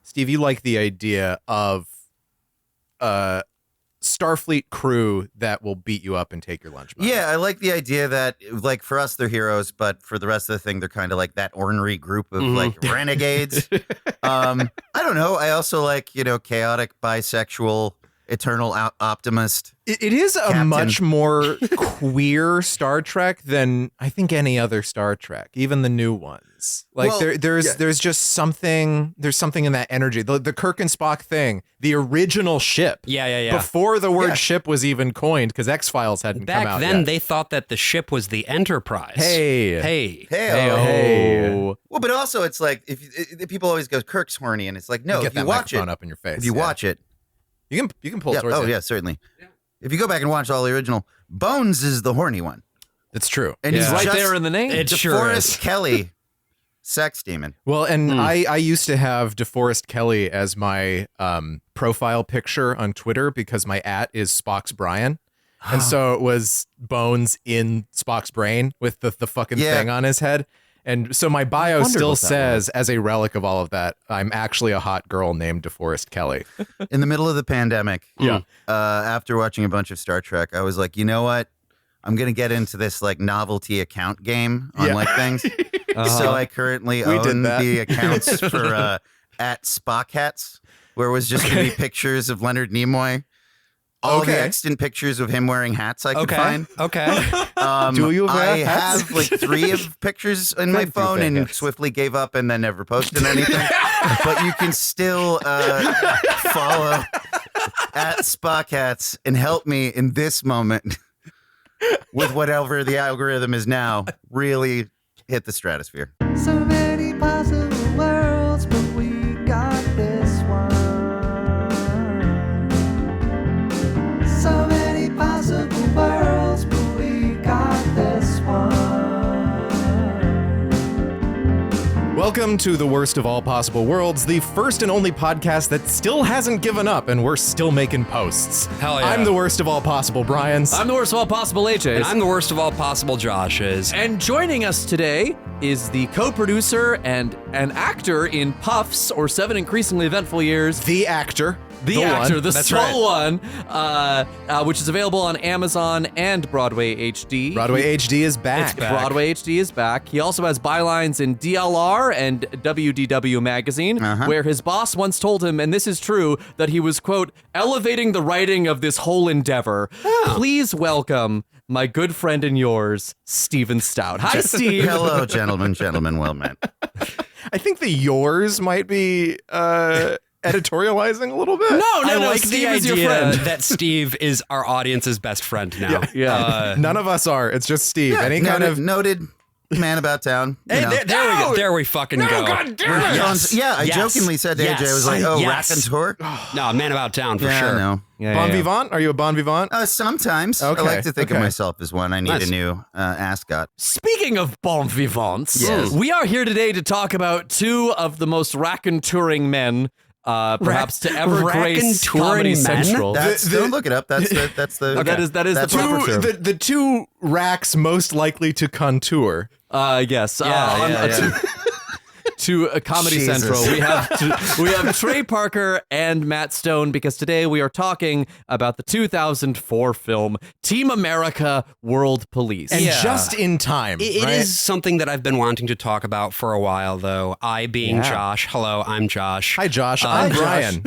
Steve, you like the idea of Starfleet crew that will beat you up and take your lunch money. Yeah, I like the idea that, like, for us, they're heroes, but for the rest of the thing, they're kind of like that ornery group of, like, renegades. I don't know. I also like, chaotic, bisexual, eternal optimist. It is Captain. a much more queer Star Trek than I think any other Star Trek, even the new ones. Like there's just something. There's something in that energy. The Kirk and Spock thing, the original ship. Yeah. Before the word ship was even coined, because X-Files hadn't come out Back then, yet. they thought that the ship was the Enterprise. Hey. Well, but also it's like if people always go Kirk's horny, and it's like no, Get if you that watch it, microphone up in your face. if you watch it, you can pull towards oh it. yeah, certainly. Yeah. If you go back and watch all the original, Bones is the horny one. It's true. And he's right just there in the name. It sure DeForest is. Kelly, sex demon. Well, and I used to have DeForest Kelly as my profile picture on Twitter because my @ is Spock's Brian. And so it was Bones in Spock's brain with the fucking thing on his head. And so my bio still says, as a relic of all of that, I'm actually a hot girl named DeForest Kelly. In the middle of the pandemic, after watching a bunch of Star Trek, I was like, you know what? I'm going to get into this like novelty account game on like things. So I currently own the accounts for at Spock Hats, where it was just going to be pictures of Leonard Nimoy. All the extant pictures of him wearing hats I could find. Okay. Do you have I hats? have like 3 of pictures in my phone and swiftly gave up and then never posted anything. But you can still follow at Spock Hats and help me in this moment with whatever the algorithm is now really hit the stratosphere. So many possible worlds, but we got this one. So many possible worlds, but we got this one. Welcome to the worst of all possible worlds, the first and only podcast that still hasn't given up, and we're still making posts. Hell yeah. I'm the worst of all possible Bryans. I'm the worst of all possible AJs. And I'm the worst of all possible Joshes. And joining us today is the co-producer and an actor in Puffs or 7 Increasingly Eventful Years. the actor. The actor, one. the That's small one, which is available on Amazon and Broadway HD. Broadway HD is back. Broadway HD is back. He also has bylines in DLR and WDW magazine, where his boss once told him, and this is true, that he was, quote, elevating the writing of this whole endeavor. Please welcome my good friend and yours, Steven Stout. Hi, Steve. Hello, gentlemen, well met. I think the yours might be editorializing a little bit. No, I like Steve the is your idea friend. that Steve is our audience's best friend now. Yeah. None of us are. It's just Steve. Any noted, kind of noted man about town. You know. There we go. There we fucking go. God damn it. Yeah, I Yes. jokingly said to AJ, I was like, oh, Yes. raconteur? No, man about town for Yeah, sure. I know. bon vivant? Are you a bon vivant? Sometimes. Okay, I like to think of okay. myself as one. I need Nice. a new ascot. Speaking of bon vivants, Yes. we are here today to talk about 2 of the most raconteuring men, perhaps to ever grace Raconteuring Comedy men? Central. Don't look it up. That's the That is the that's proper term. The 2 racks most likely to contour. Yes. To Comedy Jesus. Central, we have Trey Parker and Matt Stone, because today we are talking about the 2004 film Team America: World Police. And Yeah. just in time. It right? is something that I've been wanting to talk about for a while, though. I being Josh. Hello, I'm Josh. Hi, Josh. I'm Brian.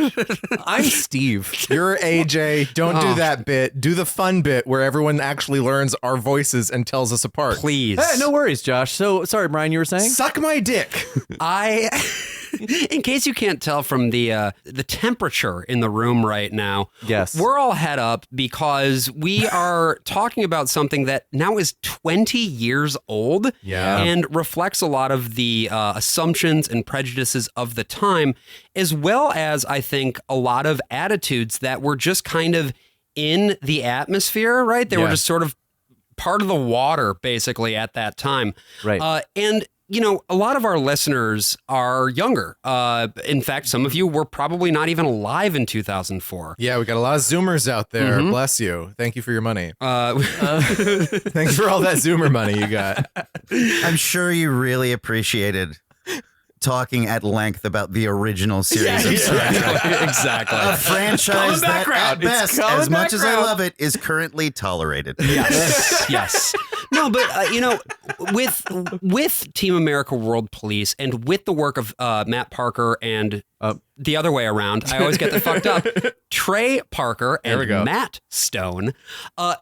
I'm Steve. You're AJ. Don't do that bit. Do the fun bit where everyone actually learns our voices and tells us apart. Please. Hey, no worries, Josh. So sorry, Brian, you were saying? Suck my dick. In case you can't tell from the temperature in the room right now, Yes. we're all head up because we are talking about something that now is 20 years old and reflects a lot of the assumptions and prejudices of the time, as well as, I think, a lot of attitudes that were just kind of in the atmosphere, right? They were just sort of part of the water, basically, at that time. Right. And you know, a lot of our listeners are younger. In fact, some of you were probably not even alive in 2004. Yeah, we got a lot of Zoomers out there. Bless you. Thank you for your money. Thanks for all that Zoomer money you got. I'm sure you really appreciated talking at length about the original series of Star Trek. Exactly. A franchise that, at best, as much as I love it, is currently tolerated. Yes. Yes. No, but with Team America World Police and with the work of Matt Parker and the other way around, I always get that fucked up. Trey Parker and Matt Stone,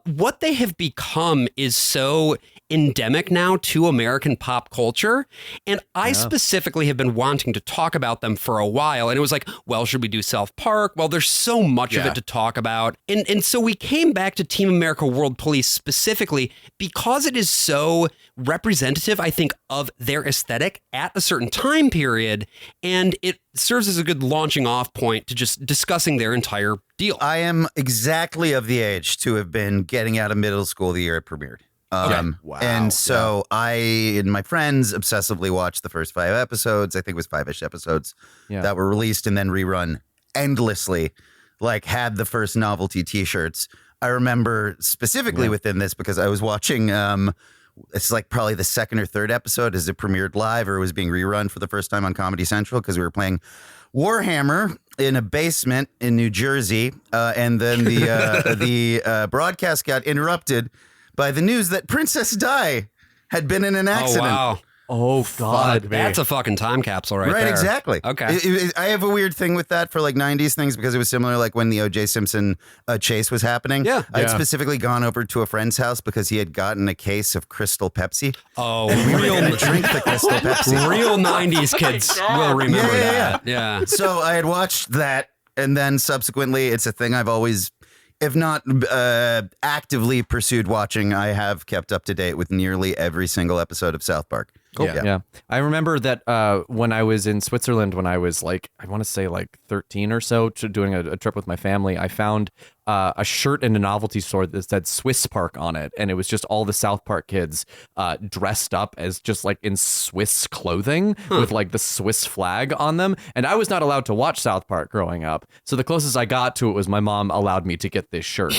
what they have become is so endemic now to American pop culture. And I specifically have been wanting to talk about them for a while. And it was like, well, should we do South Park? Well, there's so much of it to talk about. And so we came back to Team America World Police specifically because it is so representative, I think, of their aesthetic at a certain time period. And it serves as a good launching off point to just discussing their entire deal. I am exactly of the age to have been getting out of middle school the year it premiered. Wow. And so I and my friends obsessively watched the first 5 episodes. I think it was 5-ish episodes that were released and then rerun endlessly, like had the first novelty t-shirts. I remember specifically within this because I was watching, it's like probably the second or third episode as it premiered live or it was being rerun for the first time on Comedy Central because we were playing Warhammer in a basement in New Jersey. And then the broadcast got interrupted by the news that Princess Di had been in an accident. Oh, wow. Oh, God. That's a fucking time capsule right there. Right, exactly. Okay. I have a weird thing with that for like 90s things because it was similar like when the O.J. Simpson chase was happening. Yeah. I'd specifically gone over to a friend's house because he had gotten a case of Crystal Pepsi. Oh, we were going to drink the Crystal Pepsi. Real 90s kids will remember that. Yeah. So I had watched that and then subsequently it's a thing I've always... if not actively pursued watching, I have kept up to date with nearly every single episode of South Park. Cool. Yeah. I remember that when I was in Switzerland, when I was like, I want to say like 13 or so, doing a trip with my family, I found a shirt in a novelty store that said Swiss Park on it. And it was just all the South Park kids dressed up as just like in Swiss clothing with like the Swiss flag on them. And I was not allowed to watch South Park growing up. So the closest I got to it was my mom allowed me to get this shirt.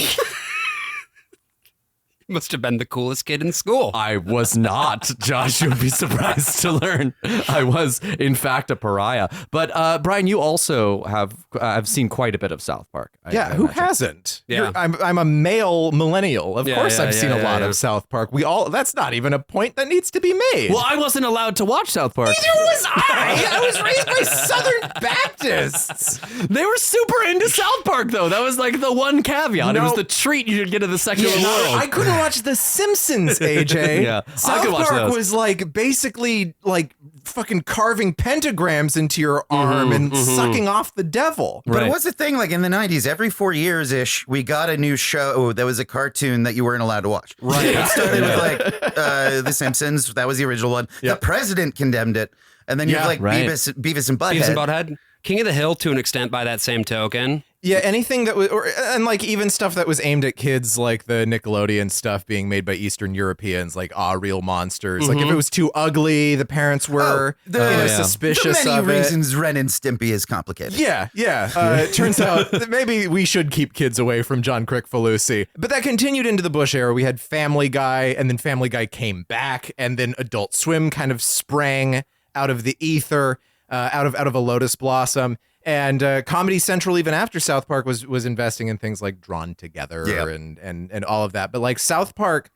Must have been the coolest kid in school. I was not, Josh. You'll be surprised to learn. I was, in fact, a pariah. But Brian, you also have seen quite a bit of South Park. Who hasn't? Yeah. I'm a male millennial. Of course I've seen a lot of South Park. That's not even a point that needs to be made. Well, I wasn't allowed to watch South Park. Neither was I. I was raised by Southern Baptists. They were super into South Park, though. That was like the one caveat. It was the treat you should get in the secular world. I couldn't watch The Simpsons, AJ. Yeah, South I could watch Park those. was like basically like fucking carving pentagrams into your arm and sucking off the devil. But it was a thing like in the 90s, every 4 years-ish, we got a new show that was a cartoon that you weren't allowed to watch. Right. It started with like The Simpsons. That was the original one. The president condemned it. And then you have like Beavis and Butthead. Beavis and Butthead. King of the Hill to an extent by that same token. Yeah, anything that was, and like even stuff that was aimed at kids, like the Nickelodeon stuff being made by Eastern Europeans, like Real Monsters. Like if it was too ugly, the parents were suspicious the many of it. reasons Ren and Stimpy is complicated. Yeah. It turns out that maybe we should keep kids away from John Crick-Falusi. But that continued into the Bush era. We had Family Guy, and then Family Guy came back, and then Adult Swim kind of sprang out of the ether, out of a lotus blossom. And Comedy Central, even after South Park, was investing in things like Drawn Together and all of that. But like South Park,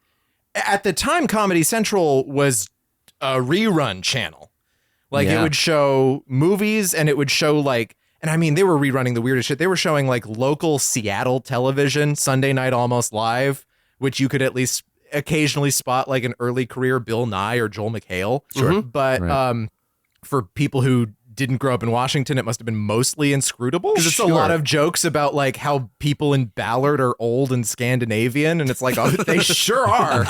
at the time, Comedy Central was a rerun channel. Like it would show movies and it would show like, and I mean, they were rerunning the weirdest shit. They were showing like local Seattle television, Sunday Night Almost Live, which you could at least occasionally spot like an early career Bill Nye or Joel McHale. Sure. But for people who didn't grow up in Washington, it must have been mostly Inscrutable. Because it's a lot of jokes about like how people in Ballard are old and Scandinavian, and it's like, oh, they sure are.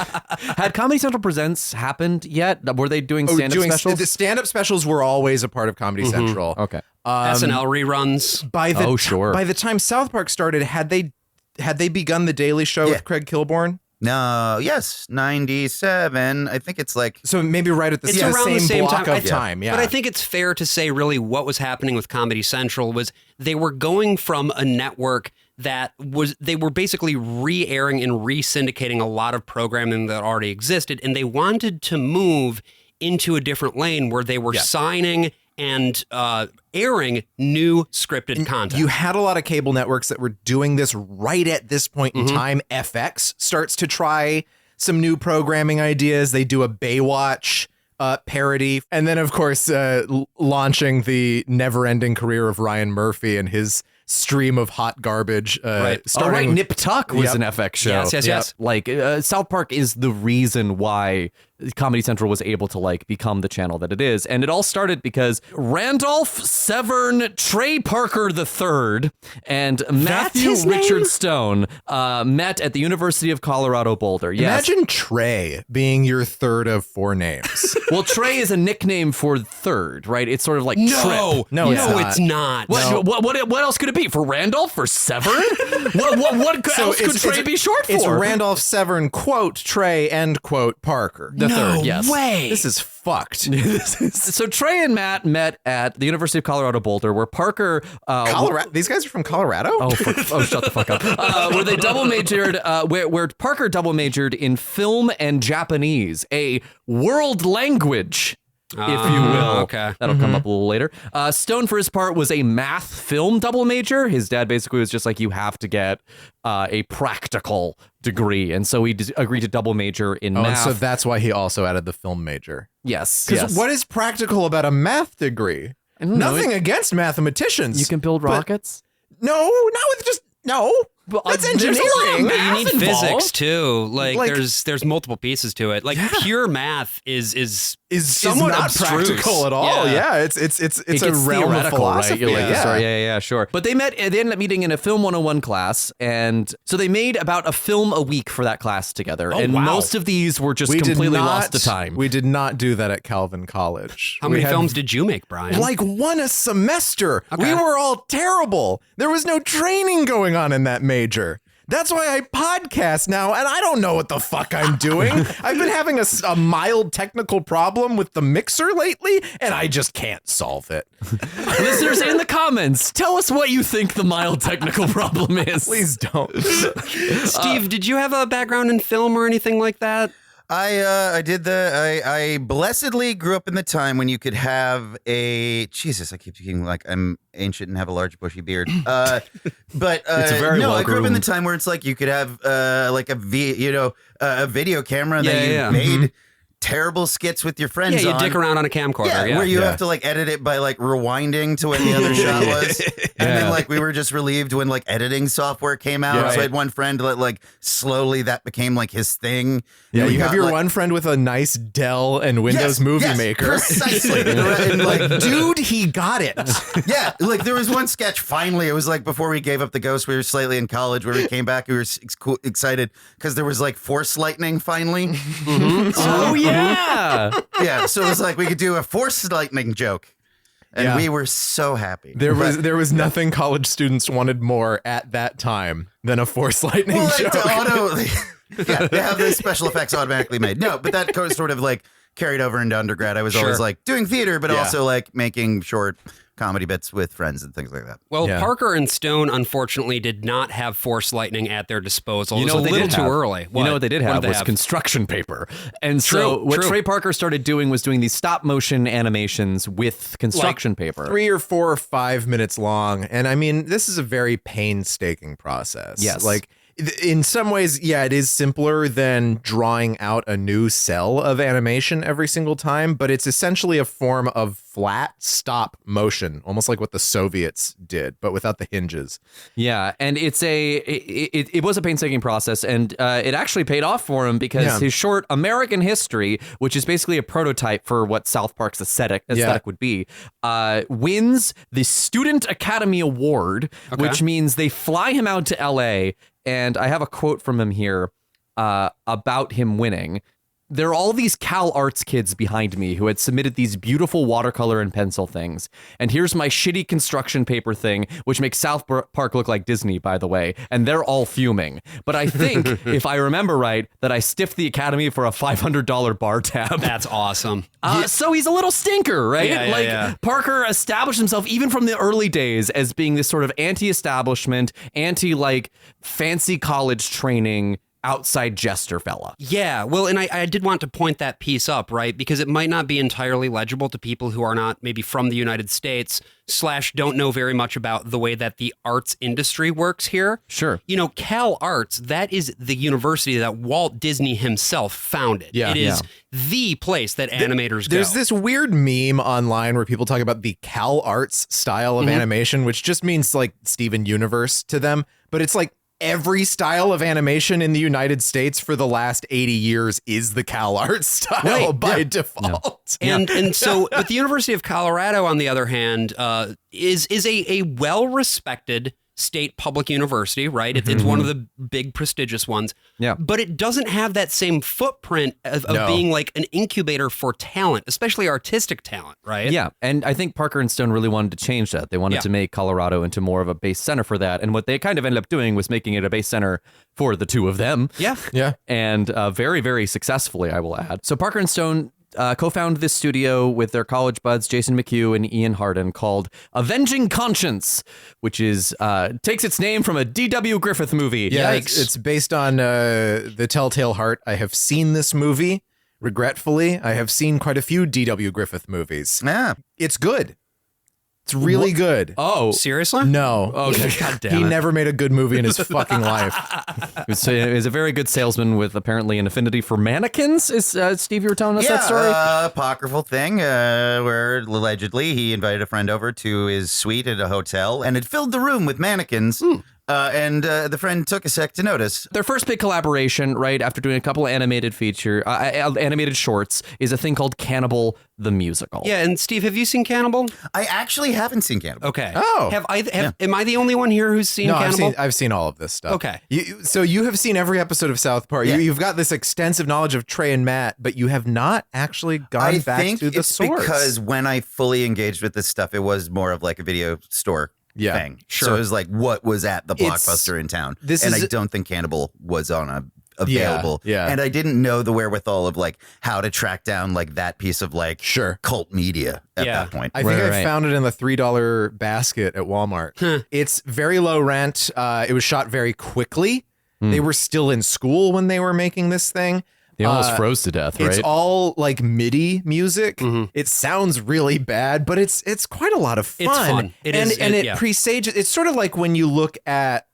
Had Comedy Central Presents happened yet? Were they doing stand-up specials? The stand-up specials were always a part of Comedy Central. Okay. SNL reruns. By the time South Park started, had they begun The Daily Show with Craig Kilborn? No, yes, 97. I think it's like... So maybe right at the same block of time. Yeah. But I think it's fair to say really what was happening with Comedy Central was they were going from a network they were basically re-airing and re-syndicating a lot of programming that already existed, and they wanted to move into a different lane where they were signing and airing new scripted content. You had a lot of cable networks that were doing this right at this point in time. FX starts to try some new programming ideas. They do a Baywatch parody. And then, of course, launching the never-ending career of Ryan Murphy and his stream of hot garbage. Starting Nip Tuck was an FX show. Yes. Like South Park is the reason why Comedy Central was able to like become the channel that it is. And it all started because Randolph Severn Trey Parker III and Matthew Richard Stone met at the University of Colorado Boulder. Yes. Imagine Trey being your third of four names. Well, Trey is a nickname for third, right? It's sort of like Trip. No, it's not. What else could it be? For Randolph? For Severn? what else could Trey be short for? It's Randolph Severn, quote, Trey, end quote, Parker. The third, yes. Way. This is fucked. So Trey and Matt met at the University of Colorado Boulder, where Parker... Colorado? These guys are from Colorado? Oh, shut the fuck up. Where they double majored, where Parker double majored in film and Japanese, a world language, if you will. Okay. That'll come up a little later. Stone, for his part, was a math film double major. His dad basically was just like, you have to get a practical degree. And so he agreed to double major in math. So that's why he also added the film major. Yes. Because what is practical about a math degree? Nothing against mathematicians. You can build rockets? No, not with just... No. That's engineering. You need physics too. Like there's multiple pieces to it. Like pure math is somewhat not abstruse. practical at all. Yeah, it's a realm of philosophy. Right? Sure. But they ended up meeting in a Film 101 class, and so they made about a film a week for that class together. And most of these were just completely lost to time. We did not do that at Calvin College. How many films did you make, Brian? Like one a semester. Okay. We were all terrible. There was no training going on in that major. That's why I podcast now, and I don't know what the fuck I'm doing. I've been having a mild technical problem with the mixer lately, and I just can't solve it. Listeners, in the comments, tell us what you think the mild technical problem is. Please don't. Steve, did you have a background in film or anything like that? I blessedly grew up in the time when you could have I keep thinking like I'm ancient and have a large bushy beard. But I grew up in the time where it's like you could have like a video camera that you made terrible skits with your friends. Yeah, you dick around on a camcorder. Where you have to like edit it by like rewinding to when the other shot was. And then like we were just relieved when like editing software came out. So I had one friend that like slowly that became like his thing. Yeah, you have your one friend with a nice Dell and Windows Movie Maker. Precisely. And like, dude, he got it. Yeah, like there was one sketch finally. It was like before we gave up the ghost, we were slightly in college where we came back. We were excited because there was like force lightning finally. Oh, yeah. Yeah, so it was like we could do a force lightning joke. And we were so happy. There was nothing college students wanted more at that time than a force lightning joke. They have the special effects automatically made. No, but that sort of like carried over into undergrad. I was always like doing theater, but also like making short comedy bits with friends and things like that. Well, Parker and Stone, unfortunately, did not have force lightning at their disposal. It was a little too early. You know what they did have was construction paper. And so what Trey Parker started doing was doing these stop motion animations with construction paper. 3 or 4 or 5 minutes long. And I mean, this is a very painstaking process. Yes. Like, in some ways, it is simpler than drawing out a new cell of animation every single time, but it's essentially a form of flat stop motion, almost like what the Soviets did, but without the hinges. Yeah, and it was a painstaking process, and it actually paid off for him because his short American History, which is basically a prototype for what South Park's aesthetic would be, wins the Student Academy Award, which means they fly him out to LA. And I have a quote from him here about him winning. There are all these Cal Arts kids behind me who had submitted these beautiful watercolor and pencil things. And here's my shitty construction paper thing, which makes South Park look like Disney, by the way. And they're all fuming. But I think, if I remember right, that I stiffed the Academy for a $500 bar tab. That's awesome. So he's a little stinker, right? Parker established himself, even from the early days, as being this sort of anti-establishment, fancy college training outside jester fella. Yeah, well, and I did want to point that piece up, right? Because it might not be entirely legible to people who are not maybe from the United States / don't know very much about the way that the arts industry works here. Sure. You know, Cal Arts, that is the university that Walt Disney himself founded. Yeah. It is the place that animators go. There's this weird meme online where people talk about the Cal Arts style of animation, which just means like Steven Universe to them. But it's like every style of animation in the United States for the last 80 years is the Cal Arts style by default. Yeah. And so, but the University of Colorado, on the other hand, is a well-respected state public university, right? It's one of the big prestigious ones. Yeah. But it doesn't have that same footprint of being like an incubator for talent, especially artistic talent, right? Yeah. And I think Parker and Stone really wanted to change that. They wanted to make Colorado into more of a base center for that. And what they kind of ended up doing was making it a base center for the two of them. Yeah. Yeah. And very, very successfully, I will add. So Parker and Stone co-founded this studio with their college buds, Jason McHugh and Ian Harden, called Avenging Conscience, which is takes its name from a D.W. Griffith movie. Yeah, it's based on The Telltale Heart. I have seen this movie. Regretfully, I have seen quite a few D.W. Griffith movies. Yeah. It's good. It's really good. Oh, Seriously? No. okay. God damn He it. never made a good movie in his fucking life. He was a very good salesman with apparently an affinity for mannequins. Is Steve, you were telling us that story? Apocryphal thing where allegedly he invited a friend over to his suite at a hotel and had filled the room with mannequins. And the friend took a sec to notice. Their first big collaboration, right, after doing a couple of animated shorts, is a thing called Cannibal the Musical. Yeah, and Steve, have you seen Cannibal? I actually haven't seen Cannibal. Okay. Oh. Am I the only one here who's seen No, Cannibal? I've seen all of this stuff. Okay. So you have seen every episode of South Park. Yeah. You've got this extensive knowledge of Trey and Matt, but you have not actually gone back think to the it's source. because when I fully engaged with this stuff, it was more of like a video store thing. Sure. So it was like what was at the Blockbuster in town. I don't think Cannibal was on available. Yeah. And I didn't know the wherewithal of like how to track down like that piece of like cult media at that point. I think I found it in the $3 basket at Walmart. It's very low rent. It was shot very quickly. They were still in school when they were making this thing. They almost froze to death, right? It's all like MIDI music. It sounds really bad, but it's quite a lot of fun. It's fun. It presages. It's sort of like when you look at,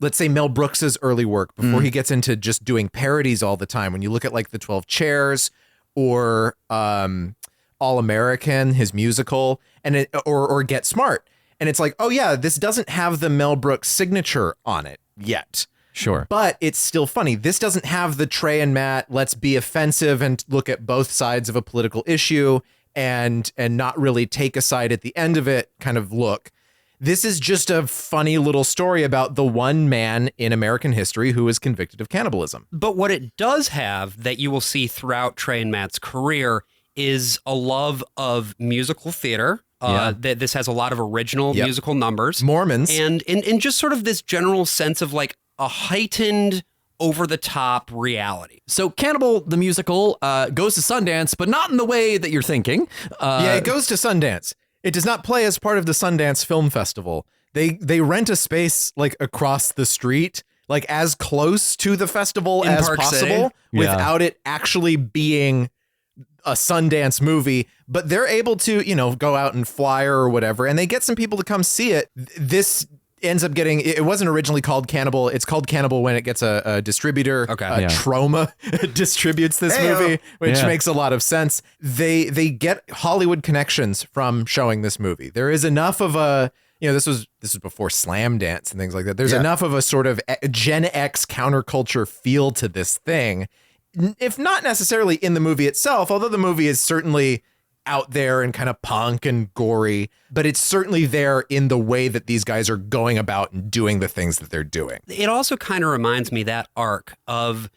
let's say, Mel Brooks's early work before he gets into just doing parodies all the time. When you look at like The 12 Chairs or All American, his musical, and or Get Smart, and it's like, oh yeah, this doesn't have the Mel Brooks signature on it yet. Sure. But it's still funny. This doesn't have the Trey and Matt, let's be offensive and look at both sides of a political issue and not really take a side at the end of it kind of look. This is just a funny little story about the one man in American history who is convicted of cannibalism. But what it does have that you will see throughout Trey and Matt's career is a love of musical theater. This has a lot of original musical numbers. Mormons. And just sort of this general sense of like a heightened, over-the-top reality. So Cannibal the Musical goes to Sundance, but not in the way that you're thinking. It goes to Sundance. It does not play as part of the Sundance Film Festival. They rent a space like across the street, like as close to the festival as Park possible, City. without it actually being a Sundance movie. But they're able to, go out and flyer or whatever, and they get some people to come see it. This ends up getting, it wasn't originally called Cannibal. It's called Cannibal when it gets a distributor. Trauma distributes this movie, which makes a lot of sense. They get Hollywood connections from showing this movie. There is enough of a, this was before Slam Dance and things like that. There's enough of a sort of Gen X counterculture feel to this thing, if not necessarily in the movie itself, although the movie is certainly out there and kind of punk and gory, but it's certainly there in the way that these guys are going about and doing the things that they're doing. It also kind of reminds me, that arc, of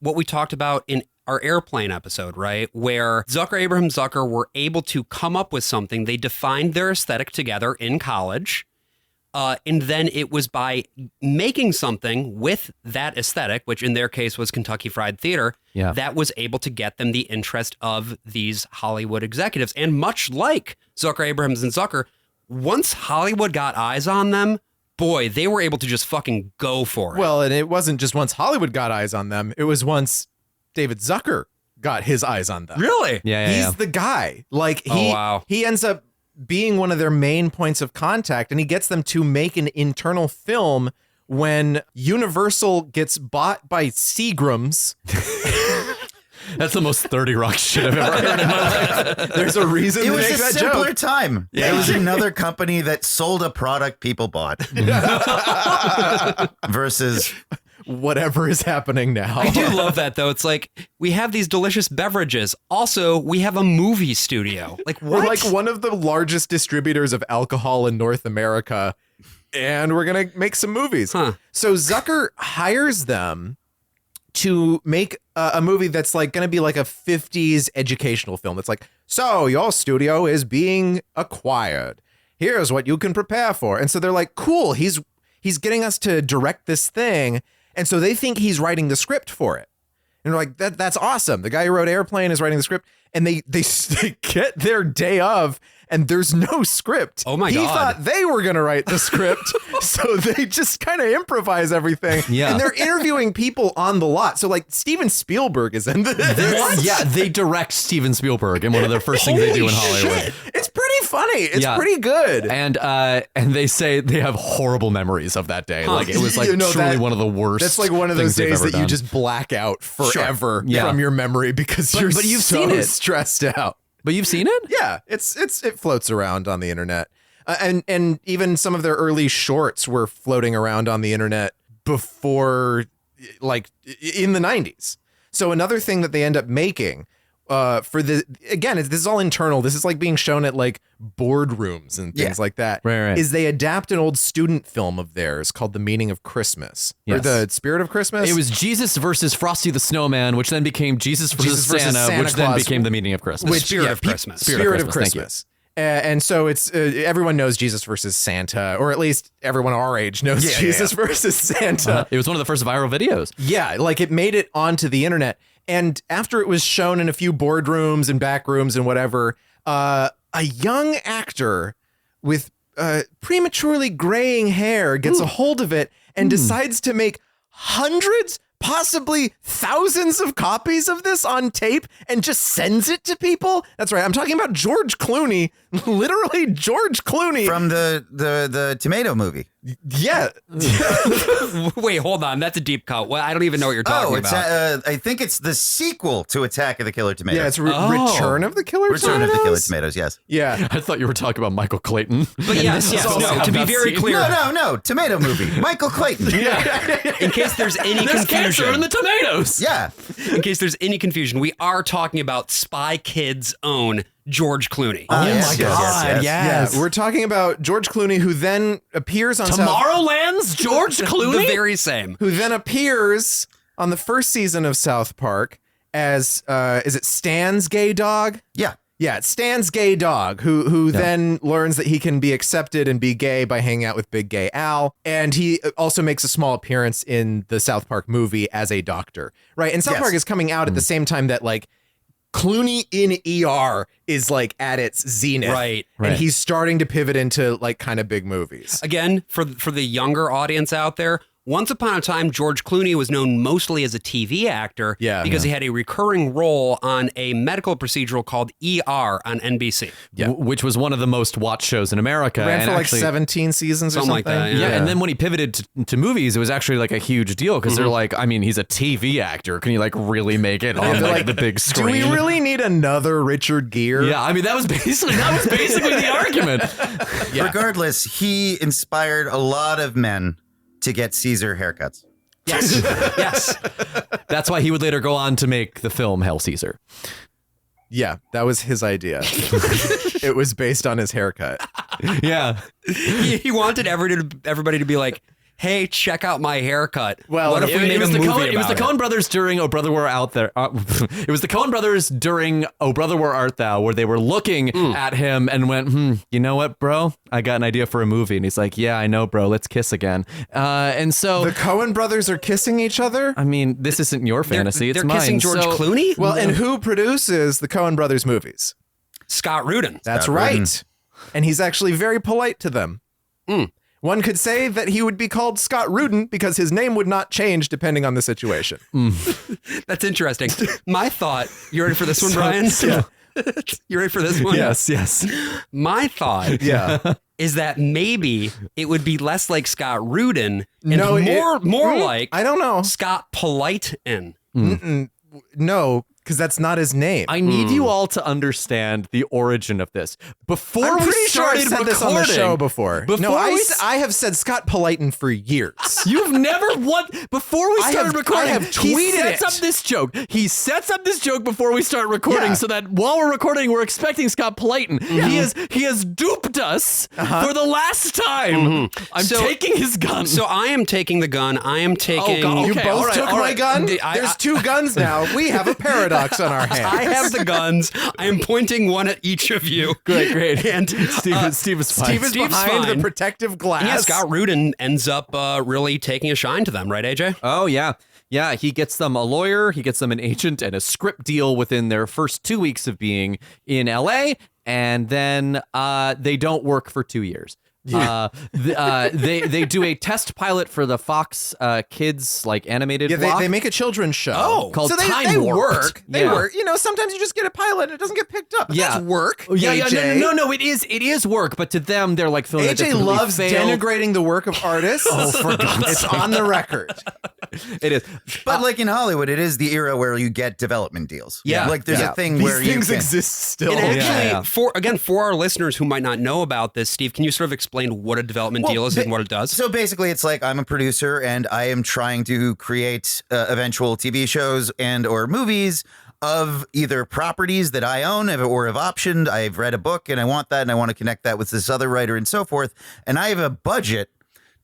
what we talked about in our Airplane episode, right? Where Abraham Zucker were able to come up with something. They defined their aesthetic together in college. And then it was by making something with that aesthetic, which in their case was Kentucky Fried Theater, that was able to get them the interest of these Hollywood executives. And much like Zucker, Abrahams, and Zucker, once Hollywood got eyes on them, boy, they were able to just fucking go for it. Well, and it wasn't just once Hollywood got eyes on them. It was once David Zucker got his eyes on them. Really? Yeah, He's the guy. Like he ends up being one of their main points of contact, and he gets them to make an internal film when Universal gets bought by Seagrams. That's the most 30 Rock shit I've ever heard in my life. There's a reason It to was make a that simpler joke. time. Yeah. It was another company that sold a product people bought versus Whatever is happening now. I do love that, though. It's like, we have these delicious beverages. Also, we have a movie studio. Like, what? We're like one of the largest distributors of alcohol in North America, and we're going to make some movies. Huh. So Zucker hires them to make a movie that's like going to be like a 50s educational film. It's like, so your studio is being acquired. Here's what you can prepare for. And so they're like, cool, he's getting us to direct this thing. And so they think he's writing the script for it. And they're like, that's awesome. The guy who wrote Airplane is writing the script. And they get their day of, and there's no script. Oh my He God. thought they were going to write the script. So they just kind of improvise everything. Yeah. And they're interviewing people on the lot. So like Steven Spielberg is in this. Yeah, they direct Steven Spielberg in one of the first things they do in Hollywood. Shit. It's pretty funny. It's Yeah. pretty good. And they say they have horrible memories of that day. Like it was like You know, truly that- one of the worst. That's like one of those things they've days ever that you done. just black out forever Yeah. from your memory because you're but you've so seen it. stressed out. But you've seen it? Yeah, it floats around on the internet, and even some of their early shorts were floating around on the internet before, like in the 90s. So another thing that they end up making for this is all internal. This is like being shown at like boardrooms and things like that. Right. Is they adapt an old student film of theirs called The Meaning of Christmas or Yes. The Spirit of Christmas. It was Jesus versus Frosty the Snowman, which then became Jesus versus Santa, which then Claus, became the meaning of Christmas. Spirit of Christmas. Spirit of Christmas, thank you. Christmas. And so it's everyone knows Jesus versus Santa, or at least everyone our age knows Jesus versus Santa. It was one of the first viral videos. Yeah, like it made it onto the internet. And after it was shown in a few boardrooms and back rooms and whatever, a young actor with prematurely graying hair gets a hold of it and decides to make hundreds, possibly thousands of copies of this on tape and just sends it to people. That's right. I'm talking about George Clooney, literally George Clooney. from the Tomato movie. Yeah. Wait, hold on. That's a deep cut. Well, I don't even know what you're talking It's about. I think it's the sequel to Attack of the Killer Tomatoes. Yeah, it's Return of the Killer Return of the Killer Tomatoes? Tomatoes. Yes. Yeah. I thought you were talking about Michael Clayton. But yes, no, to be very clear, No. Tomato movie. Michael Clayton. in case there's any There's cancer in confusion, the tomatoes. Yeah. in case there's any confusion, we are talking about Spy Kids' own George Clooney. Oh Yes, my yes, God! yes. Yeah, we're talking about George Clooney, who then appears on Tomorrowland's George The Clooney. very same. who then appears on the first season of South Park as is it Stan's gay dog? Yeah. Yeah, it's Stan's gay dog, who then learns that he can be accepted and be gay by hanging out with Big Gay Al, and he also makes a small appearance in the South Park movie as a doctor, right? And South Park is coming out at the same time that like Clooney in ER is like at its zenith, Right. And he's starting to pivot into like kind of big movies. Again, for the younger audience out there, once upon a time, George Clooney was known mostly as a TV actor because he had a recurring role on a medical procedural called ER on NBC. Which was one of the most watched shows in America. Ran and for like actually, 17 seasons or Something something. like that, Yeah, and then when he pivoted to movies, it was actually like a huge deal because they're like, I mean, he's a TV actor. Can you like really make it on like the big Do screen? we really need another Richard Gere? Yeah, I mean that was basically the argument. Regardless, he inspired a lot of men to get Caesar haircuts. Yes. Yes. That's why he would later go on to make the film Hail Caesar. Yeah, that was his idea. It was based on his haircut. Yeah. He wanted everybody to be like, hey, check out my haircut. Well, what if we It made a was the movie Coen, it was the about Coen brothers during Oh Brother Where Out There. It was the Coen brothers during Oh Brother Where Art Thou, where they were looking at him and went, you know what, bro? I got an idea for a movie. And he's like, yeah, I know, bro. Let's kiss again. And so, The Coen brothers are kissing each other? I mean, this isn't your fantasy. They're it's mine. kissing George So- Clooney? Well, and who produces the Coen brothers movies? Scott Rudin. That's Scott right. Rudin. And he's actually very polite to them. One could say that he would be called Scott Rudin because his name would not change depending on the situation. That's interesting. My thought, you ready for this one, Brian? Yeah. You ready for this one? Yes. My thought is that maybe it would be less like Scott Rudin and more like I don't know. Scott Polite-in. No, because that's not his name. I need you all to understand the origin of this. Before I'm we pretty sure I started said this on the show before. I have said Scott Politen for years. You've never before we started recording. I have tweeted he sets up this joke. He sets up this joke before we start recording, so that while we're recording, we're expecting Scott Politen. He has duped us for the last time. I'm taking his gun. So I am taking the gun. I am taking. Oh, You okay, both took my gun. I- There's two guns now. We have a paradox on our hands. I have the guns. I am pointing one at each of you. Great. And Steve is fine. Steve is Steve's behind fine. the protective glass. yeah, Scott Rudin ends up really taking a shine to them, right, AJ? Oh, yeah. Yeah, he gets them a lawyer, he gets them an agent, and a script deal within their first 2 weeks of being in LA, and then they don't work for 2 years. They do a test pilot for the Fox Kids animated block. they make a children's show. Called so they Time Warped. work. They Yeah. work. Sometimes you just get a pilot and it doesn't get picked up. Yeah. That's work. Yeah, AJ. no, it is work, but to them, they're like feeling that AJ they loves failed. denigrating the work of artists. For God's It's on the record. It is. But like in Hollywood, it is the era where you get development deals. Yeah. Like there's a thing where These things you can, exist still. And actually, Yeah. for our listeners who might not know about this, Steve, can you sort of explain what a development deal is and what it does? So basically, it's like I'm a producer and I am trying to create eventual TV shows and or movies of either properties that I own or have optioned. I've read a book and I want that and I want to connect that with this other writer and so forth. And I have a budget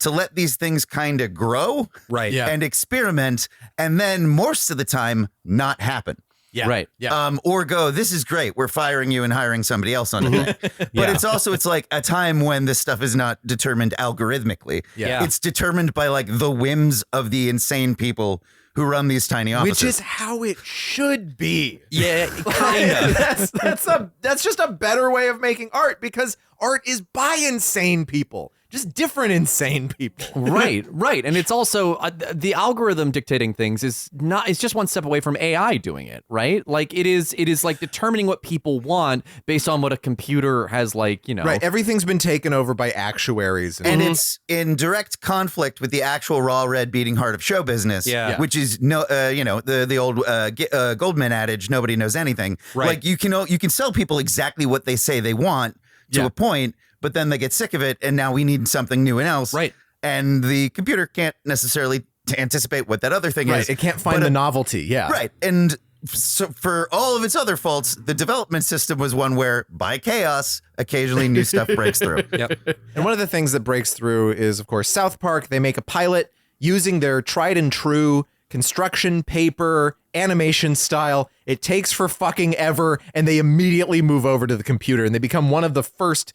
to let these things kind of grow Right. Yeah. and experiment and then most of the time not happen. Yeah. Right. Yeah. Or go, this is great. We're firing you and hiring somebody else on it. But it's like a time when this stuff is not determined algorithmically. Yeah. It's determined by like the whims of the insane people who run these tiny offices. Which is how it should be. Yeah, kind of. That's just a better way of making art because art is by insane people. Just different insane people. right. And it's also the algorithm dictating things is just one step away from AI doing it, right? Like it is like determining what people want based on what a computer has Right. Everything's been taken over by actuaries. And it's in direct conflict with the actual raw red beating heart of show business, which is the old Goldman adage, nobody knows anything. Right. Like you can sell people exactly what they say they want to a point, but then they get sick of it and now we need something new and else. Right. And the computer can't necessarily anticipate what that other thing is. It can't find the novelty. Yeah. Right. And so for all of its other faults, the development system was one where by chaos, occasionally new stuff breaks through. Yep. And one of the things that breaks through is, of course, South Park. They make a pilot using their tried and true construction paper animation style. It takes for fucking ever, and they immediately move over to the computer, and they become one of the first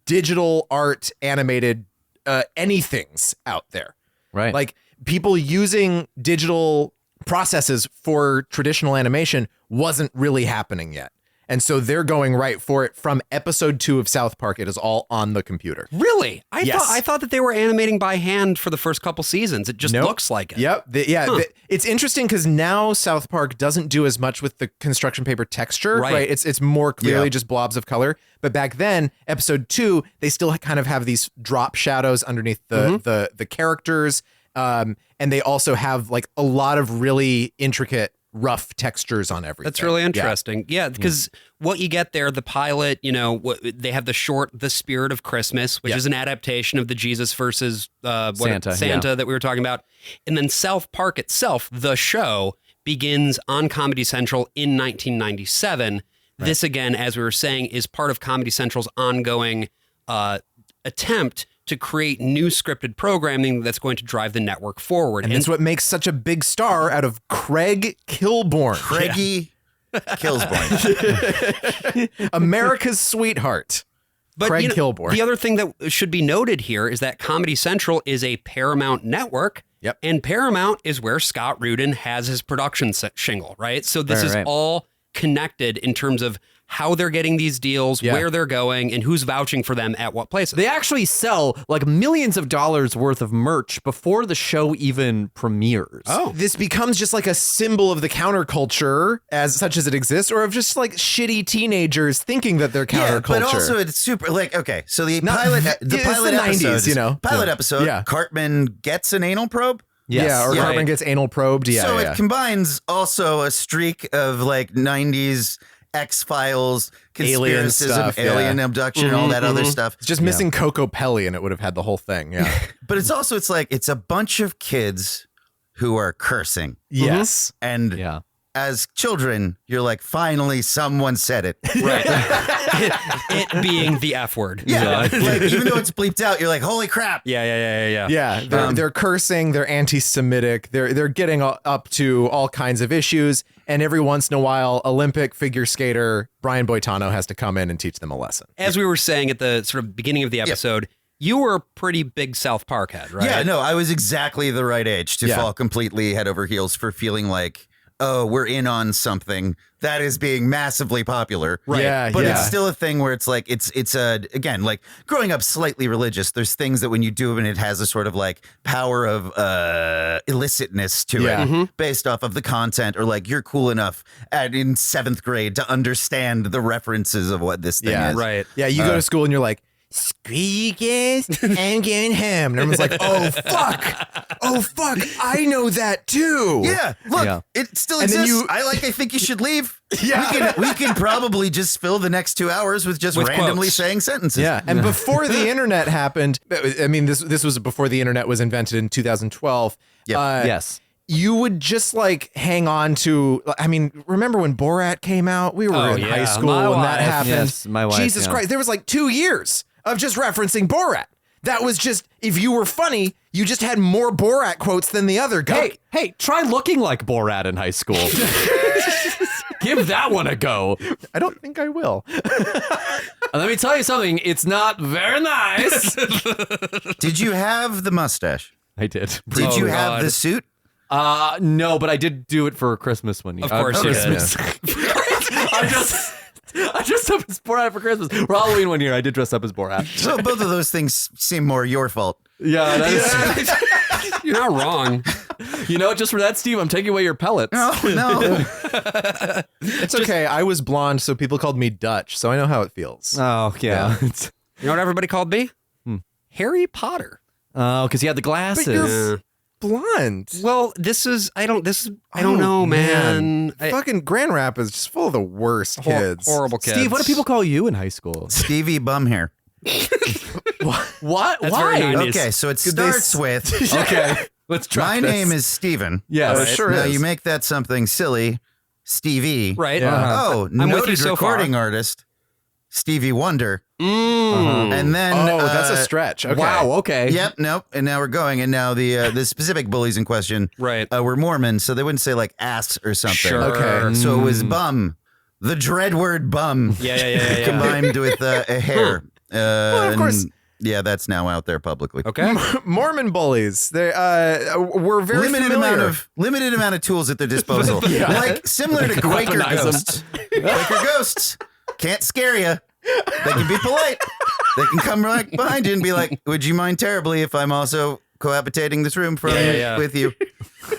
digital art animated anythings out there. Right. Like people using digital processes for traditional animation wasn't really happening yet. And so they're going right for it from episode 2 of South Park. It is all on the computer. Really? I Yes. thought that they were animating by hand for the first couple seasons. It just looks like it. Yep. It's interesting because now South Park doesn't do as much with the construction paper texture. Right. It's more clearly just blobs of color. But back then, episode 2, they still kind of have these drop shadows underneath the characters. And they also have like a lot of really intricate rough textures on everything. That's really interesting. Yeah, because what you get there, the pilot, they have the short The Spirit of Christmas, which is an adaptation of the Jesus versus Santa that we were talking about. And then South Park itself, the show, begins on Comedy Central in 1997. Right. This, again, as we were saying, is part of Comedy Central's ongoing attempt to create new scripted programming that's going to drive the network forward. And that's what makes such a big star out of Craig Kilborn. Craigie Kilsborn. America's sweetheart. But Craig Kilborn. The other thing that should be noted here is that Comedy Central is a Paramount network. Yep. And Paramount is where Scott Rudin has his production shingle, right? So this is all connected in terms of how they're getting these deals, where they're going, and who's vouching for them at what places. They actually sell like millions of dollars worth of merch before the show even premieres. Oh, this becomes just like a symbol of the counterculture as such as it exists, or of just like shitty teenagers thinking that they're counterculture. But also it's super like, okay, so the pilot it's the 90s, pilot episode, Cartman gets an anal probe. Yes. Yeah, or Cartman gets anal probed. Yeah, so it combines also a streak of like 90s X-Files, conspiracism, alien abduction, all that other stuff. It's just missing Coco Pelli and it would have had the whole thing. Yeah. But it's also, it's like, it's a bunch of kids who are cursing. Yes. And as children, you're like, finally someone said it. Right. it being the F word. Yeah. Like, even though it's bleeped out, you're like, holy crap. Yeah. They're cursing, they're anti-Semitic, they're getting up to all kinds of issues, and every once in a while, Olympic figure skater Brian Boitano has to come in and teach them a lesson. As we were saying at the sort of beginning of the episode, you were a pretty big South Park head, right? Yeah, no, I was exactly the right age to fall completely head over heels for feeling like, oh, we're in on something that is being massively popular. Right. Yeah, but it's still a thing where it's like, it's again, like growing up slightly religious, there's things that when you do it, it has a sort of like power of illicitness to it based off of the content, or like you're cool enough in 7th grade to understand the references of what this thing is. Right. Yeah, you go to school and you're like, screw you guys, I'm getting him. And everyone's like, oh, fuck, I know that too. Yeah, look, it still And then exists. I think you should leave. Yeah. We can probably just fill the next 2 hours with randomly quotes. saying sentences. Yeah, and before the internet happened, I mean, this was before the internet was invented in 2012. Yes. You would just like hang on to, I mean, remember when Borat came out? We were in high school when that happened. Yes, my wife. Jesus Christ, there was like 2 years of just referencing Borat. That was just, if you were funny, you just had more Borat quotes than the other guy. Hey, try looking like Borat in high school. Give that one a go. I don't think I will. Let me tell you something. It's not very nice. Did you have the mustache? I did. Did you have the suit? No, but I did do it for Christmas one year. Of course you did. Christmas. I dressed up as Borat for Christmas. For Halloween one year, I did dress up as Borat. So both of those things seem more your fault. Yeah, that is. You're not wrong. You know, just for that, Steve, I'm taking away your pellets. No. It's okay. I was blonde, so people called me Dutch, so I know how it feels. Oh, yeah. You know what everybody called me? Harry Potter. Oh, because he had the glasses. Blonde. Well, I don't know, man. Fucking Grand Rapids is just full of the worst kids. Horrible kids. Steve, what do people call you in high school? Stevie Bumhair. What? That's Why? very 90s. Okay, so it starts with, Okay, let's try my name is Steven. Yes, it sure Now is. you make that something silly, Stevie. Right. Yeah. Oh, with you noted so far. recording artist, Stevie Wonder. And then that's a stretch. Okay. Wow. Okay. Yep, nope. And now we're going. And now the specific bullies in question were Mormon, so they wouldn't say like ass or something. Sure. Okay. So it was bum. The dread word bum. Yeah. Combined with a hair. Well, of course. Yeah, that's now out there publicly. Okay. Mormon bullies. They were very familiar. Limited amount of tools at their disposal. Like similar to Quaker weaponize 'em. ghosts. Quaker ghosts can't scare you. They can be polite. They can come right behind you and be like, "Would you mind terribly if I'm also cohabitating this room with you?"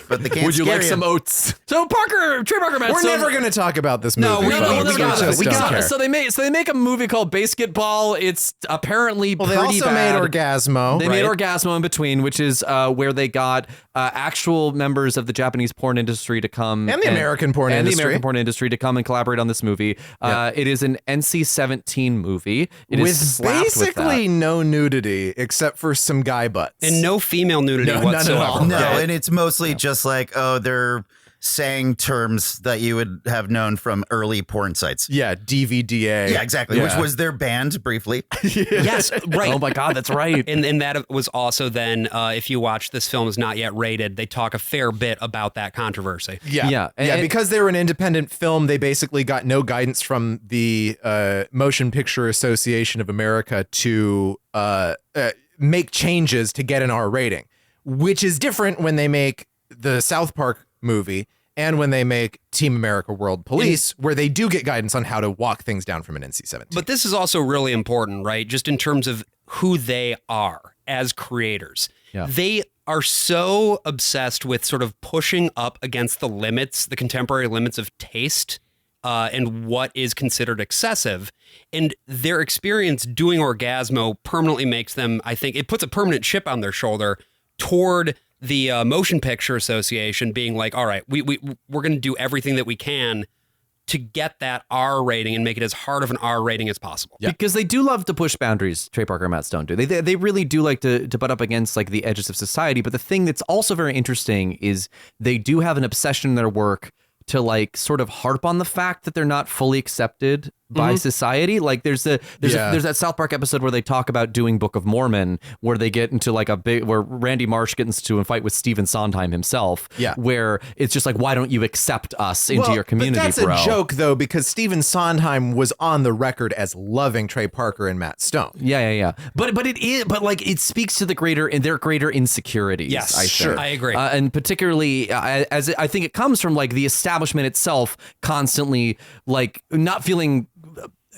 But they can't. Would you scare like some oats? So Trey Parker, Matt. We're never going to talk about this movie. No, we folks. got it. We don't care. So they make a movie called Basketball. It's apparently Well, they pretty also bad. made Orgasmo. They made Orgasmo in between, which is where they got actual members of the Japanese porn industry to come And the American porn industry. and the American porn industry to come and collaborate on this movie. It is an NC-17 movie. It is with slapped basically with no nudity except for some guy butts. And no female nudity No, none at whatsoever. all. No, and it's mostly just like, oh, they're saying terms that you would have known from early porn sites. Yeah, DVDA. Yeah, exactly. Yeah. Which was their band briefly. Yes, right. Oh my God, that's right. And that was also then, if you watch This Film Is Not Yet Rated, they talk a fair bit about that controversy. Yeah. Because they were an independent film, they basically got no guidance from the Motion Picture Association of America to make changes to get an R rating, which is different when they make the South Park movie and when they make Team America World Police, where they do get guidance on how to walk things down from an NC-17. But this is also really important, right? Just in terms of who they are as creators. Yeah. They are so obsessed with sort of pushing up against the limits, the contemporary limits of taste and what is considered excessive. And their experience doing Orgasmo permanently makes them, I think, it puts a permanent chip on their shoulder toward the Motion Picture Association being like, all right, we're going to do everything that we can to get that R rating and make it as hard of an R rating as possible. Yeah. Because they do love to push boundaries, Trey Parker and Matt Stone do. They really do like to butt up against like the edges of society. But the thing that's also very interesting is they do have an obsession in their work to like sort of harp on the fact that they're not fully accepted by society. Like there's that South Park episode where they talk about doing Book of Mormon, where they get into like where Randy Marsh gets into a fight with Stephen Sondheim himself. Yeah, where it's just like, why don't you accept us into your community? But that's a joke though, because Stephen Sondheim was on the record as loving Trey Parker and Matt Stone. Yeah. But like it speaks to their greater insecurities. Yes, I think. sure, I agree, and particularly as I think it comes from like the establishment itself constantly like not feeling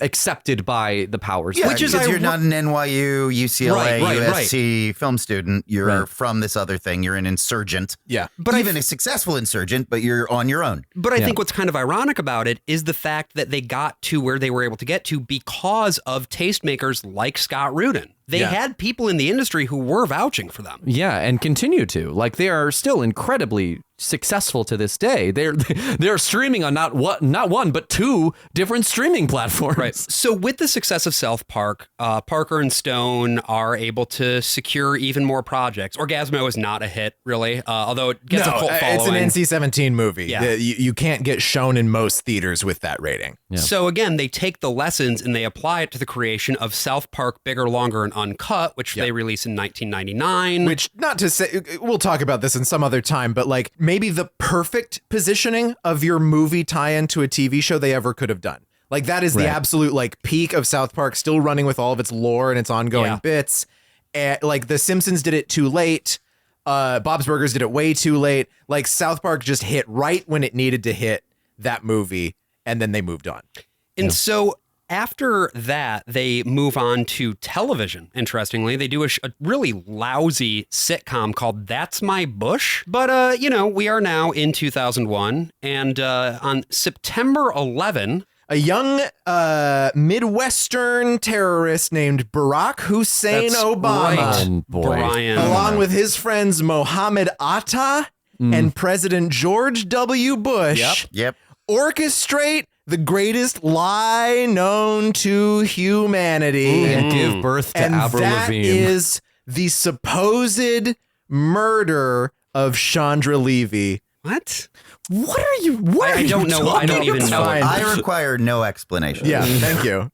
accepted by the powers. Yeah, which is you're not an NYU, UCLA, USC film student. You're from this other thing. You're an insurgent. Yeah. But even a successful insurgent, but you're on your own. But I think what's kind of ironic about it is the fact that they got to where they were able to get to because of tastemakers like Scott Rudin. They had people in the industry who were vouching for them. Yeah, and continue to. Like they are still incredibly successful to this day. They're streaming on not one but two different streaming platforms. Right. So with the success of South Park, Parker and Stone are able to secure even more projects. Orgasmo is not a hit, really, although it gets a cult following. It's an NC-17 movie. Yeah. You can't get shown in most theaters with that rating. Yeah. So again, they take the lessons and they apply it to the creation of South Park Bigger, Longer, and Uncut, which they released in 1999. Which, not to say, we'll talk about this in some other time, but like maybe the perfect positioning of your movie tie-in to a TV show they ever could have done. Like that is the absolute like peak of South Park, still running with all of its lore and its ongoing bits. And like The Simpsons did it too late. Bob's Burgers did it way too late. Like South Park just hit right when it needed to hit that movie, and then they moved on. And so after that, they move on to television. Interestingly, they do a really lousy sitcom called That's My Bush. But, we are now in 2001. And on September 11... a young Midwestern terrorist named Barack Hussein Obama, right. Brian, along with his friends Mohammed Atta and President George W. Bush, orchestrate the greatest lie known to humanity and give birth to Avril that Lavigne. Is the supposed murder of Chandra Levy. What? What are you? What I don't know. I don't even know. I require no explanation. Yeah, thank you.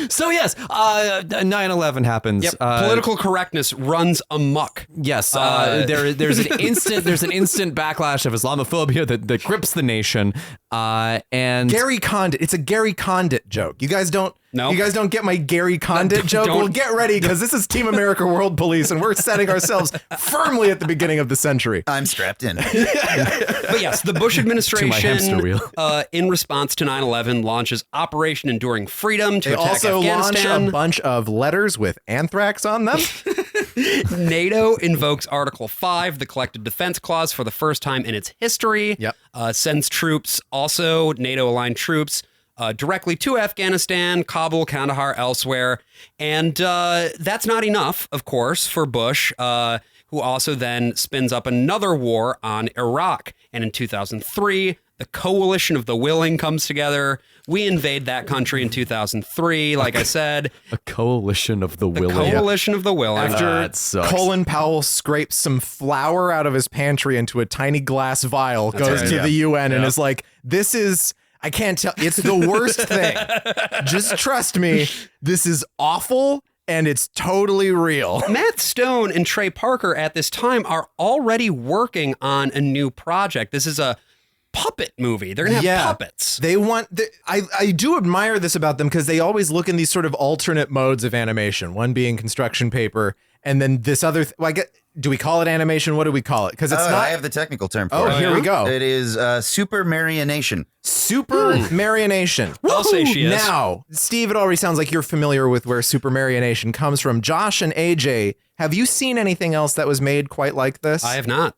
So yes, 9/11 happens. Yep. Political correctness runs amok. Yes, there's an instant backlash of Islamophobia that grips the nation. And Gary Condit. It's a Gary Condit joke. You guys don't. No. You guys don't get my Gary Condit joke? Well, get ready, because this is Team America World Police, and we're setting ourselves firmly at the beginning of the century. I'm strapped in. But yes, the Bush administration, in response to 9/11, launches Operation Enduring Freedom to attack also Afghanistan. launch a bunch of letters with anthrax on them. NATO invokes Article 5, the Collective Defense Clause, for the first time in its history. Yep. Sends troops, also NATO-aligned troops, directly to Afghanistan, Kabul, Kandahar, elsewhere. And that's not enough, of course, for Bush, who also then spins up another war on Iraq. And in 2003, the Coalition of the Willing comes together. We invade that country in 2003, like I said. A coalition of the willing. Coalition of the Willing. After Colin Powell scrapes some flour out of his pantry into a tiny glass vial, goes to the UN and is like, this is... I can't tell. It's the worst thing. Just trust me. This is awful, and it's totally real. Matt Stone and Trey Parker at this time are already working on a new project. This is a puppet movie. They're going to have puppets. They want. I do admire this about them because they always look in these sort of alternate modes of animation. One being construction paper, and then this other. Do we call it animation? What do we call it? Because it's not. I have the technical term for it. Oh, here we go. It is Supermarination. Supermarination. I'll say she is. Now, Steve, it already sounds like you're familiar with where Supermarination comes from. Josh and AJ, have you seen anything else that was made quite like this? I have not.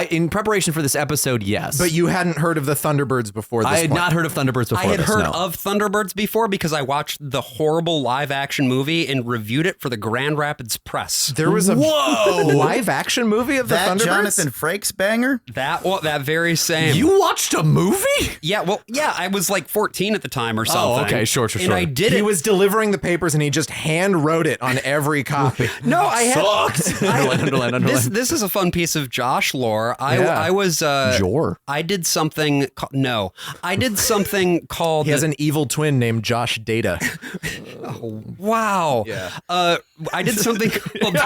In preparation for this episode, yes. But you hadn't heard of the Thunderbirds before this I had point. not heard of Thunderbirds before I had this, heard no. of Thunderbirds before because I watched the horrible live action movie and reviewed it for the Grand Rapids Press. There was a live action movie of the That Thunderbirds? Jonathan Frakes banger? That very same. You watched a movie? Yeah, I was like 14 at the time or something. Oh, okay, sure. And I did it. He was delivering the papers and he just hand wrote it on every copy. No, I had. Sucked. Underline. This is a fun piece of Josh lore. I was Jor. I did something. I did something called. He has an evil twin named Josh Data. Wow. Yeah. I did something called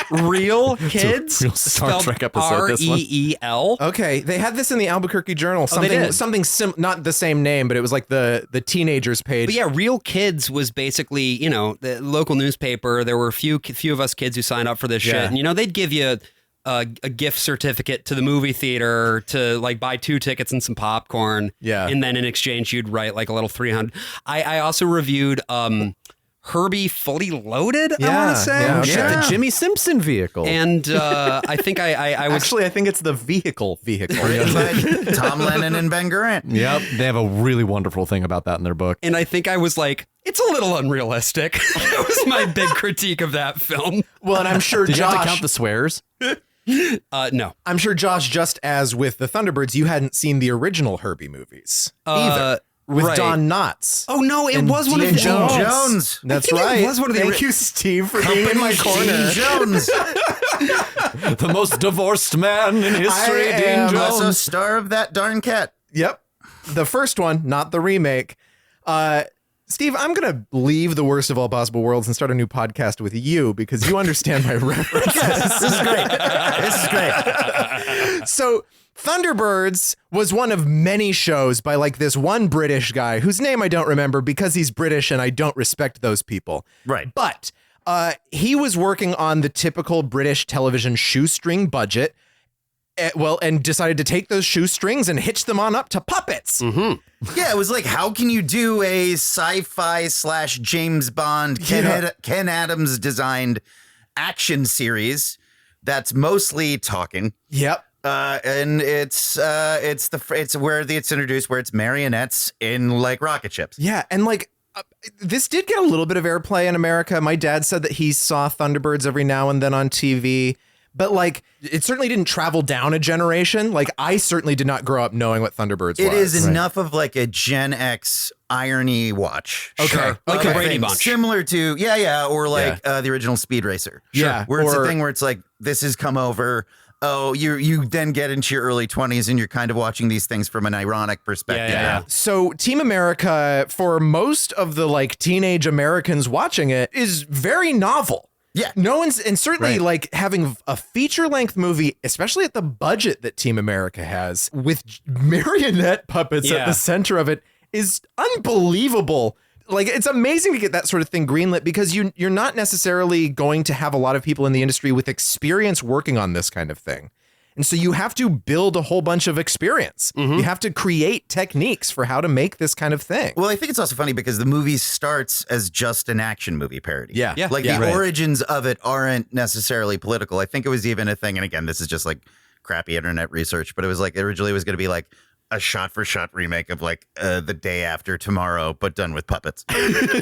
Real Kids. Real Star Trek episode, this one. REEL. Okay, they had this in the Albuquerque Journal. they did. Something not the same name, but it was like the teenagers page. But yeah, Real Kids was basically, the local newspaper. There were a few of us kids who signed up for this shit. And, they'd give you a gift certificate to the movie theater to like buy 2 tickets and some popcorn. Yeah. And then in exchange, you'd write like a little 300. I also reviewed Herbie Fully Loaded, I want to say. Yeah, okay. The Jimmy Simpson vehicle. And I think I was... Actually, I think it's the vehicle. Written by Tom Lennon and Ben Garant. Yep. They have a really wonderful thing about that in their book. And I think I was like, it's a little unrealistic. That was my big critique of that film. Well, and I'm sure Did you Josh... have to count the swears? No. I'm sure, Josh, just as with the Thunderbirds, you hadn't seen the original Herbie movies either. With right. Don Knotts. Oh, no, it was one of Dean the... Jones. That's think it right. was one of the Thank you, Steve, for being in my corner. Dean Jones. The most divorced man in history, I Dean am Jones. Also star of That Darn Cat. Yep. The first one, not the remake. Steve, I'm going to leave The Worst of All Possible Worlds and start a new podcast with you because you understand my references. This is great. This is great. So Thunderbirds was one of many shows by like this one British guy whose name I don't remember because he's British and I don't respect those people. Right. But he was working on the typical British television shoestring budget. And decided to take those shoestrings and hitch them on up to puppets. Mm-hmm. Yeah, it was like, how can you do a sci-fi / James Bond, Ken Adams designed action series that's mostly talking? Yep. And it's where it's introduced where it's marionettes in like rocket ships. Yeah, and like this did get a little bit of airplay in America. My dad said that he saw Thunderbirds every now and then on TV. But like, it certainly didn't travel down a generation. Like, I certainly did not grow up knowing what Thunderbirds was. It is enough of like a Gen X irony watch. Okay. Sure. Like a Brady thing. Bunch. Similar to, or like the original Speed Racer. Yeah. Where it's a thing where it's like, this has come over. Oh, you then get into your early 20s and you're kind of watching these things from an ironic perspective. Yeah. So Team America, for most of the like teenage Americans watching it, is very novel. Yeah. No one's, and certainly like having a feature length movie, especially at the budget that Team America has, with marionette puppets at the center of it, is unbelievable. Like, it's amazing to get that sort of thing greenlit because you're not necessarily going to have a lot of people in the industry with experience working on this kind of thing. And so you have to build a whole bunch of experience. Mm-hmm. You have to create techniques for how to make this kind of thing. Well, I think it's also funny because the movie starts as just an action movie parody. Yeah. Like the origins of it aren't necessarily political. I think it was even a thing. And again, this is just like crappy internet research, but it was like originally it was going to be like a shot-for-shot remake of like The Day After Tomorrow, but done with puppets.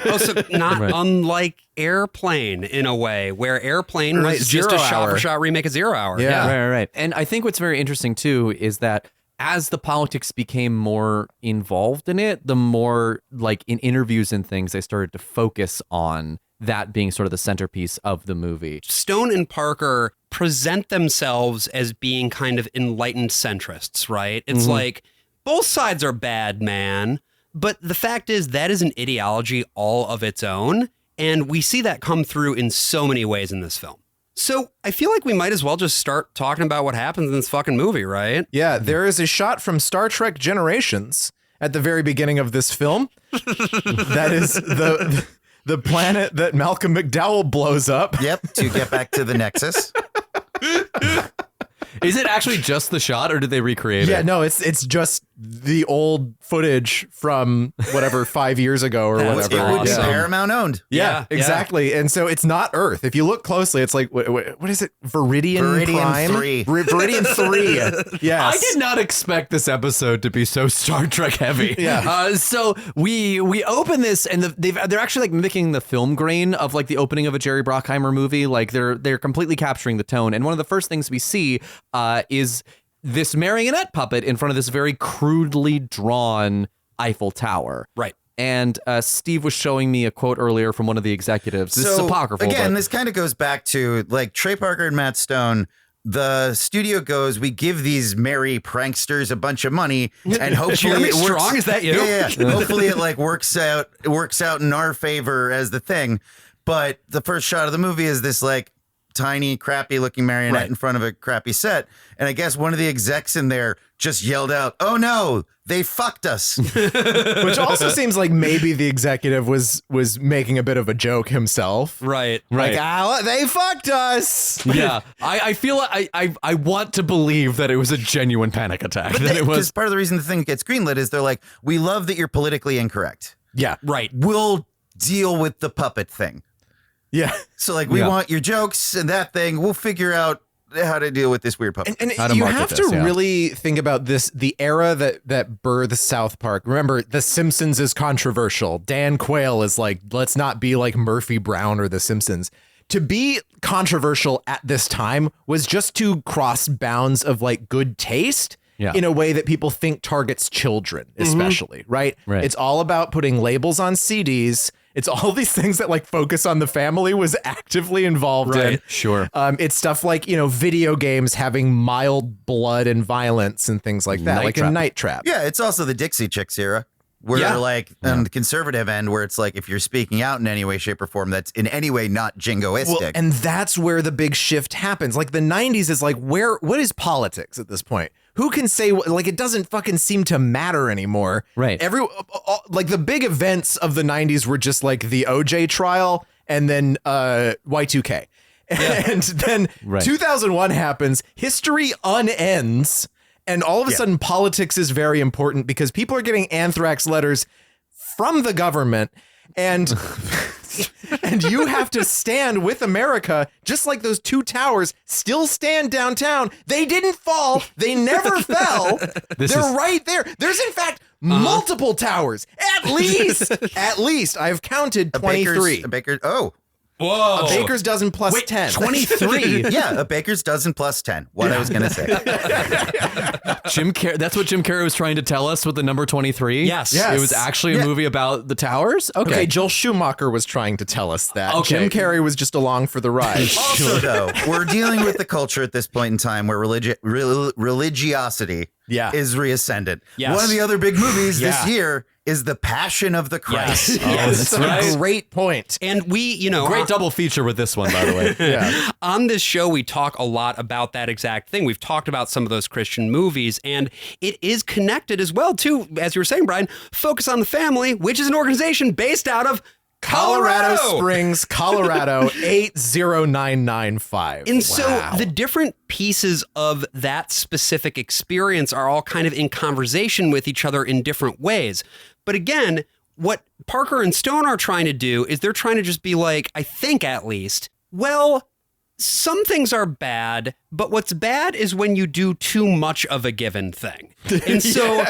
Also, not unlike Airplane in a way, where Airplane was just a shot-for-shot remake of 0 Hour. Yeah. Right. And I think what's very interesting too is that as the politics became more involved in it, the more like in interviews and things, they started to focus on that being sort of the centerpiece of the movie. Stone and Parker present themselves as being kind of enlightened centrists, right? It's like, both sides are bad, man. But the fact is, that is an ideology all of its own. And we see that come through in so many ways in this film. So I feel like we might as well just start talking about what happens in this fucking movie, right? Yeah, there is a shot from Star Trek Generations at the very beginning of this film. That is the planet that Malcolm McDowell blows up. Yep, to get back to the Nexus. Is it actually just the shot, or did they recreate it? Yeah, no, it's just the old footage from whatever 5 years ago or That's whatever. It would be awesome. Paramount owned. Yeah, exactly. And so it's not Earth. If you look closely, it's like, what is it? Viridian Prime? 3. Viridian 3. Yes. I did not expect this episode to be so Star Trek heavy. Yeah. So we open this, and they're actually like mimicking the film grain of like the opening of a Jerry Bruckheimer movie. Like they're completely capturing the tone. And one of the first things we see is this marionette puppet in front of this very crudely drawn Eiffel Tower. Right. And Steve was showing me a quote earlier from one of the executives. This is apocryphal. Again, but- this kind of goes back to like Trey Parker and Matt Stone. The studio goes, we give these merry pranksters a bunch of money, and hopefully Jeremy it works. Strong, is that you? Yeah. Hopefully it like works out in our favor as the thing. But the first shot of the movie is this like tiny, crappy looking marionette in front of a crappy set. And I guess one of the execs in there just yelled out, "Oh no, they fucked us." Which also seems like maybe the executive was making a bit of a joke himself. Right. Like, they fucked us. Yeah, I feel like I want to believe that it was a genuine panic attack. That it was Because part of the reason the thing gets greenlit is they're like, we love that you're politically incorrect. Yeah. Right. We'll deal with the puppet thing. Yeah. So like, we want your jokes and that thing. We'll figure out how to deal with this weird puppet. And How to you market have this, to yeah. really think about this, the era that birthed South Park. Remember, The Simpsons is controversial. Dan Quayle is like, let's not be like Murphy Brown or The Simpsons. To be controversial at this time was just to cross bounds of like good taste. Yeah. In a way that people think targets children, especially, right? Right. It's all about putting labels on CDs. It's all these things that like focus on the family was actively involved in. Sure. It's stuff like, video games having mild blood and violence and things like that, Night like Trap. a Night Trap. Yeah, it's also the Dixie Chicks era. Where like on the conservative end, where it's like if you're speaking out in any way, shape, or form that's in any way not jingoistic. Well, and that's where the big shift happens. Like the 90s is like, what is politics at this point? Who can say, like, it doesn't fucking seem to matter anymore. Right. Like the big events of the 90s were just like the OJ trial and then Y2K. And then 2001 happens, history unends. And all of a sudden, politics is very important because people are getting anthrax letters from the government, and and you have to stand with America, just like those two towers still stand downtown. They didn't fall. They never fell. They're right there. There's, in fact, multiple towers. At least I've counted 23. A baker's, oh. Whoa. A baker's dozen plus 10. 23. Yeah, a baker's dozen plus 10. What I was going to say. Jim Carrey. That's what Jim Carrey was trying to tell us with the number 23. Yes. It was actually a movie about the towers. Okay, Joel Schumacher was trying to tell us that. Okay. Jim Carrey was just along for the ride. Also, though, we're dealing with the culture at this point in time where religiosity is reascendant. Yes. One of the other big movies this year is The Passion of the Christ. Yes. That's a great point. And we, Great double feature with this one, by the way. on this show, we talk a lot about that exact thing. We've talked about some of those Christian movies, and it is connected as well to, as you were saying, Brian, Focus on the Family, which is an organization based out of Colorado Springs, Colorado, 80995. And so the different pieces of that specific experience are all kind of in conversation with each other in different ways. But again, what Parker and Stone are trying to do is they're trying to just be like, I think at least, well, some things are bad, but what's bad is when you do too much of a given thing. And so,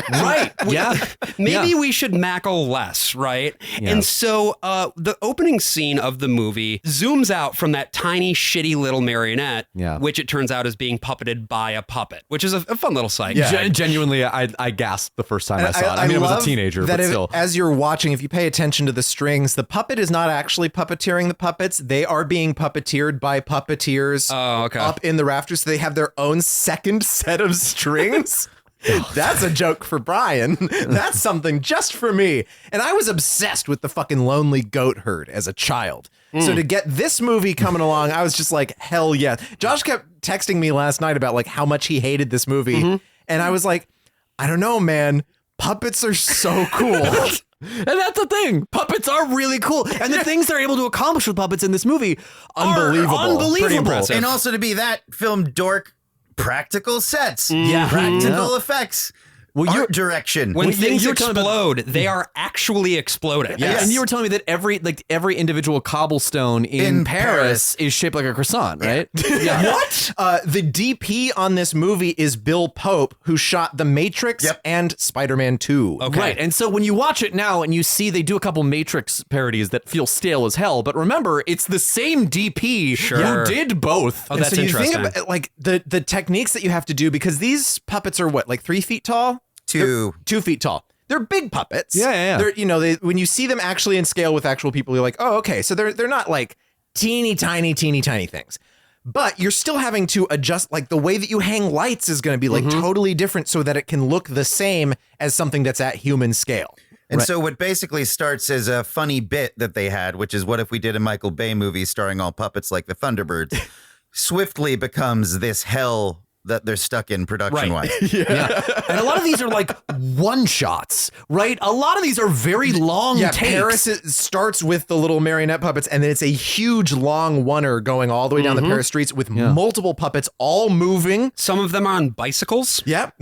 maybe we should mackle less, right? Yeah. And so the opening scene of the movie zooms out from that tiny, shitty little marionette, which it turns out is being puppeted by a puppet, which is a fun little sight. Genuinely, I gasped the first time I saw it. I mean, I was a teenager, but still. As you're watching, if you pay attention to the strings, the puppet is not actually puppeteering the puppets. They are being puppeteered by puppeteers up in the rafters. So they have their own second set of strings. That's a joke for Brian. That's something just for me. And I was obsessed with the fucking lonely goat herd as a child. So to get this movie coming along, I was just like, hell yeah. Josh kept texting me last night about like how much he hated this movie. And I was like, I don't know, man. Puppets are so cool. And that's the thing. Puppets are really cool. And the things they're able to accomplish with puppets in this movie Unbelievable. are unbelievable. Pretty impressive. And also to be that film dork, practical sets, Yeah. practical effects, art direction. When things you're talking about- explode, they are actually exploding. Yes. And you were telling me that every individual cobblestone in Paris is shaped like a croissant, right? Yeah. What? The DP on this movie is Bill Pope, who shot The Matrix and Spider-Man 2. Okay. Right. And so when you watch it now and you see they do a couple Matrix parodies that feel stale as hell, but remember, it's the same DP who did both. Oh, And that's so you interesting. think about like the techniques that you have to do, because these puppets are what, like 3 feet tall? 2 2 feet tall. They're big puppets. Yeah. They're, when you see them actually in scale with actual people, you're like, oh, okay. So they're not like teeny tiny things. But you're still having to adjust, like the way that you hang lights is going to be like totally different so that it can look the same as something that's at human scale. And so what basically starts as a funny bit that they had, which is what if we did a Michael Bay movie starring all puppets like the Thunderbirds, swiftly becomes this hell that they're stuck in production-wise. And a lot of these are like one shots, right? A lot of these are very long takes. Paris starts with the little marionette puppets, and then it's a huge long oneer going all the way down the Paris streets with multiple puppets all moving. Some of them are on bicycles. Yep.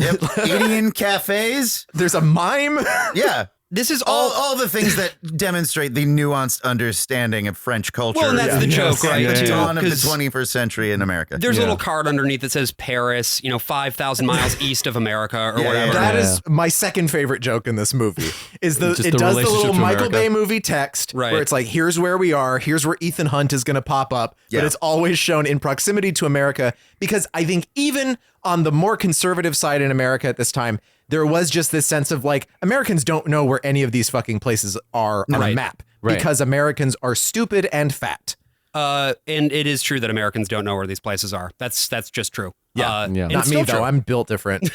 Eating in cafes. There's a mime. Yeah. This is All the things that demonstrate the nuanced understanding of French culture. Well, and that's the joke, right? The too, dawn of the 'cause 21st century in America. There's a little card underneath that says Paris, 5,000 miles east of America or whatever. That is my second favorite joke in this movie. Is Just it the does the relationship little to Michael America. Bay movie text Right. where it's like, here's where we are, here's where Ethan Hunt is going to pop up, but it's always shown in proximity to America, because I think even on the more conservative side in America at this time, there was just this sense of like, Americans don't know where any of these fucking places are on a map because Americans are stupid and fat. And it is true that Americans don't know where these places are. That's just true. And Not it's me still though. true. I'm built different.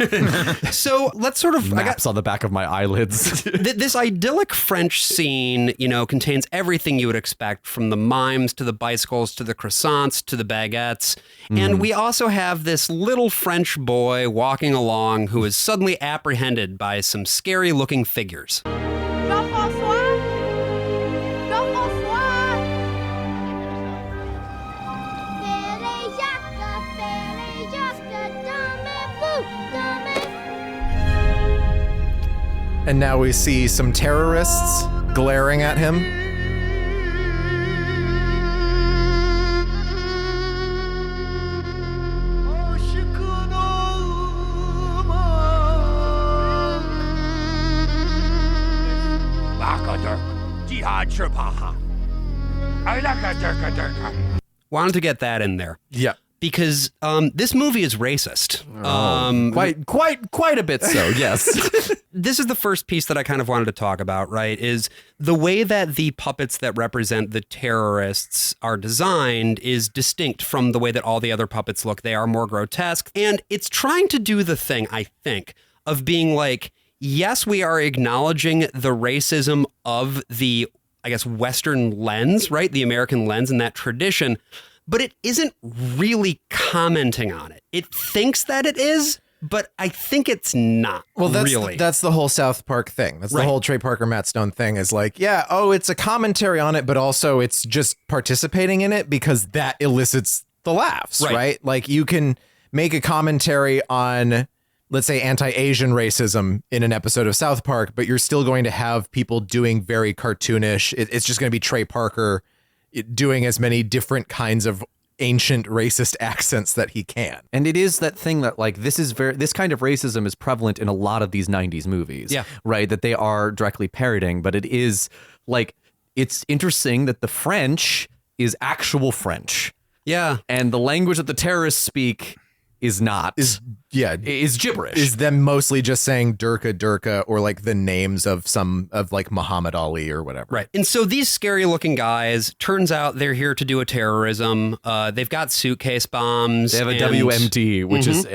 So let's sort of Maps on the back of my eyelids. This idyllic French scene, contains everything you would expect, from the mimes to the bicycles to the croissants to the baguettes. And we also have this little French boy walking along who is suddenly apprehended by some scary looking figures. Jean-François? Jean-François? And now we see some terrorists glaring at him. Wanted to get that in there. Yeah. Because this movie is racist. Quite a bit so, yes. This is the first piece that I kind of wanted to talk about, right? Is the way that the puppets that represent the terrorists are designed is distinct from the way that all the other puppets look. They are more grotesque. And it's trying to do the thing, I think, of being like, yes, we are acknowledging the racism of the, I guess, Western lens, right? The American lens and that tradition. But it isn't really commenting on it. It thinks that it is, but I think it's not. Well, really. That's the whole South Park thing. That's the whole Trey Parker, Matt Stone thing is like, it's a commentary on it, but also it's just participating in it because that elicits the laughs, right? Like you can make a commentary on, let's say, anti-Asian racism in an episode of South Park, but you're still going to have people doing very cartoonish. It's just going to be Trey Parker doing as many different kinds of ancient racist accents that he can. And it is that thing that like this kind of racism is prevalent in a lot of these 90s movies. Yeah. Right. That they are directly parodying, but it is like, it's interesting that the French is actual French. Yeah. And the language that the terrorists speak is not. Is gibberish. Is them mostly just saying Durka Durka or like the names of some of like Muhammad Ali or whatever. Right. And so these scary looking guys, turns out they're here to do a terrorism. They've got suitcase bombs. They have a WMD, which is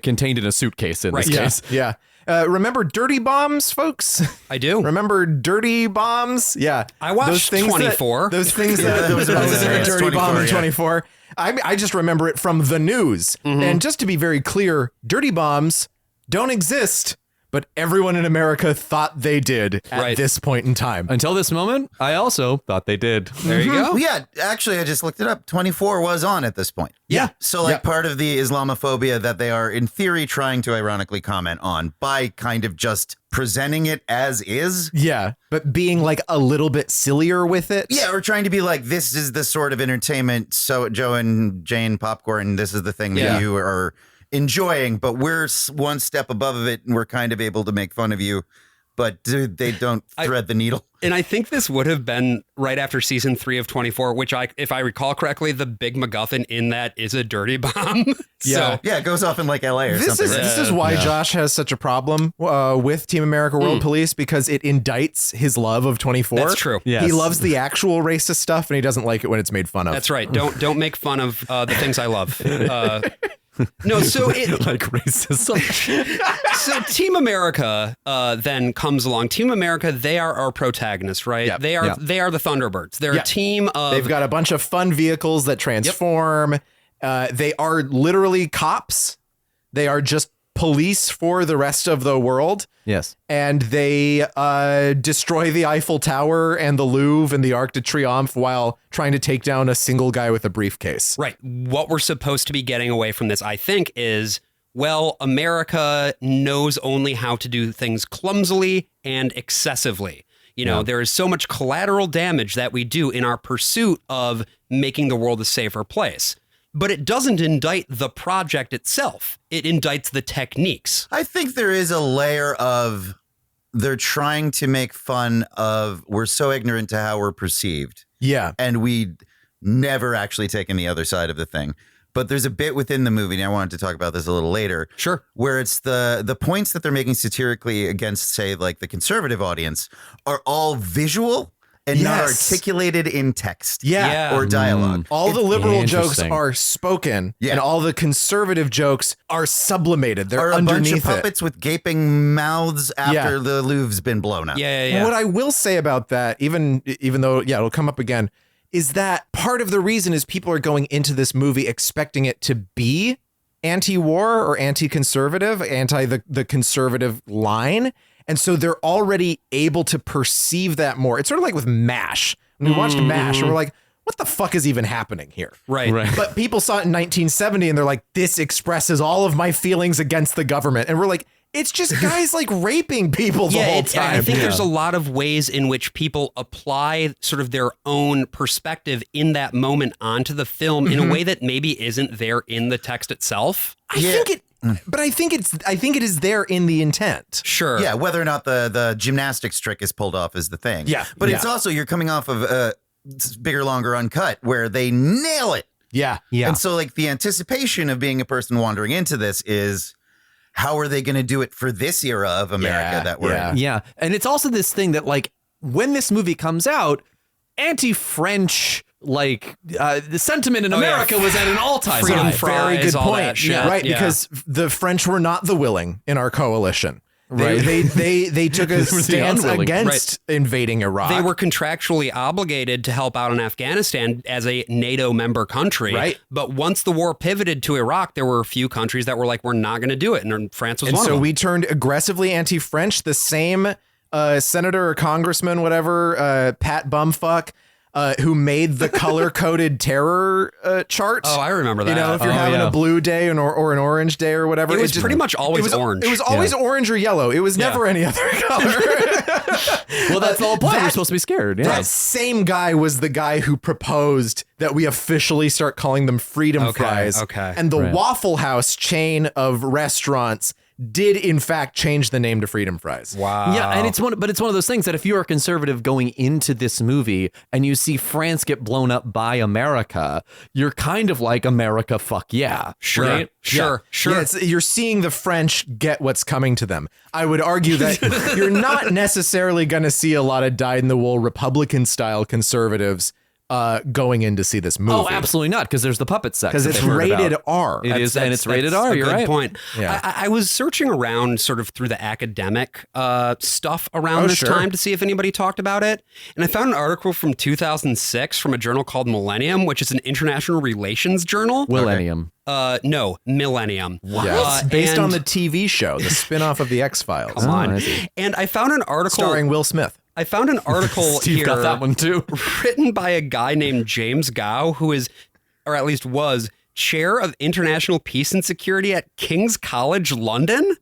contained in a suitcase in this case. Yeah. Remember Dirty Bombs, folks? I do. Remember Dirty Bombs? Yeah. I watched 24. Those things that was a Dirty Bomb in 24. I just remember it from the news. And just to be very clear, Dirty Bombs don't exist. But everyone in America thought they did at this point in time. Until this moment, I also thought they did. There you go. Well, yeah, actually, I just looked it up. 24 was on at this point. Yeah. So, like, part of the Islamophobia that they are, in theory, trying to ironically comment on by kind of just presenting it as is. Yeah, but being, like, a little bit sillier with it. Yeah, or trying to be like, this is the sort of entertainment, so Joe and Jane Popcorn, this is the thing that you are enjoying, but we're one step above it and we're kind of able to make fun of you, but dude, they don't thread the needle. And I think this would have been right after season 3 of 24, which if I recall correctly, the big MacGuffin in that is a dirty bomb. Yeah, it goes off in like LA or something. This is why Josh has such a problem with Team America World Police, because it indicts his love of 24. That's true. Yes. He loves the actual racist stuff and he doesn't like it when it's made fun of. That's right. Don't make fun of the things I love. No, so like racism. So Team America then comes along. Team America, they are our protagonists, right? Yep. They are the Thunderbirds. They're a team of. They've got a bunch of fun vehicles that transform. They are literally cops. They are just police for the rest of the world. Yes. And they destroy the Eiffel Tower and the Louvre and the Arc de Triomphe while trying to take down a single guy with a briefcase. Right. What we're supposed to be getting away from this, I think, is, well, America knows only how to do things clumsily and excessively. You know, there is so much collateral damage that we do in our pursuit of making the world a safer place. But it doesn't indict the project itself. It indicts the techniques. I think there is a layer of they're trying to make fun of we're so ignorant to how we're perceived. Yeah. And we never actually taken the other side of the thing. But there's a bit within the movie, and I wanted to talk about this a little later. Sure. Where it's the points that they're making satirically against, say, like the conservative audience are all visual and not articulated in text or dialogue. All the liberal jokes are spoken, and all the conservative jokes are sublimated. They're underneath a bunch of puppets with gaping mouths after the Louvre's been blown up. What I will say about that, even though, it'll come up again, is that part of the reason is people are going into this movie expecting it to be anti-war or anti-conservative, the conservative line. And so they're already able to perceive that more. It's sort of like with MASH. When we watched MASH and we're like, what the fuck is even happening here? Right. But people saw it in 1970 and they're like, this expresses all of my feelings against the government. And we're like, it's just guys like raping people the whole time. I think there's a lot of ways in which people apply sort of their own perspective in that moment onto the film in a way that maybe isn't there in the text itself. I think it is there in the intent. Sure. Yeah, whether or not the gymnastics trick is pulled off is the thing. Yeah. But it's also, you're coming off of Bigger, Longer, Uncut, where they nail it. Yeah. And so, like, the anticipation of being a person wandering into this is, how are they going to do it for this era of America that we're in? Yeah. And it's also this thing that, like, when this movie comes out, anti-French, like, the sentiment in America was at an all-time Freedom high. fries, Very good all point. that shit. Right, because the French were not the willing in our coalition. Right. They took a stance unwilling. against invading Iraq. They were contractually obligated to help out in Afghanistan as a NATO member country. Right. But once the war pivoted to Iraq, there were a few countries that were like, we're not going to do it. And France was one of them. So we turned aggressively anti-French. The same senator or congressman, whatever, Pat Bumfuck, who made the color-coded terror chart. Oh, I remember that. You know, if you're having a blue day or an orange day or whatever. It was pretty much always orange. It was always orange or yellow. It was never any other color. Well, that's the whole point. We're supposed to be scared. Yeah. That same guy was the guy who proposed that we officially start calling them freedom fries. Okay. And the Waffle House chain of restaurants did in fact change the name to Freedom Fries. Wow. Yeah, and it's one of those things that if you're a conservative going into this movie and you see France get blown up by America, you're kind of like, America, fuck yeah. Sure. Right? Sure. Yeah, you're seeing the French get what's coming to them. I would argue that you're not necessarily going to see a lot of dyed-in-the-wool Republican-style conservatives going in to see this movie. Oh, absolutely not, because there's the puppet sex. Because it's rated R. It is, and it's rated R. You're right. Point. Yeah. I was searching around sort of through the academic stuff around this time to see if anybody talked about it. And I found an article from 2006 from a journal called Millennium, which is an international relations journal. Millennium. No, Millennium. What? Yeah. Based on the TV show, the spin-off of The X-Files. Come on. And I found an article starring Will Smith. I found an article Steve here got that one too. written by a guy named James Gow, who is, or at least was, chair of international peace and security at King's College London.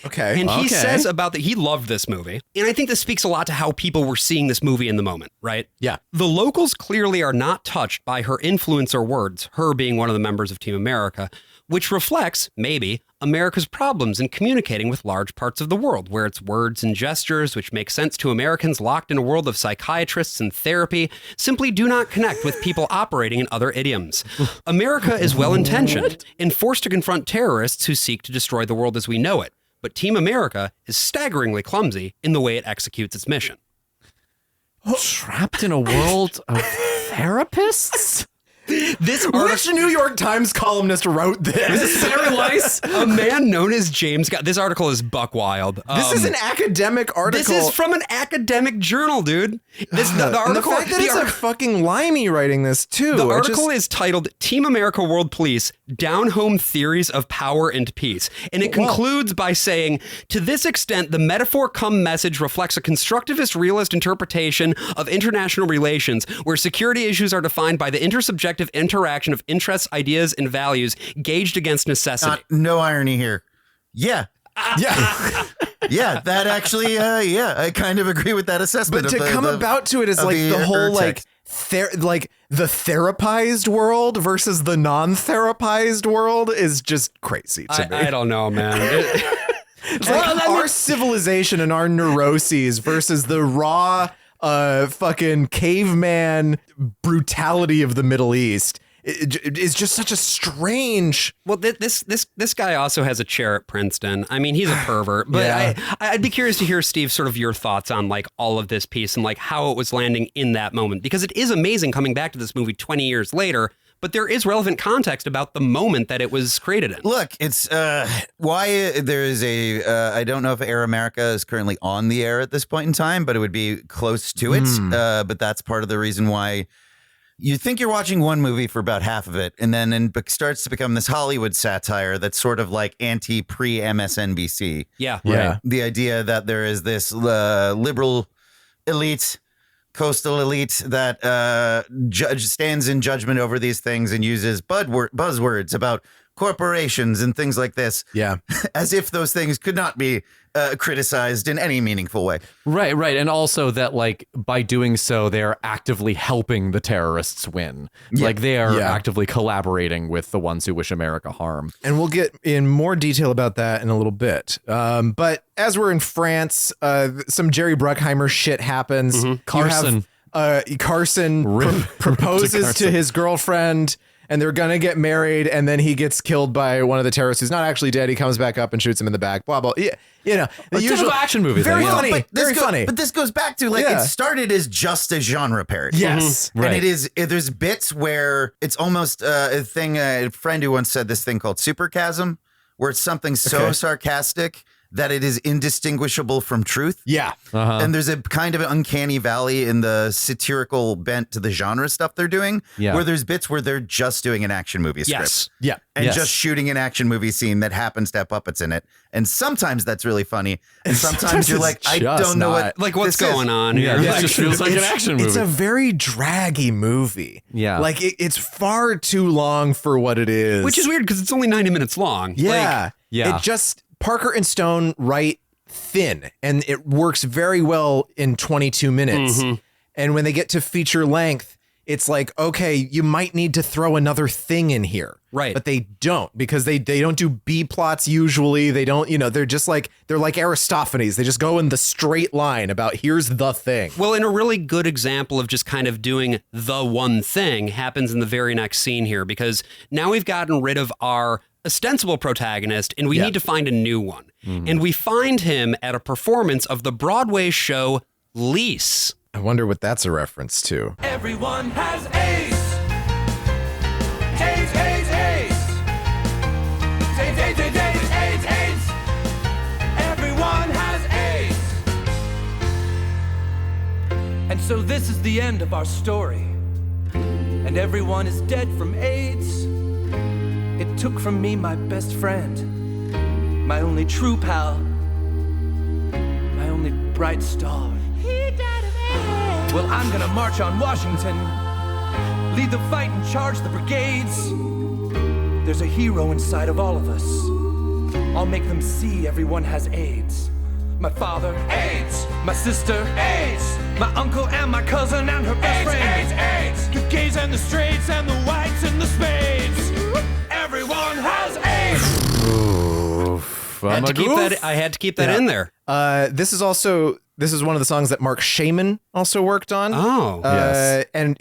Okay. And he says about that he loved this movie. And I think this speaks a lot to how people were seeing this movie in the moment, right? Yeah. The locals clearly are not touched by her influence or words, her being one of the members of Team America, which reflects, maybe, America's problems in communicating with large parts of the world, where its words and gestures, which make sense to Americans locked in a world of psychiatrists and therapy, simply do not connect with people operating in other idioms. America is well-intentioned and forced to confront terrorists who seek to destroy the world as we know it. But Team America is staggeringly clumsy in the way it executes its mission. Trapped in a world of therapists? Which New York Times columnist wrote this? Sarah Weiss? A man known as James Gow. This article is buck wild. This is an academic article. This is from an academic journal, dude. The article, and the fact that it's a fucking limey writing this too. The article is titled "Team America World Police: Down-Home Theories of Power and Peace," and it concludes by saying, "To this extent, the metaphor-cum message reflects a constructivist realist interpretation of international relations, where security issues are defined by the intersubjective interaction of interests, ideas, and values gauged against necessity." No irony here. Yeah. Yeah. Yeah, that actually, yeah, I kind of agree with that assessment. But to come about to it is like the whole like the therapized world versus the non-therapized world is just crazy to me. I don't know, man. It's like our civilization and our neuroses versus the raw fucking caveman brutality of the Middle East. It's just such a strange. Well, this guy also has a chair at Princeton. I mean, he's a pervert, but Yeah. I'd be curious to hear, Steve, sort of your thoughts on like all of this piece and like how it was landing in that moment, because it is amazing coming back to this movie 20 years later. But there is relevant context about the moment that it was created in. Look, it's why there is I don't know if Air America is currently on the air at this point in time, but it would be close to it. But that's part of the reason why you think you're watching one movie for about half of it, and then it starts to become this Hollywood satire that's sort of like anti-pre-MSNBC. Yeah. Yeah. The idea that there is this liberal elite, coastal elite that stands in judgment over these things and uses buzzwords about corporations and things like this. Yeah. As if those things could not be criticized in any meaningful way. Right. And also that, like, by doing so, they're actively helping the terrorists win. Yeah. Like, they are Yeah. actively collaborating with the ones who wish America harm. And we'll get in more detail about that in a little bit. But as we're in France, some Jerry Bruckheimer shit happens. Carson. Carson proposes to his girlfriend, and they're gonna get married, and then he gets killed by one of the terrorists who's not actually dead. He comes back up and shoots him in the back. Blah blah. Yeah, you know, the Typical action movie Very thing, yeah. funny. Very funny. But this goes back to, like, Yeah. it started as just a genre parody. Yes. And it is, there's bits where it's almost a friend who once said this thing called superchasm, where it's something so sarcastic that it is indistinguishable from truth. Yeah. And there's a kind of an uncanny valley in the satirical bent to the genre stuff they're doing, where there's bits where they're just doing an action movie script. Yes. Yeah. And just shooting an action movie scene that happens to have puppets in it. And sometimes that's really funny. And sometimes you're like, I just don't know not. what Like, what's this is. going on here? Yeah, Like, it just feels like an action movie. It's a very draggy movie. Yeah. Like it's far too long for what it is. which is weird because it's only 90 minutes long. Yeah. Yeah. It just, Parker and Stone write thin, and it works very well in 22 minutes. And when they get to feature length, it's like, okay, you might need to throw another thing in here. Right. But they don't, because they don't do B plots usually. They don't, they're just like, they're like Aristophanes. They just go in the straight line about here's the thing. Well, and a really good example of just kind of doing the one thing happens in the very next scene here, because now we've gotten rid of our ostensible protagonist and we need to find a new one. And we find him at a performance of the Broadway show Lease. I wonder what that's a reference to. Everyone has this is the end of our story. And everyone is dead from AIDS. It took from me my best friend, my only true pal, my only bright star. He died of AIDS. Well, I'm gonna march on Washington, lead the fight and charge the brigades. There's a hero inside of all of us. I'll make them see everyone has AIDS. My father, AIDS. My sister, AIDS. My uncle and my cousin and her best friend. AIDS. The gays and the straights and the whites and the spades. Everyone has AIDS. I had to keep that in there. This is one of the songs that Mark Shaman also worked on. Oh, yes. And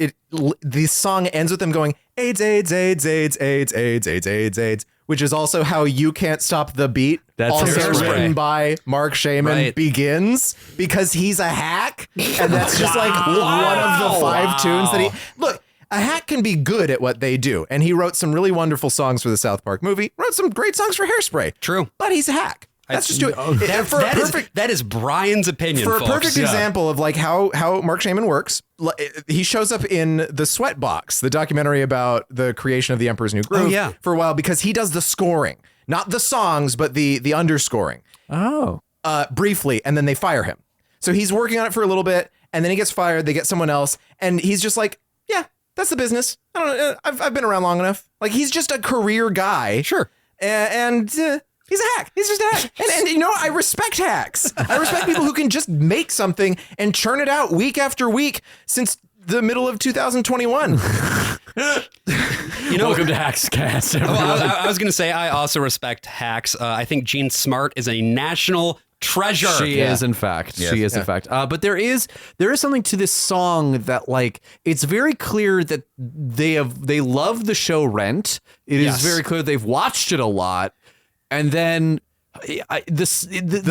the song ends with them going AIDS, AIDS, AIDS, AIDS, AIDS, AIDS, AIDS, AIDS, AIDS, which is also how You Can't Stop the Beat, That's also Hairspray. written by Mark Shaman, begins because he's a hack, and that's just like one of the 5 tunes that he look. A hack can be good at what they do, and he wrote some really wonderful songs for the South Park movie. Wrote some great songs for Hairspray. True, but he's a hack. That's just it. That is Brian's opinion. For a folks. perfect example of like how Mark Shaman works, he shows up in The Sweatbox, the documentary about the creation of the Emperor's New Groove, for a while because he does the scoring, not the songs, but the underscoring. Oh, briefly, and then they fire him. So he's working on it for a little bit, and then he gets fired. They get someone else, and he's just like, yeah, that's the business. I don't know. I've been around long enough. Like he's just a career guy. Sure, and. He's a hack. He's just a hack. And you know, I respect hacks. I respect people who can just make something and churn it out week after week since the middle of 2021. Welcome to Hackscast. I was going to say, I also respect hacks. I think Jean Smart is a national treasure. She is, in fact. Yes. She is, in fact. But there is something to this song that, like, it's very clear that they love the show Rent. It is very clear they've watched it a lot. And then the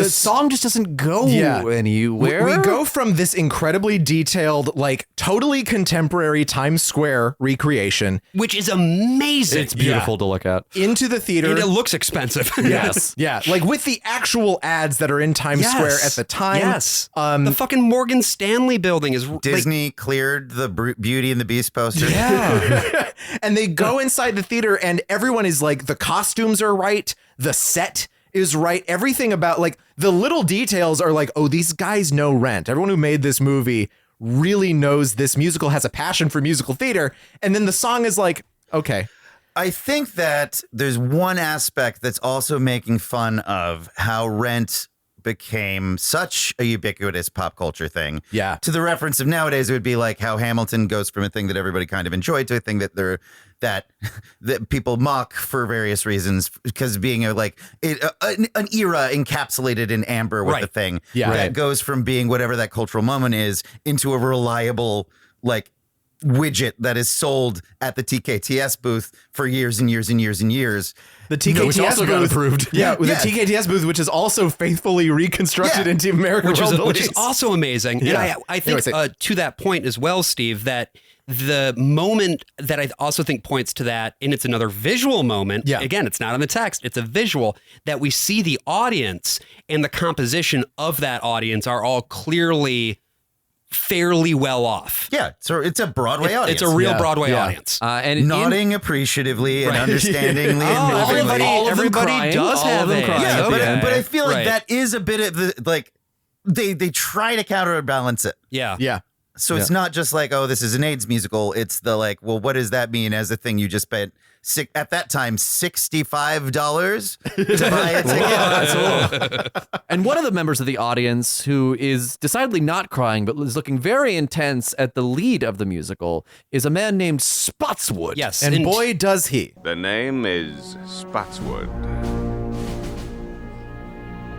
song just doesn't go anywhere. We go from this incredibly detailed, like totally contemporary Times Square recreation, which is amazing. It's beautiful to look at. Into the theater. And it looks expensive. Yes. Yeah. Like with the actual ads that are in Times Square at the time. Yes. The fucking Morgan Stanley building is Disney cleared the Beauty and the Beast poster. Yeah. And they go inside the theater and everyone is like, the costumes are right. The set is right. Everything about like the little details are like, oh, these guys know Rent. Everyone who made this movie really knows this musical, has a passion for musical theater. And then the song is like, okay. I think that there's one aspect that's also making fun of how Rent became such a ubiquitous pop culture thing. Yeah. To the reference of nowadays, it would be like how Hamilton goes from a thing that everybody kind of enjoyed to a thing that that people mock for various reasons, because being an era encapsulated in amber with the thing that goes from being whatever that cultural moment is into a reliable like widget that is sold at the TKTS booth for years and years and years and years. The TKTS booth, approved. the TKTS booth, which is also faithfully reconstructed into American which World is also amazing. Yeah. And I think to that point as well, Steve, that the moment that I also think points to that, and it's another visual moment. Yeah. Again, it's not on the text. It's a visual that we see the audience and the composition of that audience are all clearly fairly well off. Yeah, so it's a Broadway audience. It's a real Broadway audience. And nodding appreciatively and understandingly and movingly. Everybody does have it. Yeah, but I feel like that is a bit of the, like, they try to counterbalance it. Yeah. Yeah. So it's not just like, oh, this is an AIDS musical. It's the like, well, what does that mean as a thing you just spent at that time $65 to buy a ticket? And one of the members of the audience who is decidedly not crying but is looking very intense at the lead of the musical is a man named Spotswood. Yes, and boy does he. The name is Spotswood.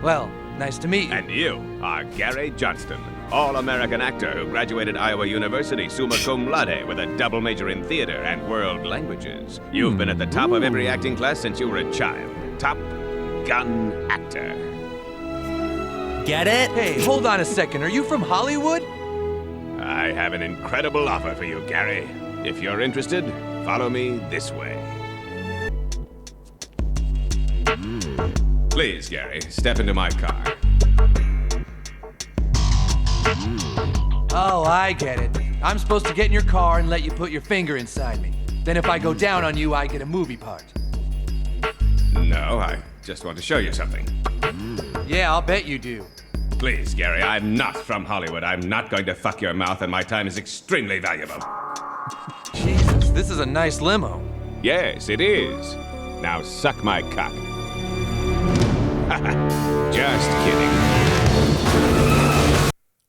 Well, nice to meet you. And you are Gary Johnston, all-American actor who graduated Iowa University summa cum laude with a double major in theater and world languages. You've been at the top of every acting class since you were a child. Top gun actor. Get it? Hey, hold on a second. Are you from Hollywood? I have an incredible offer for you, Gary. If you're interested, follow me this way. Please, Gary, step into my car. Oh, I get it. I'm supposed to get in your car and let you put your finger inside me. Then if I go down on you, I get a movie part. No, I just want to show you something. Yeah, I'll bet you do. Please, Gary, I'm not from Hollywood. I'm not going to fuck your mouth, and my time is extremely valuable. Jesus, this is a nice limo. Yes, it is. Now suck my cock. Just kidding.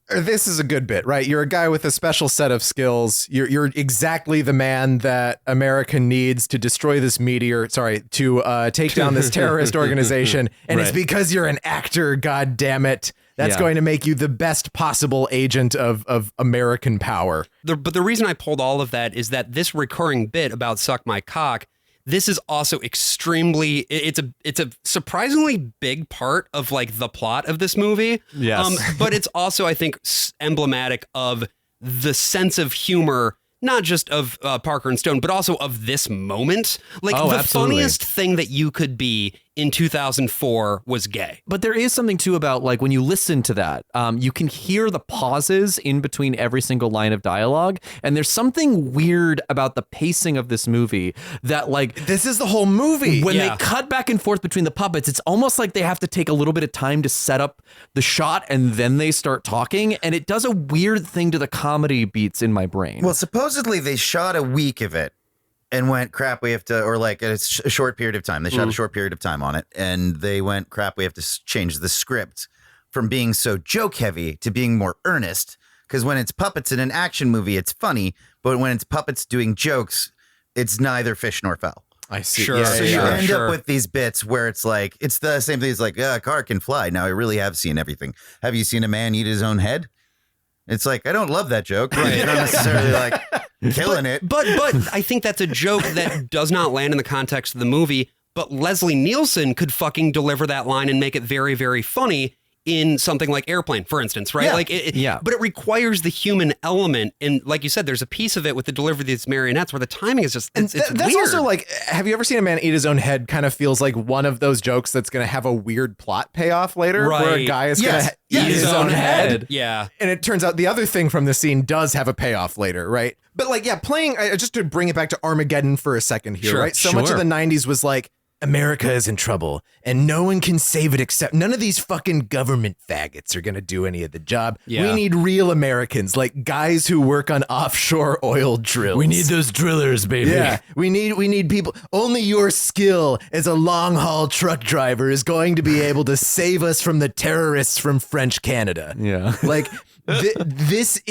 This is a good bit, right? You're a guy with a special set of skills. You're exactly the man that America needs to destroy this meteor. Sorry, to take down this terrorist organization. And it's because you're an actor, god damn it. That's going to make you the best possible agent of American power. But the reason I pulled all of that is that this recurring bit about suck my cock, this is also extremely, it's a surprisingly big part of like the plot of this movie. Yes. But it's also, I think, emblematic of the sense of humor, not just of Parker and Stone, but also of this moment. Like the funniest thing that you could be in 2004 was gay. But there is something too about like when you listen to that, you can hear the pauses in between every single line of dialogue. And there's something weird about the pacing of this movie that like this is the whole movie. When they cut back and forth between the puppets, it's almost like they have to take a little bit of time to set up the shot and then they start talking. And it does a weird thing to the comedy beats in my brain. Well, supposedly they shot a week of it and went, crap, we have to, or like a short period of time. They shot a short period of time on it and they went, crap, we have to change the script from being so joke heavy to being more earnest. Because when it's puppets in an action movie, it's funny. But when it's puppets doing jokes, it's neither fish nor fowl. I see. Sure. So you end up with these bits where it's like, it's the same thing as like, a car can fly. Now, I really have seen everything. Have you seen a man eat his own head? It's like, I don't love that joke. Right. It's not necessarily like killing it. But I think that's a joke that does not land in the context of the movie. But Leslie Nielsen could fucking deliver that line and make it very, very funny in something like Airplane, for instance, right? Yeah. Like, but it requires the human element. And like you said, there's a piece of it with the delivery of these marionettes where the timing is just, it's that's weird. also like, have you ever seen a man eat his own head? Kind of feels like one of those jokes that's going to have a weird plot payoff later, where a guy is going to eat his own head. Yeah. And it turns out the other thing from the scene does have a payoff later, right? But like, playing, just to bring it back to Armageddon for a second here, right? So much of the 90s was like, America is in trouble and no one can save it except none of these fucking government faggots are going to do any of the job. Yeah. We need real Americans, like guys who work on offshore oil drills. We need those drillers, baby. Yeah, we need people. Only your skill as a long haul truck driver is going to be able to save us from the terrorists from French Canada. Yeah. Like it's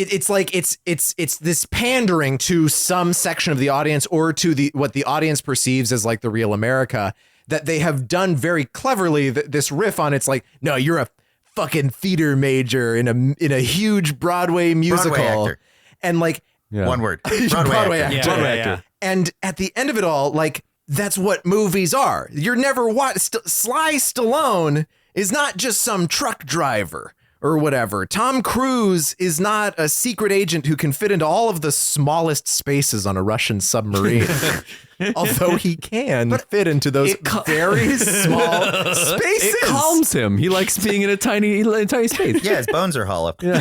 this pandering to some section of the audience or to what the audience perceives as like the real America that they have done very cleverly. This riff on it's like, no, you're a fucking theater major in a huge Broadway musical, Broadway actor. And like one word, Broadway actor. Broadway actor. And at the end of it all, like that's what movies are. You're never Sly Stallone is not just some truck driver or whatever. Tom Cruise is not a secret agent who can fit into all of the smallest spaces on a Russian submarine. Although he can fit into those very small spaces. It calms him. He likes being in a tiny space. Yeah, his bones are hollow. But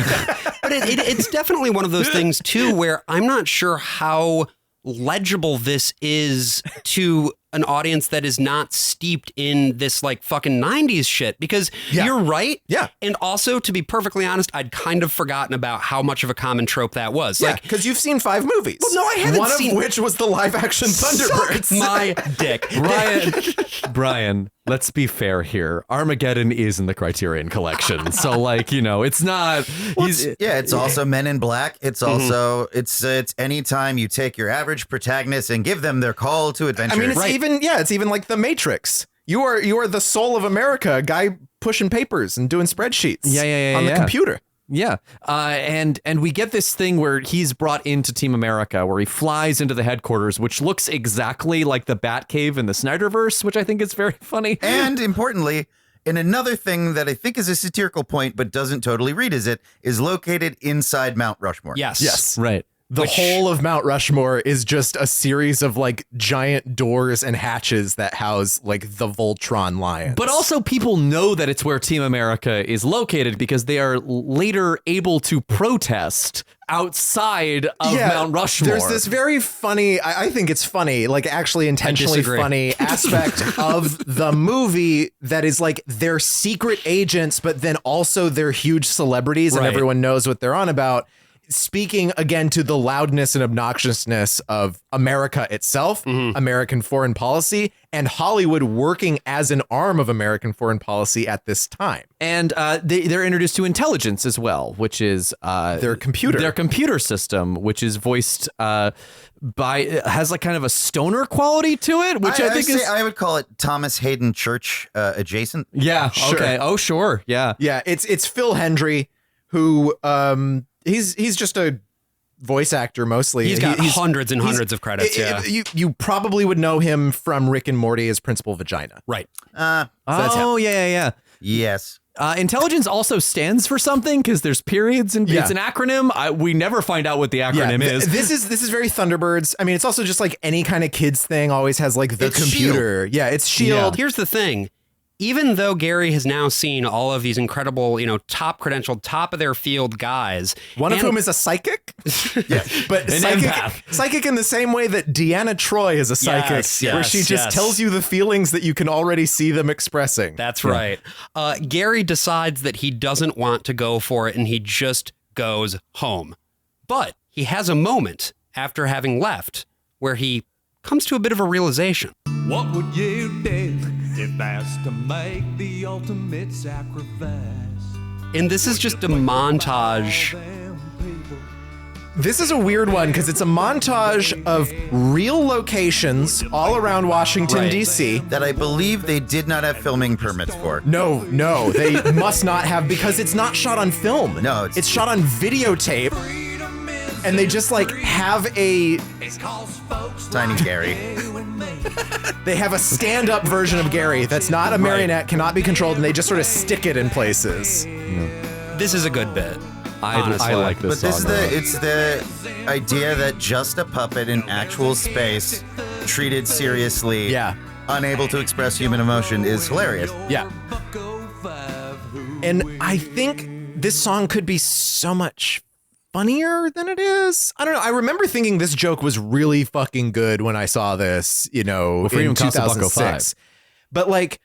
it's definitely one of those things too, where I'm not sure how legible this is to an audience that is not steeped in this like fucking 90s shit, because you're right. Yeah. And also, to be perfectly honest, I'd kind of forgotten about how much of a common trope that was. Yeah, like, because you've seen 5 movies. Well, no, I haven't One seen- of which was the live action Thunderbirds. my dick. Brian, let's be fair here. Armageddon is in the Criterion Collection. So like, it's not It's also Men in Black. It's also it's anytime you take your average protagonist and give them their call to adventure. I mean, it's even like The Matrix. You are the soul of America, a guy pushing papers and doing spreadsheets on the computer. Yeah. And we get this thing where he's brought into Team America, where he flies into the headquarters, which looks exactly like the Batcave in the Snyderverse, which I think is very funny. And importantly, and another thing that I think is a satirical point, but doesn't totally read as it, is located inside Mount Rushmore. Yes. Yes. Right. The whole of Mount Rushmore is just a series of like giant doors and hatches that house like the Voltron lions. But also people know that it's where Team America is located because they are later able to protest outside of Mount Rushmore. There's this very funny, I think it's funny, like actually intentionally funny aspect of the movie that is like they're secret agents, but then also they're huge celebrities and everyone knows what they're on about. Speaking again to the loudness and obnoxiousness of America itself, American foreign policy, and Hollywood working as an arm of American foreign policy at this time. And they're introduced to intelligence as well, which is their computer system, which is voiced has like kind of a stoner quality to it, which I think I would call it Thomas Hayden Church adjacent. Yeah. Sure. Okay. Oh, sure. Yeah. Yeah. It's Phil Hendry, who he's just a voice actor mostly. He's got hundreds and hundreds of credits. You probably would know him from Rick and Morty as Principal Vagina. Right. Yeah. Yes. Intelligence also stands for something because there's periods and it's an acronym. We never find out what the acronym is. This is very Thunderbirds. I mean, it's also just like any kind of kids thing always has like the computer. Shield. Yeah, it's Shield. Here's the thing. Even though Gary has now seen all of these incredible, top credentialed, top of their field guys. One of whom is a psychic. But psychic in the same way that Deanna Troi is a psychic, where she just tells you the feelings that you can already see them expressing. That's right. Gary decides that he doesn't want to go for it and he just goes home. But he has a moment after having left where he comes to a bit of a realization. What would you do if asked to make the ultimate sacrifice? And this is just a montage. This is a weird one because it's a montage of real locations all around Washington, D.C. that I believe they did not have filming permits for. No, they must not have because it's not shot on film. No, it's shot on videotape. And they just like have a Tiny Gary. They have a stand-up version of Gary that's not a marionette, cannot be controlled, and they just sort of stick it in places. This is a good bit. I like this song. But it's the idea that just a puppet in actual space, treated seriously, unable to express human emotion, is hilarious. Yeah. And I think this song could be so much funnier than it is. I don't know. I remember thinking this joke was really fucking good when I saw this, in 2006. But like,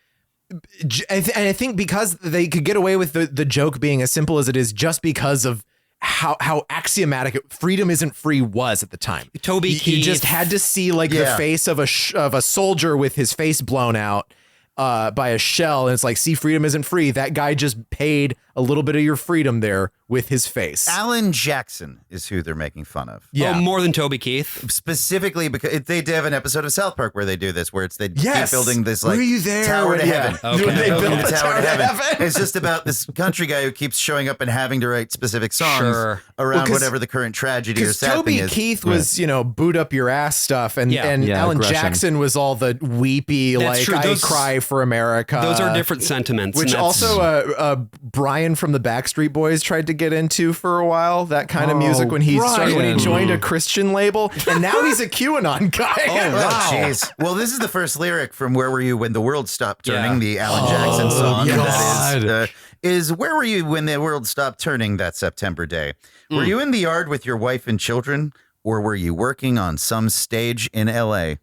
I think because they could get away with the joke being as simple as it is just because of how axiomatic freedom isn't free was at the time. Toby Keith. You just had to see like the face of a soldier with his face blown out by a shell, and it's like, see, freedom isn't free. That guy just paid a little bit of your freedom there with his face. Alan Jackson is who they're making fun of. Yeah. Oh, more than Toby Keith? Specifically because they have an episode of South Park where they do this, where they keep building this like Were you there? tower to heaven. Okay. They built the tower to heaven. It's just about this country guy who keeps showing up and having to write specific songs around whatever the current tragedy or sad thing is. Toby Keith was, boot up your ass stuff, and Alan aggression. Jackson was all the weepy, That's true. I cry for America. Those are different sentiments. Which also Brian from the Backstreet Boys tried to get into for a while, that kind of music when he joined a Christian label, and now he's a QAnon guy. Oh, wow. Jeez. Well, this is the first lyric from Where Were You When the World Stopped Turning, the Alan Jackson song. That is Where Were You When the World Stopped Turning that September day? Were you in the yard with your wife and children, or were you working on some stage in L.A.?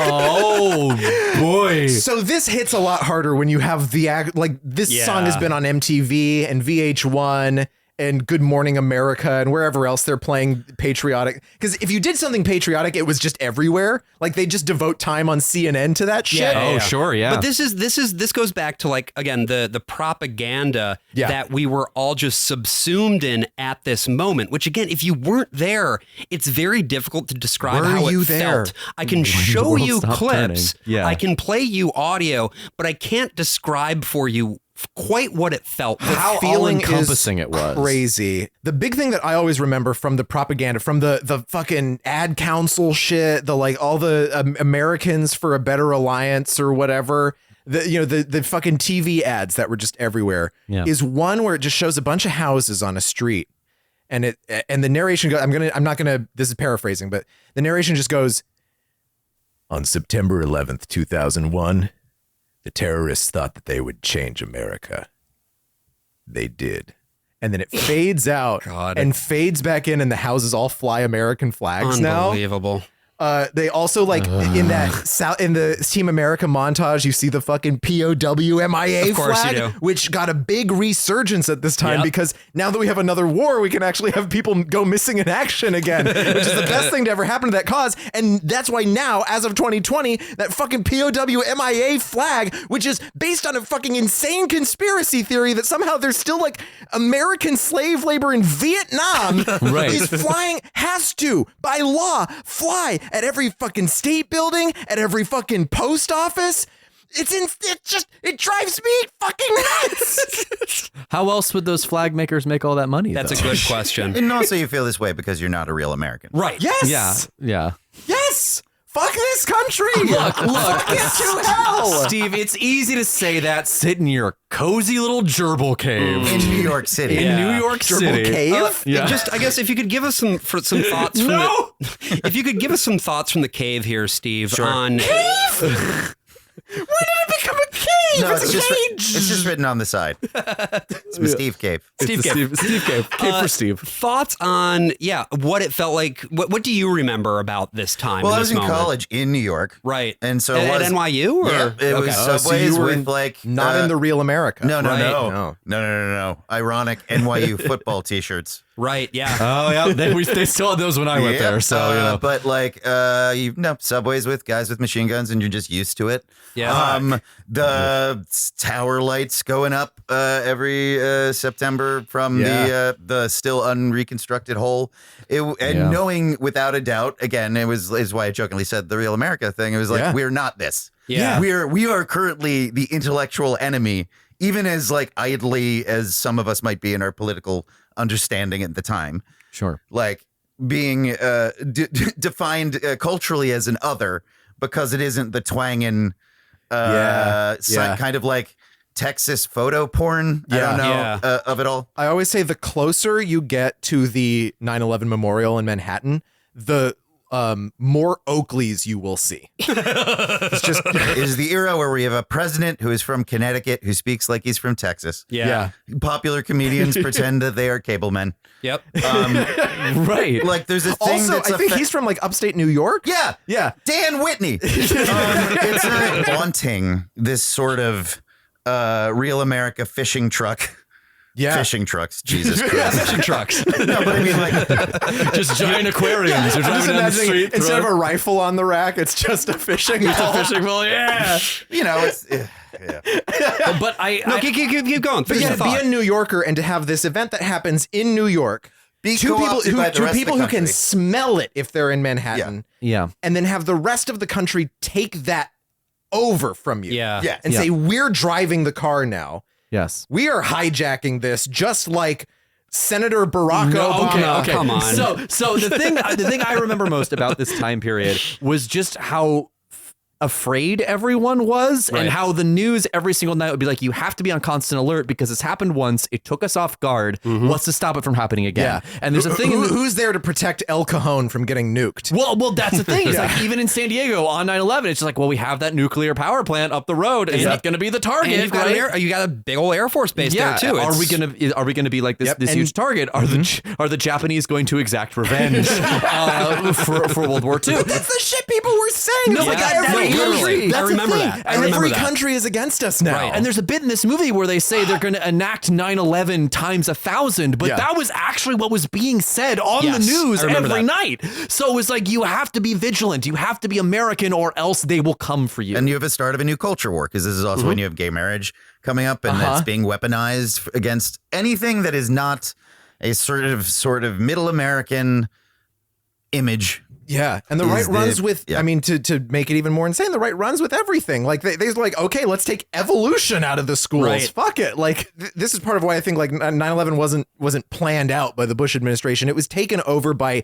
Oh boy. So this hits a lot harder when you have this song has been on MTV and VH1 and Good Morning America and wherever else they're playing patriotic. Because if you did something patriotic, it was just everywhere. Like they just devote time on CNN to that shit. Oh, sure, yeah. But this goes back to like, again, the propaganda that we were all just subsumed in at this moment, which again, if you weren't there, it's very difficult to describe how it felt. I can show you clips. Yeah. I can play you audio, but I can't describe for you quite what it felt. How all-encompassing it was. Crazy. The big thing that I always remember from the propaganda, from the fucking ad council shit, the like all the Americans for a Better Alliance or whatever, the fucking TV ads that were just everywhere, is one where it just shows a bunch of houses on a street. and the narration goes, this is paraphrasing, but the narration just goes, on September 11th, 2001, the terrorists thought that they would change America. They did. And then it fades out and fades back in, and the houses all fly American flags now. Unbelievable. They also in the Team America montage, you see the fucking POW MIA flag, which got a big resurgence at this time because now that we have another war, we can actually have people go missing in action again, which is the best thing to ever happen to that cause. And that's why now, as of 2020, that fucking POW MIA flag, which is based on a fucking insane conspiracy theory that somehow there's still like American slave labor in Vietnam, is flying, has to, by law, fly at every fucking state building, at every fucking post office. It drives me fucking nuts. How else would those flag makers make all that money? That's a good question. And also you feel this way because you're not a real American. Right. Yes. Yeah. Yes. Fuck this country. Look. Fuck it to hell. Steve, it's easy to say that. Sit in your cozy little gerbil cave. In New York City. In New York City. Cave? Just, I guess, if you could give us some thoughts from if you could give us some thoughts from the cave here, Steve, on... Cave? When did it become a cave? No, it's a cage. It's just written on the side. It's my Steve Cave. Steve Cave. Cave for Steve. Thoughts on, what it felt like. What do you remember about this time? Well, I was in college in New York. Right. And so at NYU? Or? Yeah, it was subways so with like... Not in the real America. No. Ironic NYU football t-shirts. Right, yeah. Oh, yeah. They still had those when I went there, so, But like, subways with guys with machine guns, and you're just used to it. Yeah. The tower lights going up every September from the still unreconstructed hole. Knowing without a doubt, again, is why I jokingly said the real America thing. It was like, we're not this. Yeah. We are currently the intellectual enemy, even as like idly as some of us might be in our political understanding at the time. Sure. Like being defined culturally as an other because it isn't the twanging kind of like Texas photo porn. I don't know of it all. I always say the closer you get to the 9/11 memorial in Manhattan, the more Oakleys you will see. It's just it is the era where we have a president who is from Connecticut who speaks like he's from Texas. Yeah. Popular comedians pretend that they are cable men. Yep. Right. Like there's a thing also, that's I think he's from like upstate New York. Yeah. Dan Whitney. It's not daunting, this sort of real America fishing truck. Yeah. Fishing trucks. Jesus Christ. Fishing trucks. No, but I mean like just giant aquariums. You're driving down the street. Instead of a rifle on the rack, it's just a fishing pole. A fishing pole, yeah. You know, it's But keep going. But yeah, to be a New Yorker and to have this event that happens in New York, two people who can smell it if they're in Manhattan, and then have the rest of the country take that over from you, and say we're driving the car now. Yes, we are hijacking this, just like Senator Barack Obama. Okay. Come on. So the thing I remember most about this time period was just how afraid everyone was, and how the news every single night would be like, you have to be on constant alert because it's happened once, it took us off guard, what's to stop it from happening again? And there's a thing who's there to protect El Cajon from getting nuked? Well, that's the thing. It's like even in San Diego on 9/11, it's just like, well, we have that nuclear power plant up the road, and that's going to be the target. And you got a big old Air Force base there too. Are we gonna be like this huge target? Are the Japanese going to exact revenge for World War II? That's the shit people were saying. I remember that. Every country is against us now. Right. And there's a bit in this movie where they say they're going to enact 9/11 times 1,000, but that was actually what was being said on the news every night. So it was like, you have to be vigilant. You have to be American, or else they will come for you. And you have a start of a new culture war, because this is also when you have gay marriage coming up, and it's being weaponized against anything that is not a sort of middle American image. Yeah, and the right runs with, I mean, to make it even more insane, the right runs with everything. Like, they're like, okay, let's take evolution out of the schools. Right. Fuck it. Like, this is part of why I think, like, 9/11 wasn't planned out by the Bush administration. It was taken over by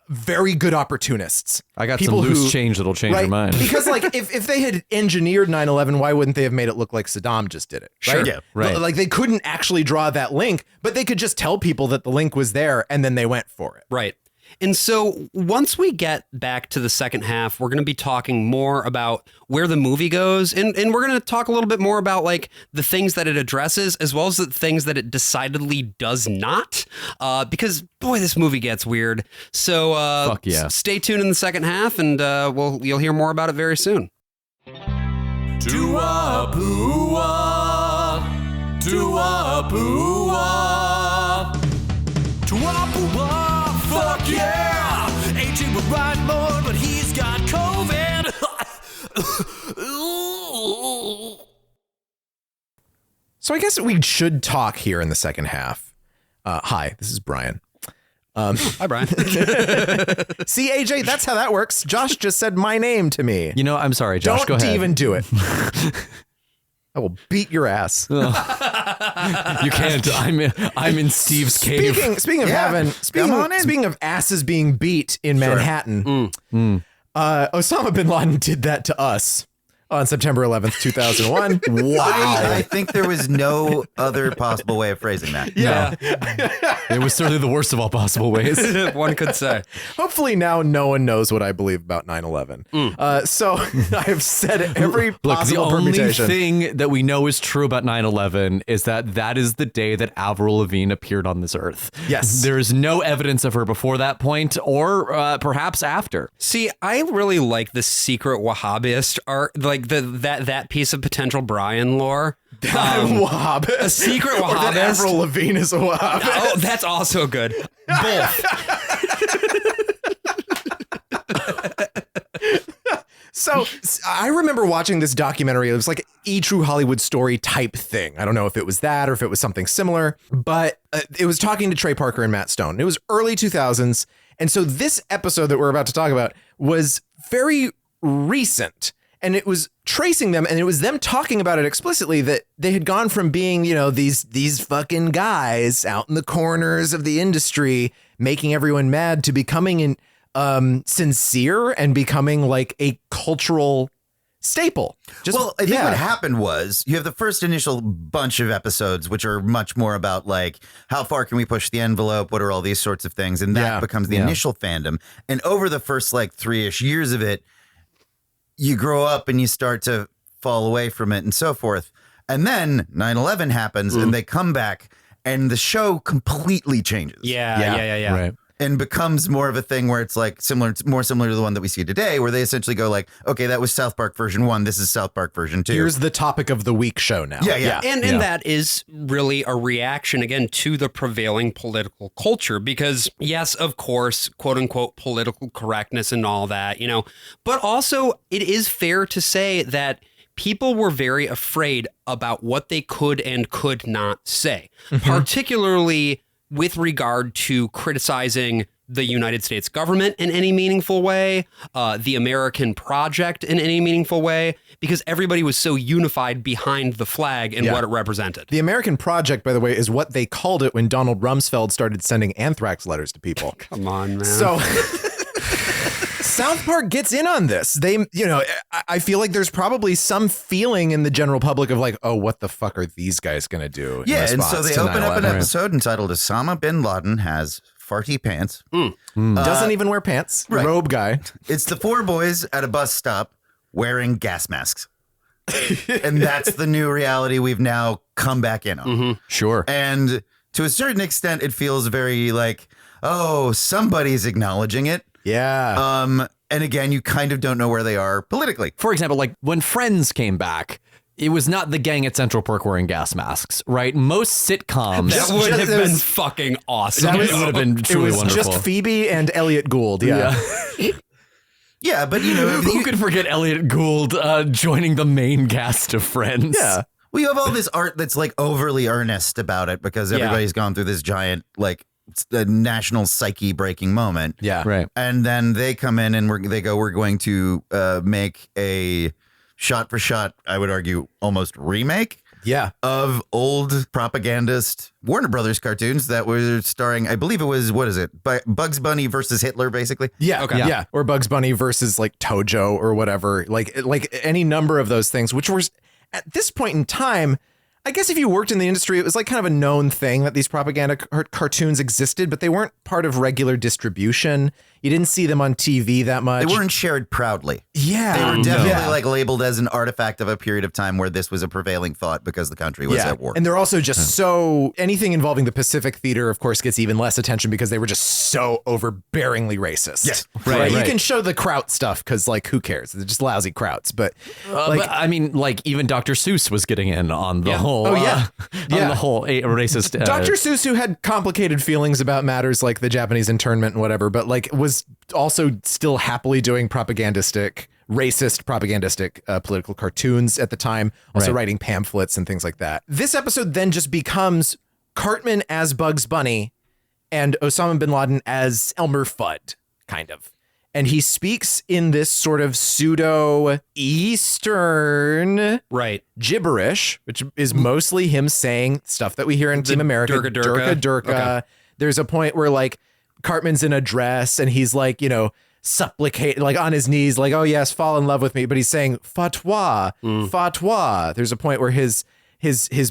very good opportunists. I got some loose change that'll change your mind. Because like if they had engineered 9/11, why wouldn't they have made it look like Saddam just did it? Right? Sure. Yeah. Right. Like they couldn't actually draw that link, but they could just tell people that the link was there and then they went for it. Right. And so once we get back to the second half, we're going to be talking more about where the movie goes. And we're going to talk a little bit more about like the things that it addresses as well as the things that it decidedly does not. Because, boy, this movie gets weird. So Fuck yeah. Stay tuned in the second half and you'll hear more about it very soon. TWOAPW, TWOAPW, TWOAPW. Fuck yeah! AJ would write more, but he's got COVID. So I guess we should talk here in the second half. Hi, this is Brian. Hi, Brian. See, AJ, that's how that works. Josh just said my name to me. You know, I'm sorry, Josh. Don't go ahead. even do it. I will beat your ass. You can't. I'm in Steve's cave. Speaking of speaking of asses being beat in Manhattan, Osama bin Laden did that to us on September 11th, 2001. Wow. I think there was no other possible way of phrasing that. Yeah. It was certainly the worst of all possible ways. One could say. Hopefully now no one knows what I believe about 9/11. So I've said every possible the only permutation. thing that we know is true about 9/11 is that is the day that Avril Lavigne appeared on this earth. Yes. There is no evidence of her before that point or perhaps after. See, I really like the secret Wahhabist art, like that piece of potential Brian lore. Wahhabist. A secret Or that Wahhabist. Avril Lavigne is a Wahhabist. Oh, that's also good. Both. So I remember watching this documentary. It was like a true Hollywood story type thing. I don't know if it was that or if it was something similar, but it was talking to Trey Parker and Matt Stone. It was early 2000s. And so this episode that we're about to talk about was very recent. And it was tracing them, and it was them talking about it explicitly that they had gone from being, you know, these fucking guys out in the corners of the industry making everyone mad to becoming sincere and becoming like a cultural staple. Well, I think what happened was you have the first initial bunch of episodes, which are much more about like, how far can we push the envelope? What are all these sorts of things? And that becomes the initial fandom. And over the first like 3-ish years of it, you grow up and you start to fall away from it and so forth. And then 9/11 happens and they come back and the show completely changes. Yeah. Right. And becomes more of a thing where it's like more similar to the one that we see today, where they essentially go like, okay, that was South Park version 1. This is South Park version 2. Here's the topic of the week show now. Yeah. And that is really a reaction, again, to the prevailing political culture. Because, yes, of course, quote unquote, political correctness and all that, you know, but also it is fair to say that people were very afraid about what they could and could not say, particularly with regard to criticizing the United States government in any meaningful way, the American project in any meaningful way, because everybody was so unified behind the flag and what it represented. The American project, by the way, is what they called it when Donald Rumsfeld started sending anthrax letters to people. Come on, man. So South Park gets in on this. They, you know, I feel like there's probably some feeling in the general public of like, oh, what the fuck are these guys going to do? Yeah, and so they open up an 9/11? episode entitled Osama bin Laden has farty pants. Doesn't even wear pants. right. Robe guy. It's the 4 boys at a bus stop wearing gas masks. And that's the new reality we've now come back in on. Sure. And to a certain extent, it feels very like, oh, somebody's acknowledging it. Yeah. And again, you kind of don't know where they are politically. For example, like when Friends came back, it was not the gang at Central Park wearing gas masks, right? Most sitcoms. That would have been fucking awesome. It would have been truly wonderful. Just Phoebe and Elliot Gould. Yeah. Yeah, but you know, Who could forget Elliot Gould joining the main cast of Friends? Yeah. we have all this art that's like overly earnest about it because everybody's gone through this giant, like, the national psyche breaking moment. Yeah. Right. And then they come in and we're going to make a shot for shot, I would argue, almost remake of old propagandist Warner Brothers cartoons that were starring, I believe it was, what is it? Bugs Bunny versus Hitler, basically. Yeah. Okay. Yeah. Or Bugs Bunny versus like Tojo or whatever. Like any number of those things, which was at this point in time, I guess if you worked in the industry, it was like kind of a known thing that these propaganda cartoons existed, but they weren't part of regular distribution. You didn't see them on TV that much. They weren't shared proudly. Yeah. They were definitely like labeled as an artifact of a period of time where this was a prevailing thought because the country was at war. And they're also just so, anything involving the Pacific Theater, of course, gets even less attention because they were just so overbearingly racist. Yes. Right. You can show the Kraut stuff because, like, who cares? They're just lousy Krauts. But, but I mean, like, even Dr. Seuss was getting in on the whole, on the whole racist. Dr. Seuss, who had complicated feelings about matters like the Japanese internment and whatever, but like was also still happily doing racist propagandistic political cartoons at the time, also writing pamphlets and things like that. This episode then just becomes Cartman as Bugs Bunny and Osama bin Laden as Elmer Fudd, kind of. And he speaks in this sort of pseudo Eastern gibberish, which is mostly him saying stuff that we hear in Team America. Durka. Okay. There's a point where like Cartman's in a dress and he's like, you know, supplicate, like on his knees, like, oh yes, fall in love with me. But he's saying fatwa, fatwa. There's a point where his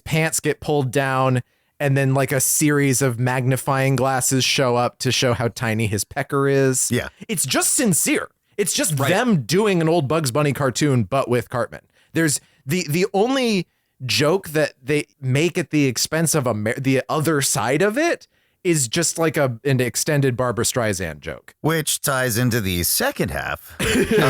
pants get pulled down and then like a series of magnifying glasses show up to show how tiny his pecker is. Yeah. It's just sincere. It's just them doing an old Bugs Bunny cartoon, but with Cartman. There's the only joke that they make at the expense of the other side of it is just like an extended Barbra Streisand joke. Which ties into the second half of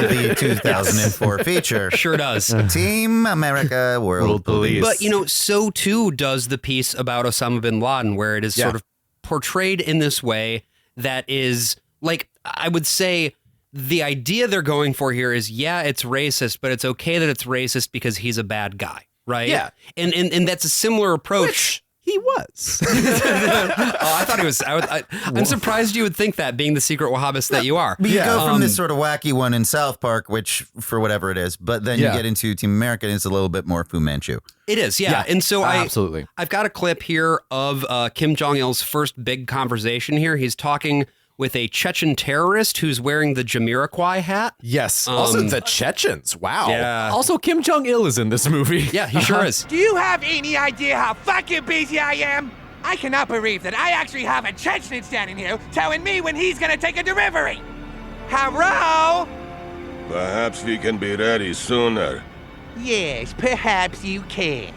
the 2004 feature. Sure does. Team America World Police. But, you know, so too does the piece about Osama bin Laden, where it is sort of portrayed in this way that is, like, I would say the idea they're going for here is, it's racist, but it's okay that it's racist because he's a bad guy, right? Yeah. And that's a similar approach. He was. I thought he was. I'm surprised you would think that, being the secret Wahhabist that you are. But you go from this sort of wacky one in South Park, which for whatever it is, but then you get into Team America and it's a little bit more Fu Manchu. It is, and so absolutely. I've got a clip here of Kim Jong-il's first big conversation here. He's talking with a Chechen terrorist who's wearing the Jamiroquai hat. Yes. Also the Chechens. Wow. Yeah. Also, Kim Jong-il is in this movie. Yeah, he sure is. Do you have any idea how fucking busy I am? I cannot believe that I actually have a Chechen standing here telling me when he's gonna take a delivery. Hello? Perhaps we can be ready sooner. Yes, perhaps you can.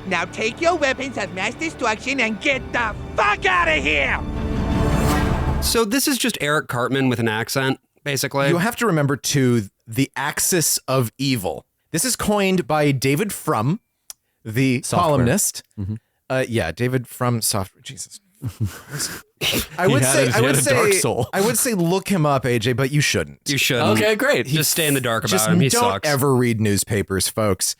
Now take your weapons of mass destruction and get the fuck out of here! So this is just Eric Cartman with an accent, basically. You have to remember, too, the axis of evil. This is coined by David Frum, the columnist. Mm-hmm. David Frum Software. Jesus. I would say look him up, AJ, but you shouldn't. You shouldn't. Okay, great. Just stay in the dark about him. He don't sucks. Ever read newspapers, folks.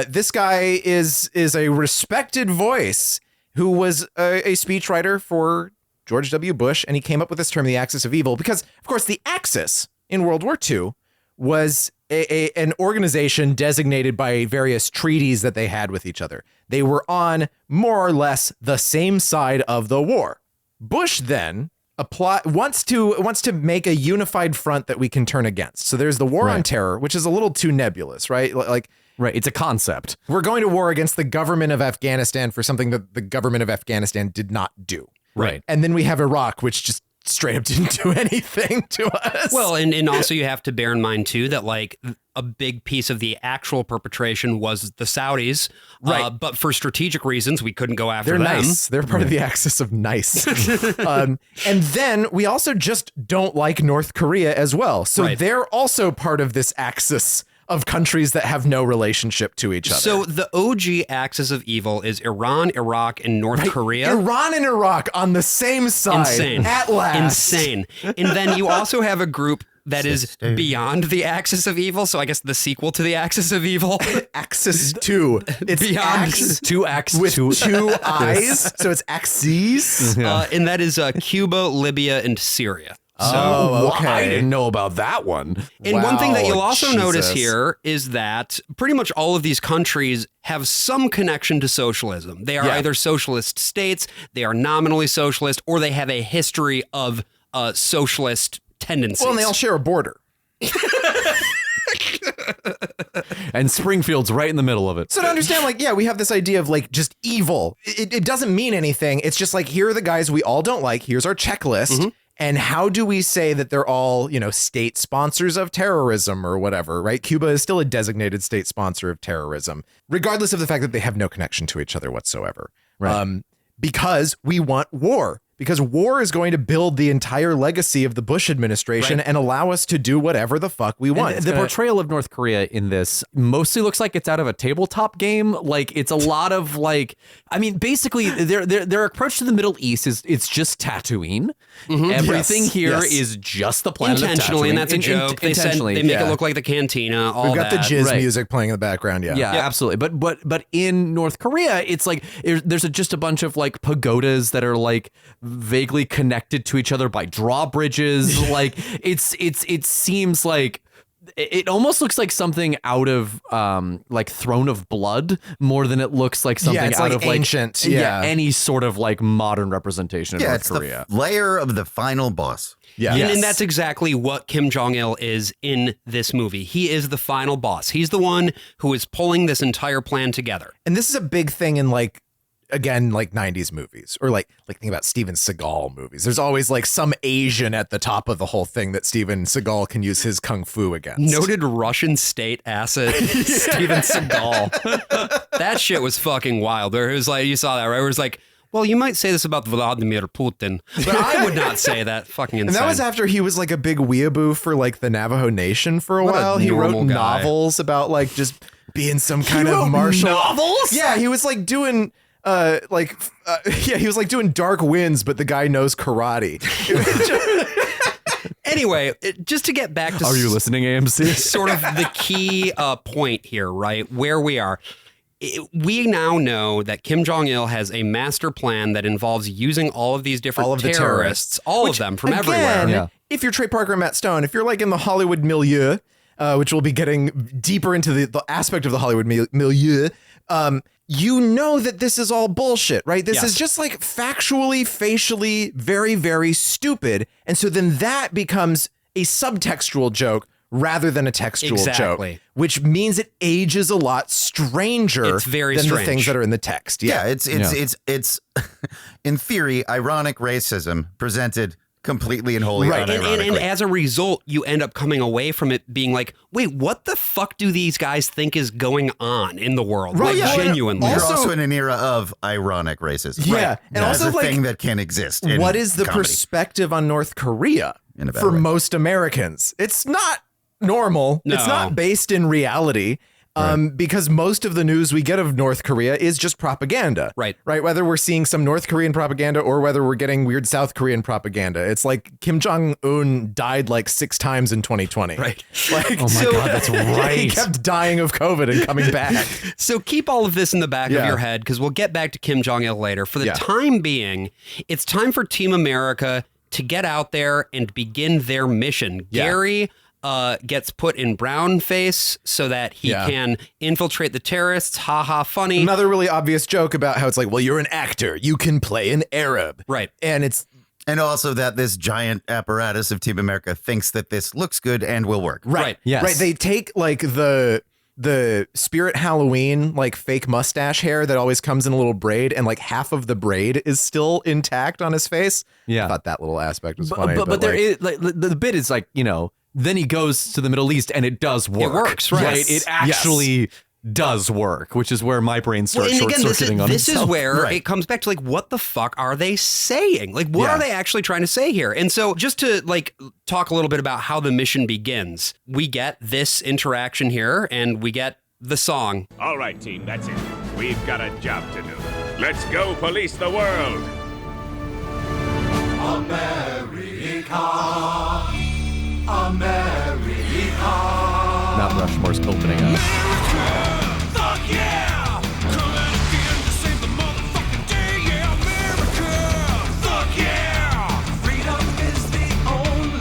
This guy is a respected voice who was a speechwriter for George W. Bush, and he came up with this term, the axis of evil, because, of course, the Axis in World War II was an organization designated by various treaties that they had with each other. They were on more or less the same side of the war. Bush then wants to make a unified front that we can turn against. So there's the war on terror, which is a little too nebulous, right? It's a concept. We're going to war against the government of Afghanistan for something that the government of Afghanistan did not do. Right. And then we have Iraq, which just straight up didn't do anything to us. Well, and also you have to bear in mind, too, that like a big piece of the actual perpetration was the Saudis. Right. But for strategic reasons, we couldn't go after them. They're nice. They're part of the axis of nice. And then we also just don't like North Korea as well. So they're also part of this axis of countries that have no relationship to each other. So the OG axis of evil is Iran, Iraq, and North Korea. Iran and Iraq on the same side. Insane. At last. Insane. And then you also have a group that is beyond the axis of evil. So I guess the sequel to the axis of evil. Axis 2. It's beyond two axes with two eyes. So it's axes. And that is Cuba, Libya, and Syria. So I didn't know about that one. And one thing that you'll also notice here is that pretty much all of these countries have some connection to socialism. They are either socialist states, they are nominally socialist, or they have a history of socialist tendencies. Well, and they all share a border. And Springfield's right in the middle of it. So to understand, like, yeah, we have this idea of like just evil. It doesn't mean anything. It's just like, here are the guys we all don't like. Here's our checklist. Mm-hmm. And how do we say that they're all, state sponsors of terrorism or whatever, right? Cuba is still a designated state sponsor of terrorism, regardless of the fact that they have no connection to each other whatsoever. Right. Because we want war. Because war is going to build the entire legacy of the Bush administration and allow us to do whatever the fuck we want. The portrayal of North Korea in this mostly looks like it's out of a tabletop game. Like, it's a lot of basically their approach to the Middle East is it's just Tatooine. Mm-hmm. Everything here is just the planet intentionally, of Tatooine. And that's a joke. They make it look like the cantina. We've got the jizz music playing in the background. Yeah, absolutely. But in North Korea, it's like there's just a bunch of like pagodas that are like vaguely connected to each other by drawbridges. Like it seems like it almost looks like something out of like Throne of Blood more than it looks like something out of ancient, any sort of like modern representation of North Korea. The layer of the final boss. Yeah. And that's exactly what Kim Jong-il is in this movie. He is the final boss. He's the one who is pulling this entire plan together. And this is a big thing in like 90s movies, or like think about Steven Seagal movies. There's always like some Asian at the top of the whole thing that Steven Seagal can use his kung fu against. Noted Russian state asset Steven Seagal. That shit was fucking wild. Where it was like, you saw that, right? Where it was like, well, you might say this about Vladimir Putin, but I would not say that. Fucking insane. And that was after he was like a big weeaboo for like the Navajo Nation for a while. He wrote novels about like just being some kind of martial novels. Yeah, he was like doing he was like doing Dark Winds, but the guy knows karate. Anyway, just to get back to... Are you listening, AMC? Sort of the key point here, right? Where we are. We now know that Kim Jong-il has a master plan that involves using all of these different terrorists, all of them from everywhere. Yeah. If you're Trey Parker and Matt Stone, if you're like in the Hollywood milieu, which we'll be getting deeper into the aspect of the Hollywood milieu, you know that this is all bullshit, right? This is just like factually, facially, very, very stupid. And so then that becomes a subtextual joke rather than a textual joke, which means it ages a lot stranger than the things that are in the text. Yeah, it's in theory, ironic racism presented completely and wholly unironically. And as a result, you end up coming away from it being like, wait, what the fuck do these guys think is going on in the world? Right, like, genuinely. You're also in an era of ironic racism. Yeah. Right. And also a thing that can exist in what is the comedy. Perspective on North Korea for most Americans? It's not normal. No. It's not based in reality. Because most of the news we get of North Korea is just propaganda. Right. Whether we're seeing some North Korean propaganda or whether we're getting weird South Korean propaganda. It's like Kim Jong-un died like 6 times in 2020. Right. Like, oh my God, that's right. He kept dying of COVID and coming back. So keep all of this in the back of your head, because we'll get back to Kim Jong-il later. For the time being, it's time for Team America to get out there and begin their mission. Gary gets put in brown face so that he can infiltrate the terrorists. Ha ha, funny. Another really obvious joke about how it's like, well, you're an actor. You can play an Arab. Right. And also that this giant apparatus of Team America thinks that this looks good and will work. Right. Yes. Right. They take like the Spirit Halloween, like fake mustache hair that always comes in a little braid, and like half of the braid is still intact on his face. Yeah. I thought that little aspect was funny. But there is like the bit is like, then he goes to the Middle East and it does work. It works, right? It actually does work, which is where my brain starts short-circuiting on this itself. This is where it comes back to like, what the fuck are they saying? Like, what are they actually trying to say here? And so just to like talk a little bit about how the mission begins, we get this interaction here and we get the song. All right, team, that's it. We've got a job to do. Let's go police the world. America. Mount Rushmore's opening up. Fuck yeah! Coming again to save the motherfucking day, yeah, America! Fuck yeah! Freedom is the only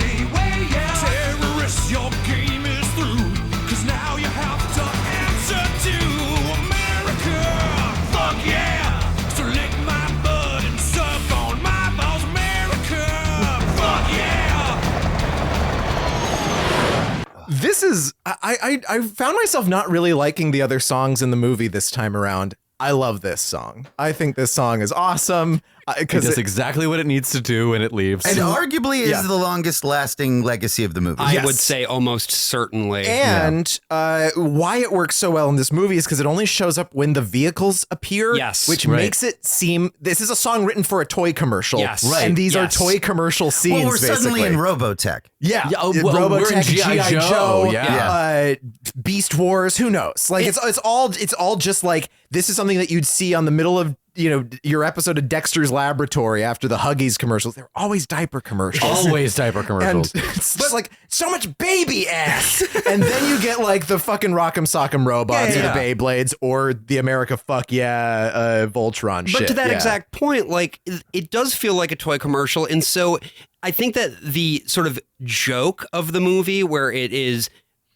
This is I found myself not really liking the other songs in the movie this time around. I love this song. I think this song is awesome. It does exactly what it needs to do when it leaves. And arguably is the longest lasting legacy of the movie. I would say almost certainly. And why it works so well in this movie is because it only shows up when the vehicles appear. Yes. Which makes it seem this is a song written for a toy commercial. Yes. Right. And these are toy commercial scenes. Well, we're suddenly in Robotech. Yeah. Robotech, G.I. Joe. Yeah. Beast Wars. Who knows? Like it's all just like this is something that you'd see on the middle of your episode of Dexter's Laboratory after the Huggies commercials. They're always diaper commercials. Always diaper commercials. And it's just like so much baby ass. And then you get like the fucking Rock'em Sock'em Robots or the Beyblades or the America Fuck Yeah Voltron shit. But to that exact point, like it does feel like a toy commercial. And so I think that the sort of joke of the movie where it is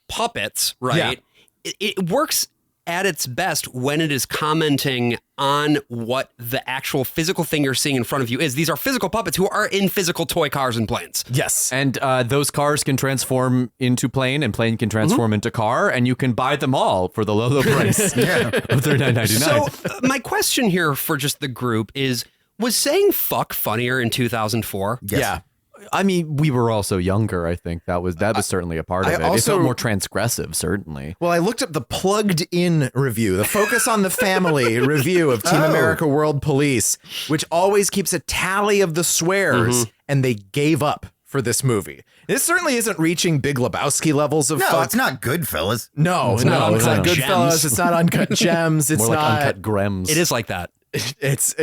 puppets, right? Yeah. It works at its best when it is commenting on what the actual physical thing you're seeing in front of you is. These are physical puppets who are in physical toy cars and planes. Yes. And those cars can transform into plane and plane can transform into car, and you can buy them all for the low price of $39.99. So my question here for just the group is, was saying fuck funnier in 2004? Yes. Yeah. I mean, we were also younger. I think that was certainly a part of it. It felt more transgressive, certainly. Well, I looked up the plugged in review, the Focus on the Family review of Team America World Police, which always keeps a tally of the swears, and they gave up for this movie. This certainly isn't reaching Big Lebowski levels of fuck. No, it's not Goodfellas. No, it's not Goodfellas. It's not Uncut Gems. It's more like not Uncut Grems. It is like that. It's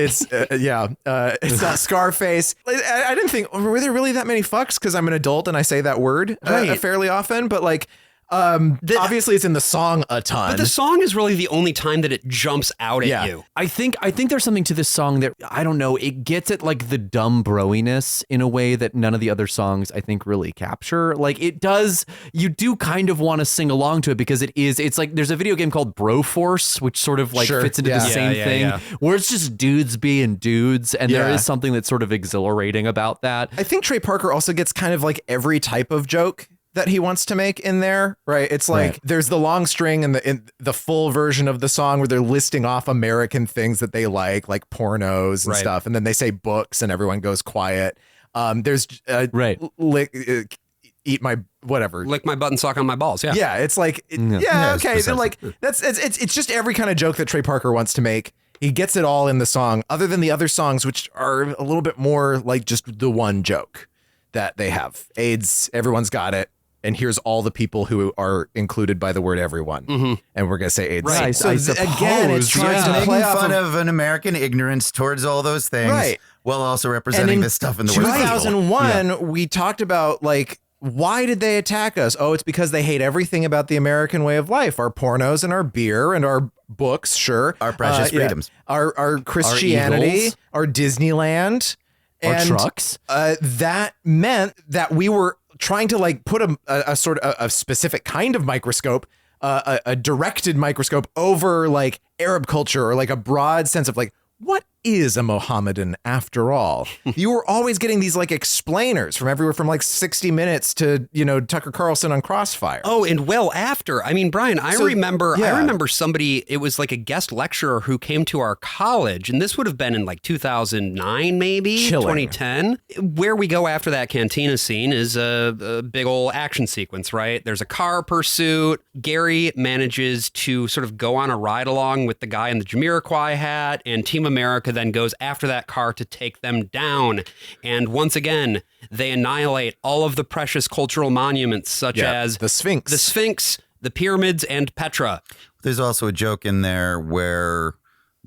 not Scarface. I didn't think, were there really that many fucks? Because I'm an adult and I say that word fairly often, but like, obviously it's in the song a ton. But the song is really the only time that it jumps out at you. I think there's something to this song that, I don't know, it gets at like the dumb broiness in a way that none of the other songs I think really capture. Like it does, you do kind of want to sing along to it because it's like there's a video game called Broforce, which sort of like fits into the same thing where it's just dudes being dudes. And there is something that's sort of exhilarating about that. I think Trey Parker also gets kind of like every type of joke that he wants to make in there, right? It's like there's the long string and the full version of the song where they're listing off American things that they like pornos and stuff, and then they say books and everyone goes quiet. There's eat my whatever, lick my butt and suck on my balls. Yeah. It's like okay. They're like it's just every kind of joke that Trey Parker wants to make. He gets it all in the song, other than the other songs, which are a little bit more like just the one joke that they have. AIDS, everyone's got it. And here's all the people who are included by the word everyone. And we're going to say AIDS. Right. So again, it's trying to play fun of an American ignorance towards all those things while also representing this stuff in the world. In 2001, we talked about like, why did they attack us? Oh, it's because they hate everything about the American way of life. Our pornos and our beer and our books, sure. Our precious freedoms. Our Christianity, our Disneyland. Our trucks. That meant that we were trying to like put a sort of a specific kind of microscope, a directed microscope over like Arab culture or like a broad sense of like, what is a Mohammedan after all? You were always getting these like explainers from everywhere from like 60 Minutes to, Tucker Carlson on Crossfire. Oh, and well after. I mean, Brian, I remember somebody, it was like a guest lecturer who came to our college, and this would have been in like 2009, maybe 2010. Where we go after that cantina scene is a big old action sequence, right? There's a car pursuit. Gary manages to sort of go on a ride along with the guy in the Jamiroquai hat, and Team America then goes after that car to take them down. And once again, they annihilate all of the precious cultural monuments such as the Sphinx, the pyramids, and Petra. There's also a joke in there where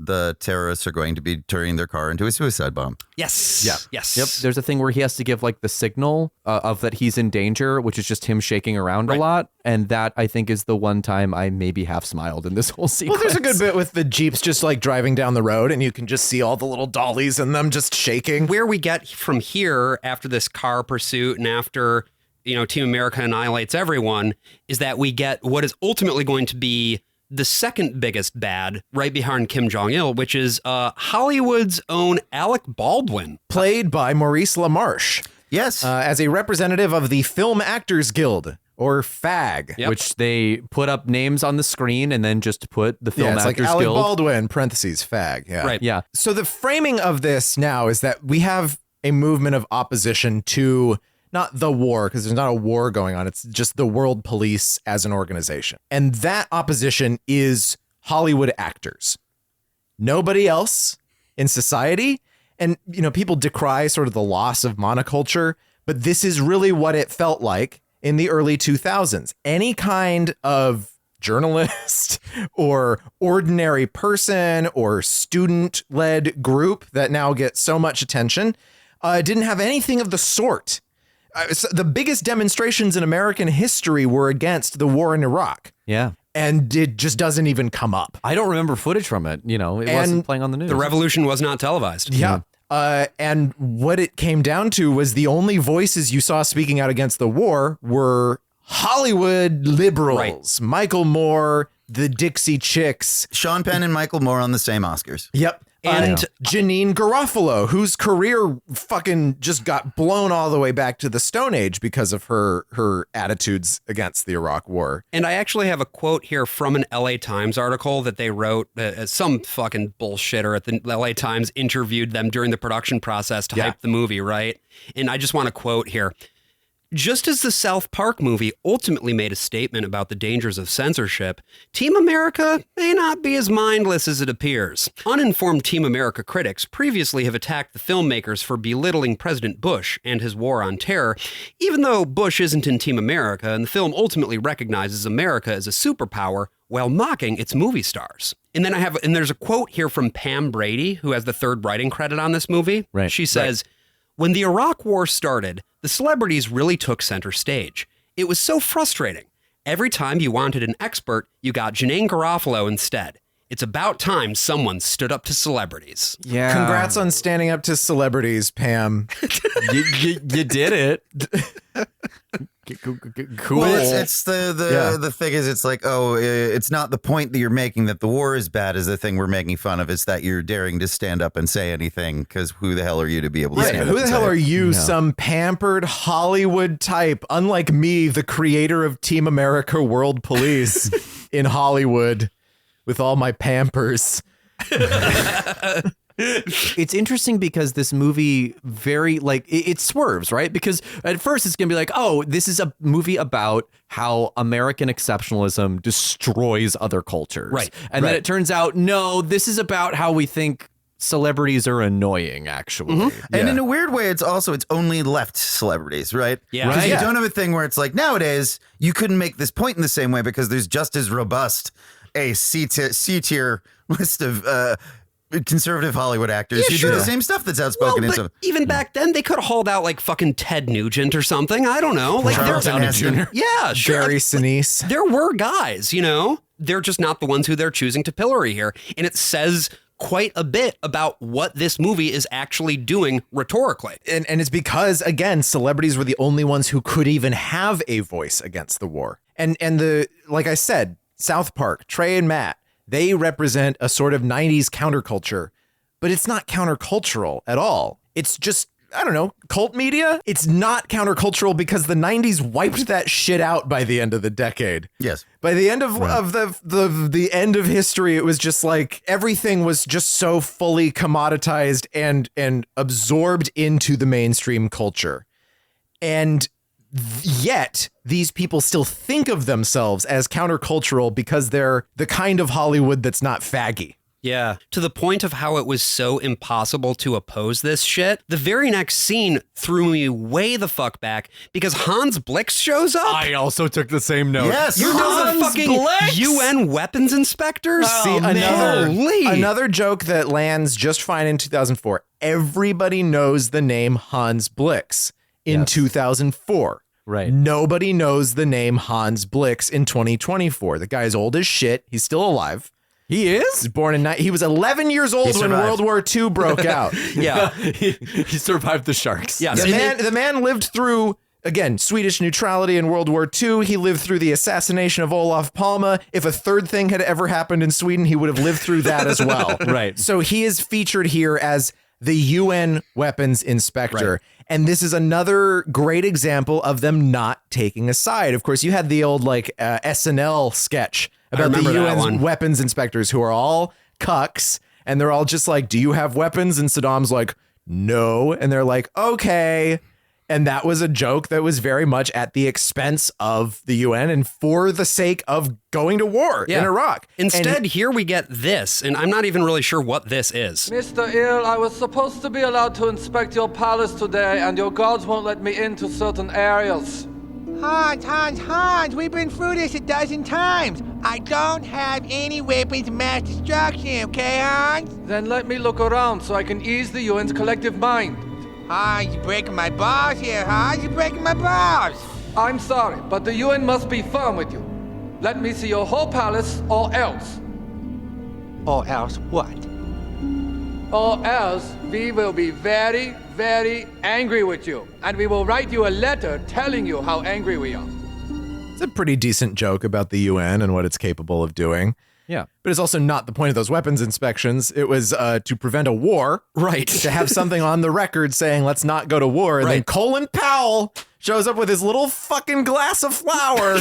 the terrorists are going to be turning their car into a suicide bomb. Yes. Yeah. Yes. Yep. There's a thing where he has to give like the signal of that he's in danger, which is just him shaking around a lot. And that I think is the one time I maybe half smiled in this whole sequence. Well, there's a good bit with the Jeeps just like driving down the road and you can just see all the little dollies and them just shaking. Where we get from here after this car pursuit and after, Team America annihilates everyone is that we get what is ultimately going to be the second biggest bad right behind Kim Jong-il, which is Hollywood's own Alec Baldwin. Played by Maurice LaMarche. Yes. As a representative of the Film Actors Guild, or fag. Which they put up names on the screen and then just put the Film it's Actors like Alec Guild. Baldwin, parentheses, fag. Yeah. Right. Yeah. So the framing of this now is that we have a movement of opposition to not the war, because there's not a war going on. It's just the world police as an organization. And that opposition is Hollywood actors. Nobody else in society. And, people decry sort of the loss of monoculture, but this is really what it felt like in the early 2000s. Any kind of journalist or ordinary person or student-led group that now gets so much attention didn't have anything of the sort. The biggest demonstrations in American history were against the war in Iraq. Yeah. And it just doesn't even come up. I don't remember footage from it. It wasn't playing on the news. The revolution was not televised. Yeah. And what it came down to was the only voices you saw speaking out against the war were Hollywood liberals. Right. Michael Moore, the Dixie Chicks. Sean Penn and Michael Moore on the same Oscars. Yep. And Janine Garofalo, whose career fucking just got blown all the way back to the Stone Age because of her attitudes against the Iraq War. And I actually have a quote here from an LA Times article that they wrote. Some fucking bullshitter at the LA Times interviewed them during the production process to hype the movie, right? And I just want to quote here. Just as the South Park movie ultimately made a statement about the dangers of censorship, Team America may not be as mindless as it appears. Uninformed Team America critics previously have attacked the filmmakers for belittling President Bush and his war on terror, even though Bush isn't in Team America and the film ultimately recognizes America as a superpower while mocking its movie stars. And then there's a quote here from Pam Brady, who has the third writing credit on this movie. Right. She says, when the Iraq War started, the celebrities really took center stage. It was so frustrating. Every time you wanted an expert, you got Janine Garofalo instead. It's about time someone stood up to celebrities. Yeah. Congrats on standing up to celebrities, Pam. you did it. Cool. Well, it's the thing is, it's like, it's not the point that you're making that the war is bad is the thing we're making fun of. It's that you're daring to stand up and say anything, because who the hell are you to be able to stand up? Who the hell are you, some pampered Hollywood type, unlike me, the creator of Team America World Police in Hollywood with all my pampers. It's interesting because this movie it swerves, right? Because at first it's going to be like, oh, this is a movie about how American exceptionalism destroys other cultures. Right. And then it turns out, no, this is about how we think celebrities are annoying, actually. Mm-hmm. And in a weird way, it's only left celebrities, right? Yeah. Because you don't have a thing where it's like, nowadays, you couldn't make this point in the same way because there's just as robust a C-tier list of conservative Hollywood actors who do the same stuff that's outspoken. But even back then, they could have hauled out like fucking Ted Nugent or something. I don't know. Like Charles Downey Jr. Yeah, sure. Barry Sinise. There were guys, they're just not the ones who they're choosing to pillory here. And it says quite a bit about what this movie is actually doing rhetorically. And it's because, again, celebrities were the only ones who could even have a voice against the war. And like I said, South Park, Trey and Matt, they represent a sort of 90s counterculture, but it's not countercultural at all. It's just, I don't know, cult media. It's not countercultural because the 90s wiped that shit out by the end of the decade. Yes. By the end of the end of history, it was just like everything was just so fully commoditized and absorbed into the mainstream culture. And yet these people still think of themselves as countercultural because they're the kind of Hollywood that's not faggy. Yeah, to the point of how it was so impossible to oppose this shit. The very next scene threw me way the fuck back because Hans Blix shows up. I also took the same note. Yes, You're the fucking Blix? UN weapons inspectors. See, another joke that lands just fine in 2004. Everybody knows the name Hans Blix in 2004. Right. Nobody knows the name Hans Blix in 2024. The guy's old as shit. He's still alive. He is? He was born he was 11 years old when World War II broke out. Yeah. he survived the sharks. Yeah. The man lived through, again, Swedish neutrality in World War II. He lived through the assassination of Olof Palme. If a third thing had ever happened in Sweden, he would have lived through that as well. Right. So he is featured here as the UN weapons inspector. Right. And this is another great example of them not taking a side. Of course, you had the old like SNL sketch about the UN's weapons inspectors who are all cucks. And they're all just like, do you have weapons? And Saddam's like, no. And they're like, okay. And that was a joke that was very much at the expense of the UN and for the sake of going to war in Iraq. Instead, here we get this, and I'm not even really sure what this is. Mr. Ill, I was supposed to be allowed to inspect your palace today, and your guards won't let me into certain areas. Hans, we've been through this a dozen times. I don't have any weapons of mass destruction, okay, Hans? Then let me look around so I can ease the UN's collective mind. Hans, you're breaking my balls here, Hans. You're breaking my balls. I'm sorry, but the UN must be firm with you. Let me see your whole palace, or else. Or else what? Or else we will be very, very angry with you. And we will write you a letter telling you how angry we are. It's a pretty decent joke about the UN and what it's capable of doing. Yeah. But it's also not the point of those weapons inspections. It was to prevent a war. Right. To have something on the record saying, let's not go to war. And then Colin Powell shows up with his little fucking glass of flour.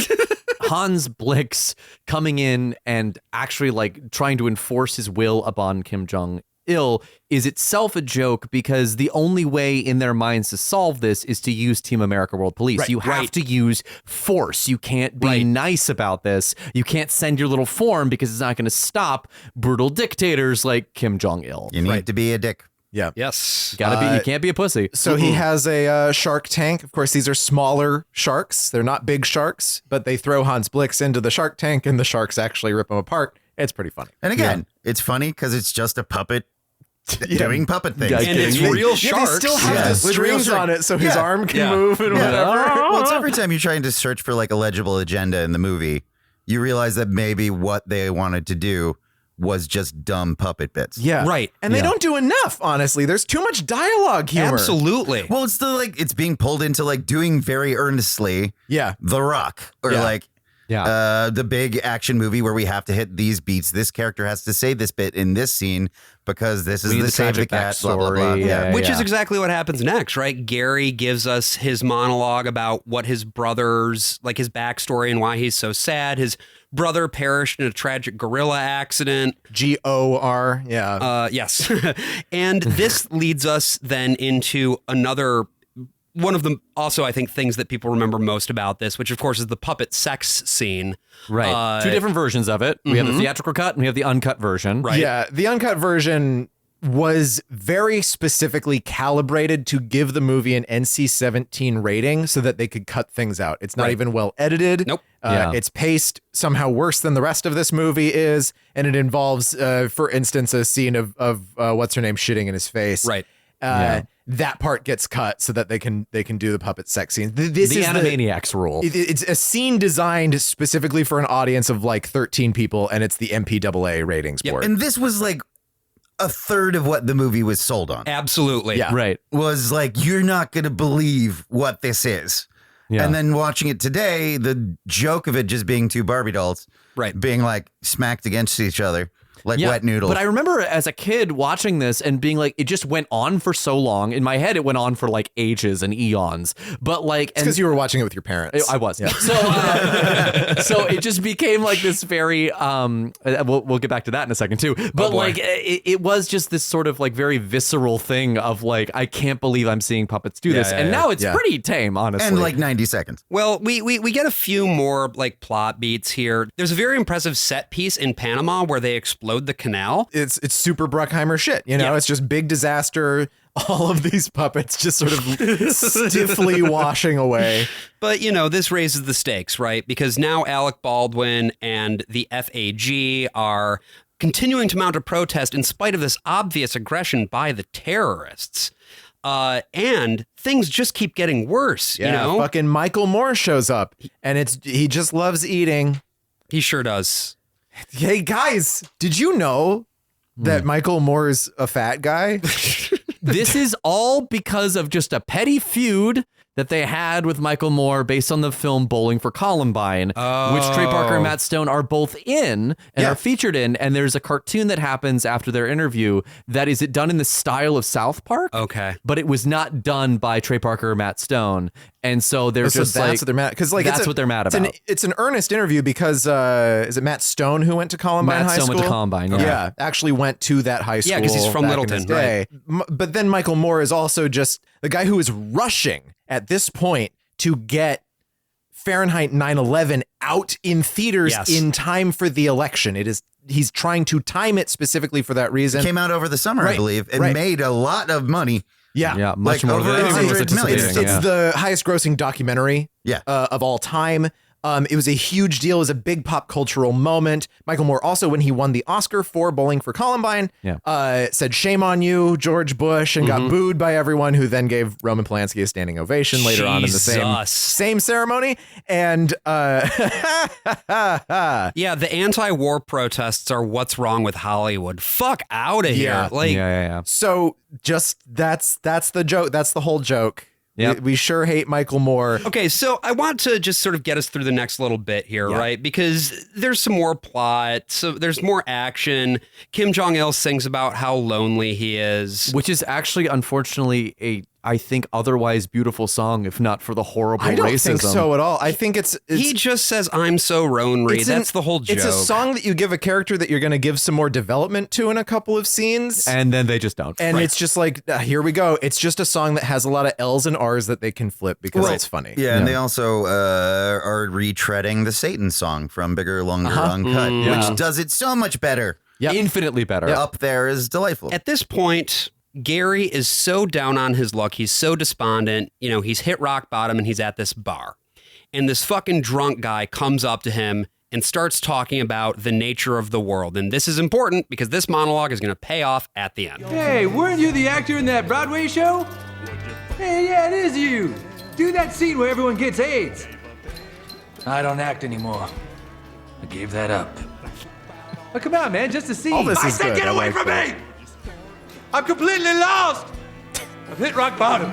Hans Blix coming in and actually like trying to enforce his will upon Kim Jong-il is itself a joke because the only way in their minds to solve this is to use Team America World Police. Right, you have to use force. You can't be nice about this. You can't send your little form because it's not going to stop brutal dictators like Kim Jong-il. You need to be a dick. Yeah. Yes. Gotta be. You can't be a pussy. So he has a shark tank. Of course, these are smaller sharks. They're not big sharks, but they throw Hans Blix into the shark tank and the sharks actually rip him apart. It's pretty funny. And again, it's funny because it's just a puppet doing puppet things. And it's real sharks. They still have the strings on it so his arm can move and whatever. Well, it's every time you're trying to search for like a legible agenda in the movie, you realize that maybe what they wanted to do was just dumb puppet bits. Yeah. Right. And they don't do enough, honestly. There's too much dialogue humor. Absolutely. Well, it's still like it's being pulled into like doing very earnestly The Rock or like the big action movie where we have to hit these beats. This character has to say this bit in this scene because this is the save the cat, blah, blah, blah. Which is exactly what happens next, right? Gary gives us his monologue about what his brother's, like his backstory and why he's so sad. His brother perished in a tragic gorilla accident. GOR, yes. And this leads us then into another one of the also, I think, things that people remember most about this, which of course is the puppet sex scene. Right. Two different versions of it. We have the theatrical cut and we have the uncut version. Right. Yeah. The uncut version was very specifically calibrated to give the movie an NC-17 rating so that they could cut things out. It's not even well edited. Nope. It's paced somehow worse than the rest of this movie is. And it involves, for instance, a scene of what's her name shitting in his face. Right. That part gets cut so that they can do the puppet sex scene. This the is Animaniacs rule. It's a scene designed specifically for an audience of like 13 people, and it's the MPAA ratings board. And this was like a third of what the movie was sold on. Absolutely. Yeah. Right. Was like, you're not going to believe what this is. Yeah. And then watching it today, the joke of it just being two Barbie dolls being like smacked against each other. Like wet noodles. But I remember as a kid watching this and being like, it just went on for so long. In my head, it went on for like ages and eons. But like, because you were watching it with your parents. I was. Yeah. So it just became like this very. We'll get back to that in a second too. But like, it was just this sort of like very visceral thing of like, I can't believe I'm seeing puppets do this, and now it's pretty tame, honestly. And like 90 seconds. Well, we get a few more like plot beats here. There's a very impressive set piece in Panama where they explode the canal. It's super Bruckheimer shit, you know? It's just big disaster, all of these puppets just sort of stiffly washing away. But, you know, this raises the stakes, right? Because now Alec Baldwin and the FAG are continuing to mount a protest in spite of this obvious aggression by the terrorists. And things just keep getting worse, you know? Fucking Michael Moore shows up, and he just loves eating. He sure does. Hey, guys, did you know that Michael Moore's a fat guy? This is all because of just a petty feud that they had with Michael Moore based on the film Bowling for Columbine, which Trey Parker and Matt Stone are both in and are featured in. And there's a cartoon that happens after their interview that is it done in the style of South Park. Okay. But it was not done by Trey Parker or Matt Stone. And so they're just that's what they're mad because that's what they're mad about. It's an earnest interview because is it Matt Stone who went to Columbine High School? Matt Stone went to Columbine. Yeah, actually went to that high school. Yeah, because he's from Littleton, right? But then Michael Moore is also just the guy who is rushing at this point to get Fahrenheit 9/11 out in theaters in time for the election. He's trying to time it specifically for that reason. It came out over the summer, I believe, and made a lot of money. Yeah, much more than anyone was anticipating. It's the highest grossing documentary of all time. It was a huge deal. It was a big pop cultural moment. Michael Moore also, when he won the Oscar for Bowling for Columbine, said, "Shame on you, George Bush," and got booed by everyone, who then gave Roman Polanski a standing ovation later on in the same ceremony. And yeah, the anti-war protests are what's wrong with Hollywood. Fuck out of here. So just that's the joke. That's the whole joke. Yep. We sure hate Michael Moore. Okay, so I want to just sort of get us through the next little bit here, right? Because there's some more plot, so there's more action. Kim Jong-il sings about how lonely he is. Which is actually, unfortunately, I think, otherwise beautiful song, if not for the horrible racism. I don't think so at all. I think it's he just says, "I'm so lonely." That's the whole joke. It's a song that you give a character that you're going to give some more development to in a couple of scenes. And then they just don't. And it's just like, here we go. It's just a song that has a lot of L's and R's that they can flip because it's funny. Yeah, and they also are retreading the Satan song from Bigger, Longer, Uncut, which does it so much better. Infinitely better. Up there is delightful. At this point, Gary is so down on his luck. He's so despondent. You know, he's hit rock bottom and he's at this bar. And this fucking drunk guy comes up to him and starts talking about the nature of the world. And this is important because this monologue is going to pay off at the end. Hey, weren't you the actor in that Broadway show? Hey, yeah, it is you. Do that scene where everyone gets AIDS. I don't act anymore. I gave that up. Oh, come on, man, just a scene. I said get away from me! I'm completely lost! I've hit rock bottom.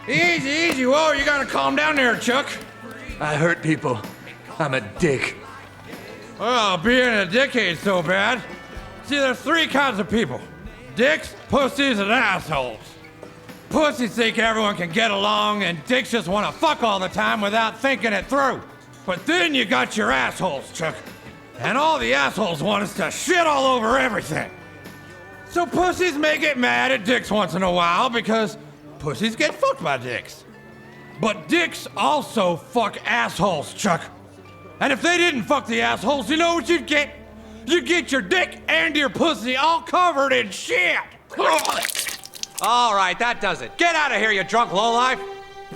Easy, whoa, you gotta calm down there, Chuck. I hurt people. I'm a dick. Well, being a dick ain't so bad. See, there's three kinds of people. Dicks, pussies, and assholes. Pussies think everyone can get along, and dicks just want to fuck all the time without thinking it through. But then you got your assholes, Chuck. And all the assholes want us to shit all over everything. So pussies may get mad at dicks once in a while because pussies get fucked by dicks. But dicks also fuck assholes, Chuck. And if they didn't fuck the assholes, you know what you'd get? You'd get your dick and your pussy all covered in shit. All right, that does it. Get out of here, you drunk lowlife.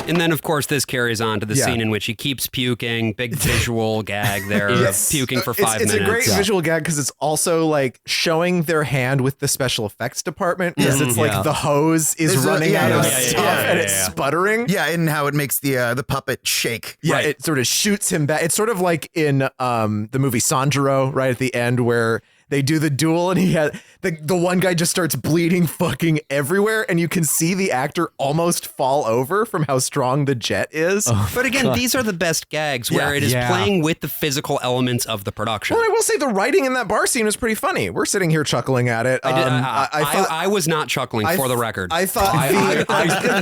And then, of course, this carries on to the scene in which he keeps puking. Big visual gag there of puking for 5 minutes. It's a great visual gag because it's also like showing their hand with the special effects department because it's like the hose is running out of stuff and it's sputtering. Yeah, and how it makes the puppet shake. Yeah, it sort of shoots him back. It's sort of like in the movie Sanjuro, right at the end where they do the duel and he had the one guy just starts bleeding fucking everywhere and you can see the actor almost fall over from how strong the jet is. But again, these are the best gags where it is playing with the physical elements of the production. Well, I will say the writing in that bar scene was pretty funny. We're sitting here chuckling at it. I was not chuckling for the record. I thought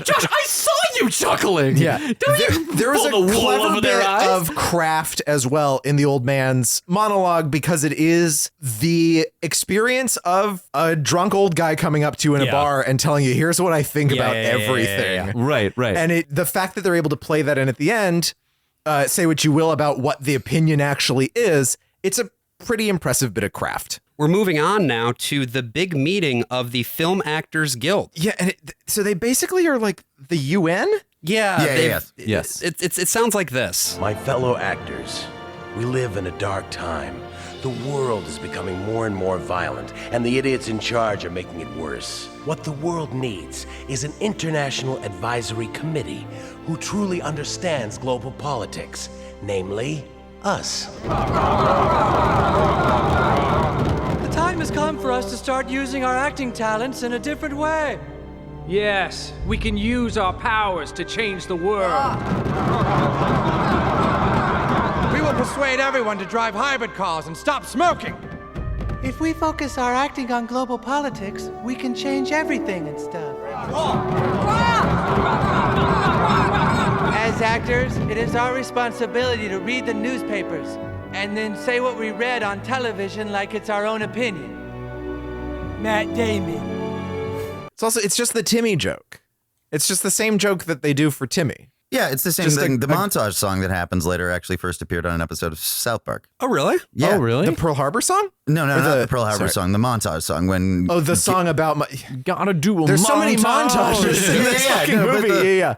Josh, I saw you chuckling. Yeah. There was a clever bit of craft as well in the old man's monologue because it is the experience of a drunk old guy coming up to you in a bar and telling you, here's what I think about everything. Right. And the fact that they're able to play that in at the end, say what you will about what the opinion actually is, it's a pretty impressive bit of craft. We're moving on now to the big meeting of the Film Actors Guild. Yeah, and so they basically are like the UN? Yes. It sounds like this. My fellow actors, we live in a dark time. The world is becoming more and more violent, and the idiots in charge are making it worse. What the world needs is an international advisory committee who truly understands global politics, namely us. The time has come for us to start using our acting talents in a different way. Yes, we can use our powers to change the world. We will persuade everyone to drive hybrid cars and stop smoking. If we focus our acting on global politics, we can change everything and stuff. As actors, it is our responsibility to read the newspapers and then say what we read on television like it's our own opinion. Matt Damon. It's just the Timmy joke. It's just the same joke that they do for Timmy. Yeah, it's the same thing. The montage song that happens later actually first appeared on an episode of South Park. Oh, really? Yeah. Oh, really? The Pearl Harbor song? No, not the Pearl Harbor song. The montage song when. Oh, the song about gotta do a There's montage. so many montages in this fucking movie. Yeah.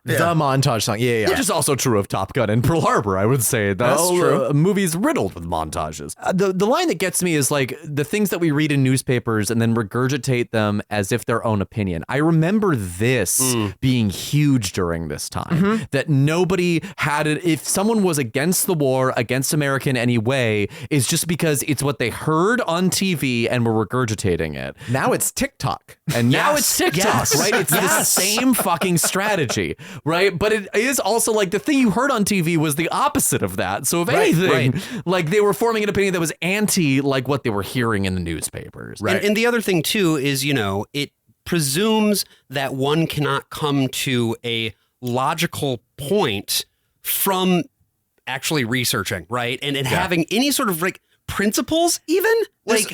The montage song. Yeah. Which is also true of Top Gun and Pearl Harbor, I would say. That's true. Movies riddled with montages. The line that gets me is like the things that we read in newspapers and then regurgitate them as if their own opinion. I remember this being huge during this time. That nobody had it. If someone was against the war, against America in any way, is just because it's what they heard on TV and were regurgitating it. Now it's TikTok. And now it's TikTok, right? It's the same fucking strategy. Right. But it is also like the thing you heard on TV was the opposite of that. So if anything, like they were forming an opinion that was anti like what they were hearing in the newspapers. Right. And the other thing, too, is, it presumes that one cannot come to a logical point from actually researching. Right. And having any sort of like principles even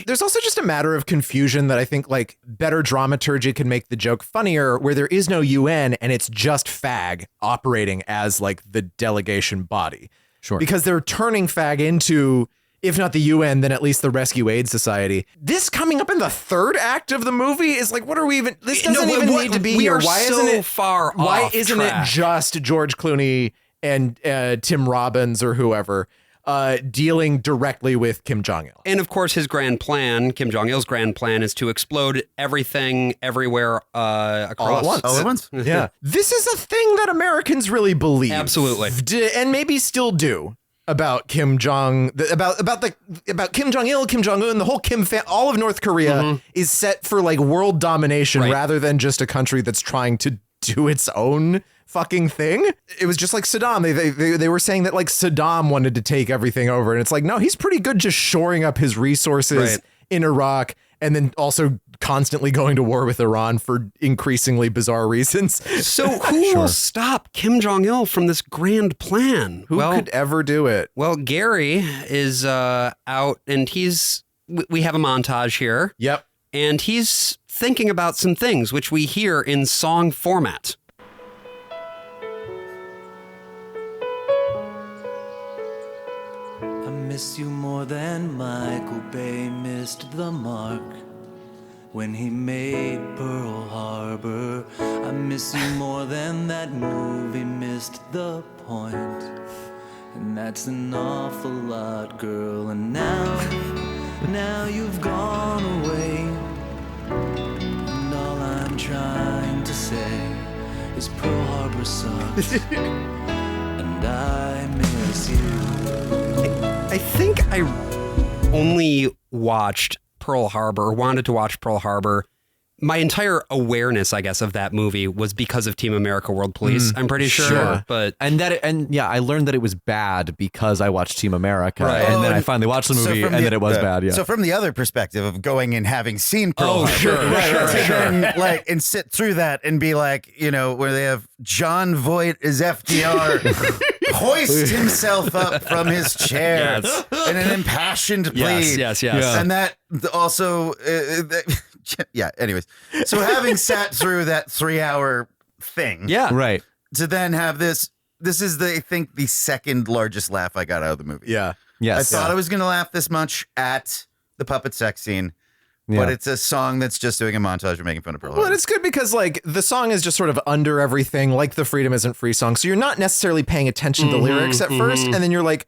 there's also just a matter of confusion that I think like better dramaturgy can make the joke funnier, where there is no UN and it's just FAG operating as like the delegation body. Sure. Because they're turning FAG into, if not the UN, then at least the Rescue Aid Society. This coming up in the third act of the movie is like, what are we even? This doesn't even need to be here. Why isn't it far? Why isn't it just George Clooney and Tim Robbins or whoever dealing directly with Kim Jong-il? And of course, his grand plan, Kim Jong-il's grand plan, is to explode everything everywhere across. All at once. Yeah. This is a thing that Americans really believe. Absolutely. And maybe still do. About Kim Jong, about Kim Jong-il, Kim Jong-un, the whole Kim all of North Korea is set for like world domination rather than just a country that's trying to do its own fucking thing. It was just like Saddam. They were saying that like Saddam wanted to take everything over, and it's like, no, he's pretty good just shoring up his resources in Iraq, and then also constantly going to war with Iran for increasingly bizarre reasons. So who will stop Kim Jong-il from this grand plan? Who could ever do it? Well, Gary is out, and we have a montage here. Yep. And he's thinking about some things, which we hear in song format. I miss you more than Michael Bay missed the mark when he made Pearl Harbor. I miss you more than that movie missed the point. And that's an awful lot, girl. And now you've gone away. And all I'm trying to say is Pearl Harbor sucks. And I miss you. I think I only watched Pearl Harbor, or wanted to watch Pearl Harbor. My entire awareness, I guess, of that movie was because of Team America World Police. I'm pretty sure. But I learned that it was bad because I watched Team America, and then I finally watched the movie, and then it was bad. Yeah. So from the other perspective of going and having seen Pearl Harbor, Sure. And sit through that and be like, where they have John Voight as FDR hoist himself up from his chair in an impassioned plea. Yes. And that also. Anyways, so having sat through that 3-hour thing, to then have this is I think the second largest laugh I got out of the movie. Yeah, I thought I was gonna laugh this much at the puppet sex scene, but it's a song that's just doing a montage of making fun of Pearl Harbor. Well, it's good because like the song is just sort of under everything, like the Freedom Isn't Free song. So you're not necessarily paying attention to lyrics at first, and then you're like,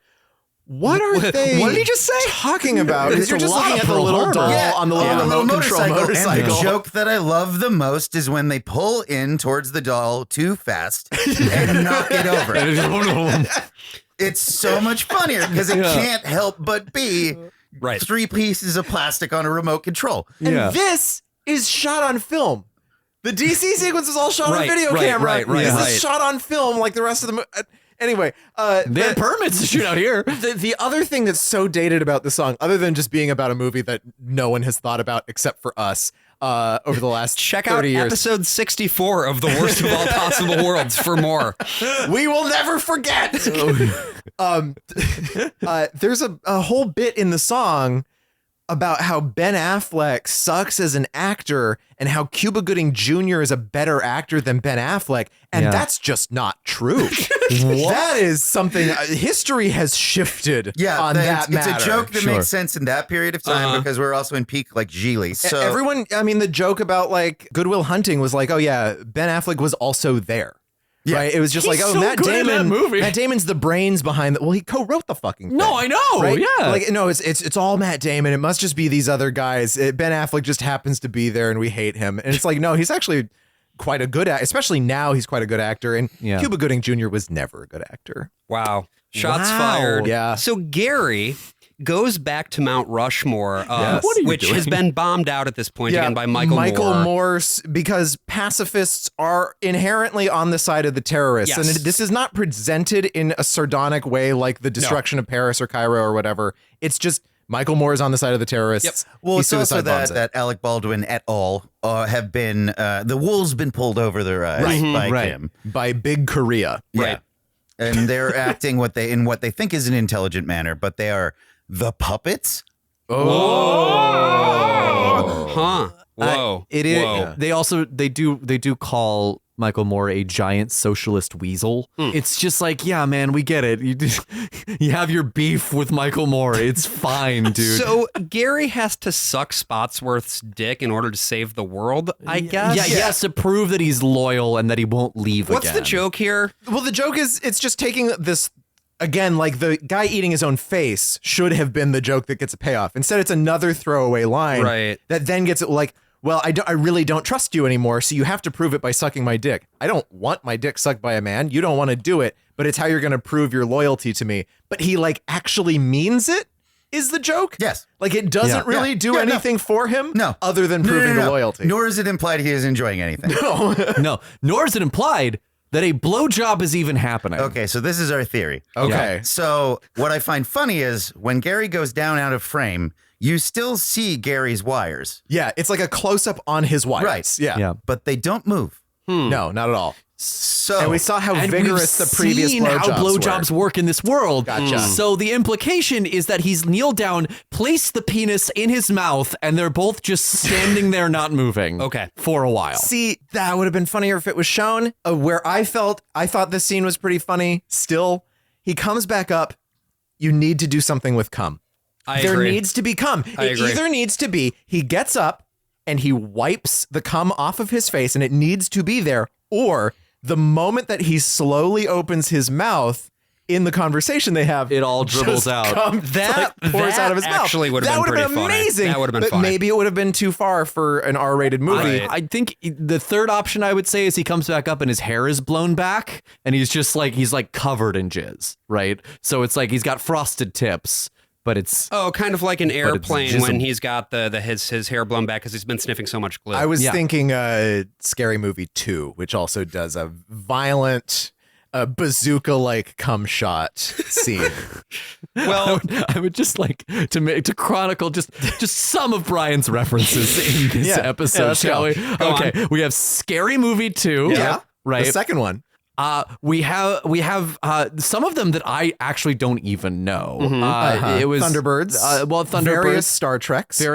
what are they? What did he just say? Talking about? Because you're just looking at the little doll on the little remote control motorcycle. And the joke that I love the most is when they pull in towards the doll too fast and knock it over. It's so much funnier because it can't help but be 3 pieces of plastic on a remote control. And this is shot on film. The DC sequence was all shot on video camera. This is shot on film like the rest of the movie. Anyway, they had permits to shoot out here. The other thing that's so dated about the song, other than just being about a movie that no one has thought about except for us over the last 30 years. Episode 64 of The Worst of All Possible Worlds for more. We will never forget. There's a whole bit in the song about how Ben Affleck sucks as an actor and how Cuba Gooding Jr. is a better actor than Ben Affleck. And that's just not true. That is something history has shifted on that matter. It's a joke that makes sense in that period of time because we're also in peak like Geely. So everyone, I mean, the joke about like Good Will Hunting was like, oh yeah, Ben Affleck was also there. Yeah. Right? It was just Matt Damon. Matt Damon's the brains behind he co-wrote the fucking thing. No, I know. Right? Yeah. Like, no, it's all Matt Damon. It must just be these other guys. Ben Affleck just happens to be there and we hate him. And it's like, no, he's actually quite a good actor. Especially now, he's quite a good actor. And Cuba Gooding Jr. was never a good actor. Wow. Shots fired. Yeah. So Gary goes back to Mount Rushmore, which has been bombed out at this point again by Michael Moore, because pacifists are inherently on the side of the terrorists. Yes. And this is not presented in a sardonic way like the destruction of Paris or Cairo or whatever. It's just Michael Moore is on the side of the terrorists. Yep. Well, it's also that Alec Baldwin et al. Have been, the wool's been pulled over their eyes by him. By Big Korea. Yeah. And they're acting what they think is an intelligent manner, but they are the puppets. Huh. Whoa. It is. Whoa. They do call Michael Moore a giant socialist weasel. It's just like, yeah, man, we get it. You have your beef with Michael Moore. It's fine, dude. So Gary has to suck Spotsworth's dick in order to save the world, I guess. Yeah, he has to prove that he's loyal and that he won't leave What's the joke here? Well, the joke is it's just taking this. Again, like the guy eating his own face should have been the joke that gets a payoff. Instead, it's another throwaway line that then gets it like, well, I really don't trust you anymore, so you have to prove it by sucking my dick. I don't want my dick sucked by a man. You don't want to do it, but it's how you're going to prove your loyalty to me. But he like actually means it is the joke? Yes. Like it doesn't really do anything for him other than proving the loyalty. Nor is it implied he is enjoying anything. No, nor is it implied that a blowjob is even happening. Okay, so this is our theory. Okay. So what I find funny is when Gary goes down out of frame, you still see Gary's wires. Yeah, it's like a close-up on his wires. Right. Yeah. But they don't move. No, not at all. So and we saw how vigorous the previous blowjobs work in this world. Gotcha. So the implication is that he's kneeled down, placed the penis in his mouth, and they're both just standing there not moving. Okay. For a while. See, that would have been funnier if it was shown. Where I thought this scene was pretty funny. Still, he comes back up. You need to do something with cum. There needs to be cum. It either needs to be he gets up and he wipes the cum off of his face, and it needs to be there, or the moment that he slowly opens his mouth in the conversation they have, it all dribbles out. That pours out of his mouth. Actually would have been pretty amazing. That would have been but funny. Maybe it would have been too far for an R-rated movie. I think the third option I would say is he comes back up and his hair is blown back and he's like covered in jizz, right? So it's like he's got frosted tips. But it's kind of like an airplane when he's got his hair blown back because he's been sniffing so much glue. I was thinking Scary Movie 2, which also does a violent bazooka-like cum shot scene. Well, I would just like to chronicle just some of Brian's references in this episode, shall we? Okay, we have Scary Movie 2. Yeah, right. The second one. We have some of them that I actually don't even know. It was Thunderbirds. Thunderbirds, various Star Treks, The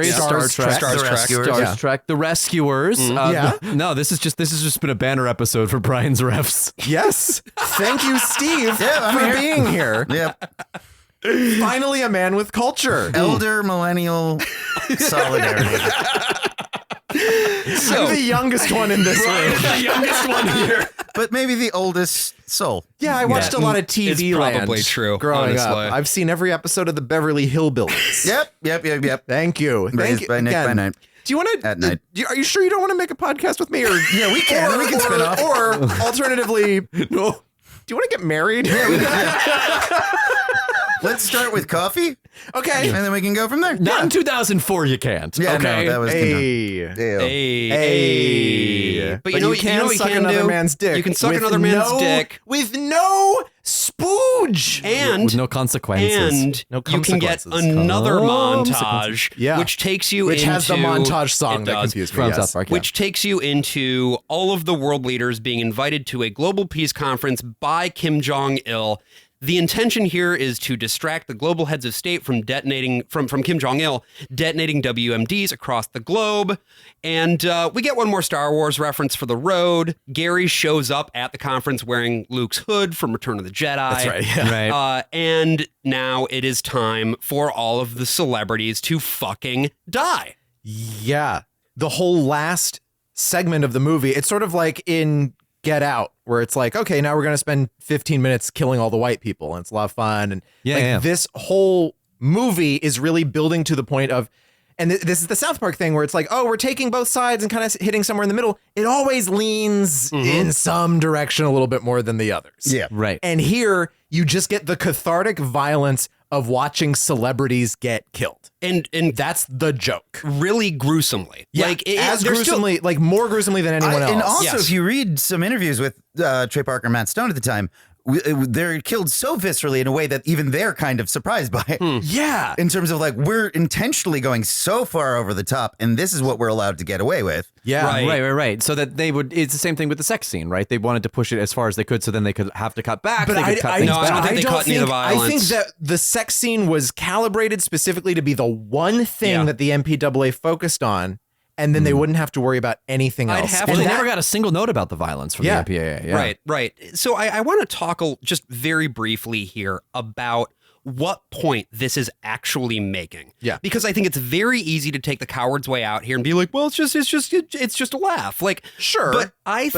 Rescuers. No, this has just been a banner episode for Brian's refs. Yes, thank you, Steve, for being here. Yep. Finally, a man with culture. Elder millennial solidarity. I'm the youngest one in this room. The youngest one here. But maybe the oldest soul. Yeah, I watched a lot of TV It's Land probably true, growing honestly. up. I've seen every episode of the Beverly Hillbillies. Yep. Thank you. Raised by Nick by night. Do you want to? At night. Are you sure you don't want to make a podcast with me? Or yeah, we can. We can spin off. Or alternatively, no. Do you want to get married? Let's start with coffee. Okay. And then we can go from there. Not in 2004, you can't. Yeah, okay. no, that was But you know what you suck can another do? man's dick. You can suck with another man's dick. with no spooge. And with no consequences. And No you can get consequences. another montage, Yeah. which takes you Which into has the montage song it that does, confused me. From Yes. South Park, yeah. which takes you into all of the world leaders being invited to a global peace conference by Kim Jong-il. The intention here is to distract the global heads of state from detonating from Kim Jong-il detonating WMDs across the globe. And we get one more Star Wars reference for the road. Gary shows up at the conference wearing Luke's hood from Return of the Jedi. That's right. Yeah. Right. And now it is time for all of the celebrities to fucking die. Yeah. The whole last segment of the movie, it's sort of like in Get Out, where it's like, okay, now we're going to spend 15 minutes killing all the white people, and it's a lot of fun. And this whole movie is really building to the point of, and this is the South Park thing where it's like, oh, we're taking both sides and kind of hitting somewhere in the middle. It always leans in some direction a little bit more than the others. Yeah. Right. And here you just get the cathartic violence of watching celebrities get killed. And that's the joke. Really gruesomely. Yeah, Like as they're gruesomely, like more gruesomely than anyone else. And also, Yes. if you read some interviews with Trey Parker and Matt Stone at the time, they're killed so viscerally in a way that even they're kind of surprised by it. Yeah. In terms of like, we're intentionally going so far over the top, and this is what we're allowed to get away with. Yeah. Right. So that they would, it's the same thing with the sex scene, right? They wanted to push it as far as they could so then they could have to cut back. But they could cut things I don't back. think they cut any of the violence. I think that the sex scene was calibrated specifically to be the one thing that the MPAA focused on, and then they wouldn't have to worry about anything else. Well, they never got a single note about the violence from the MPAA. Yeah. Right. So I want to talk just very briefly here about what point this is actually making. Yeah. Because I think it's very easy to take the coward's way out here and be like, well, it's just a laugh. Like, sure. But I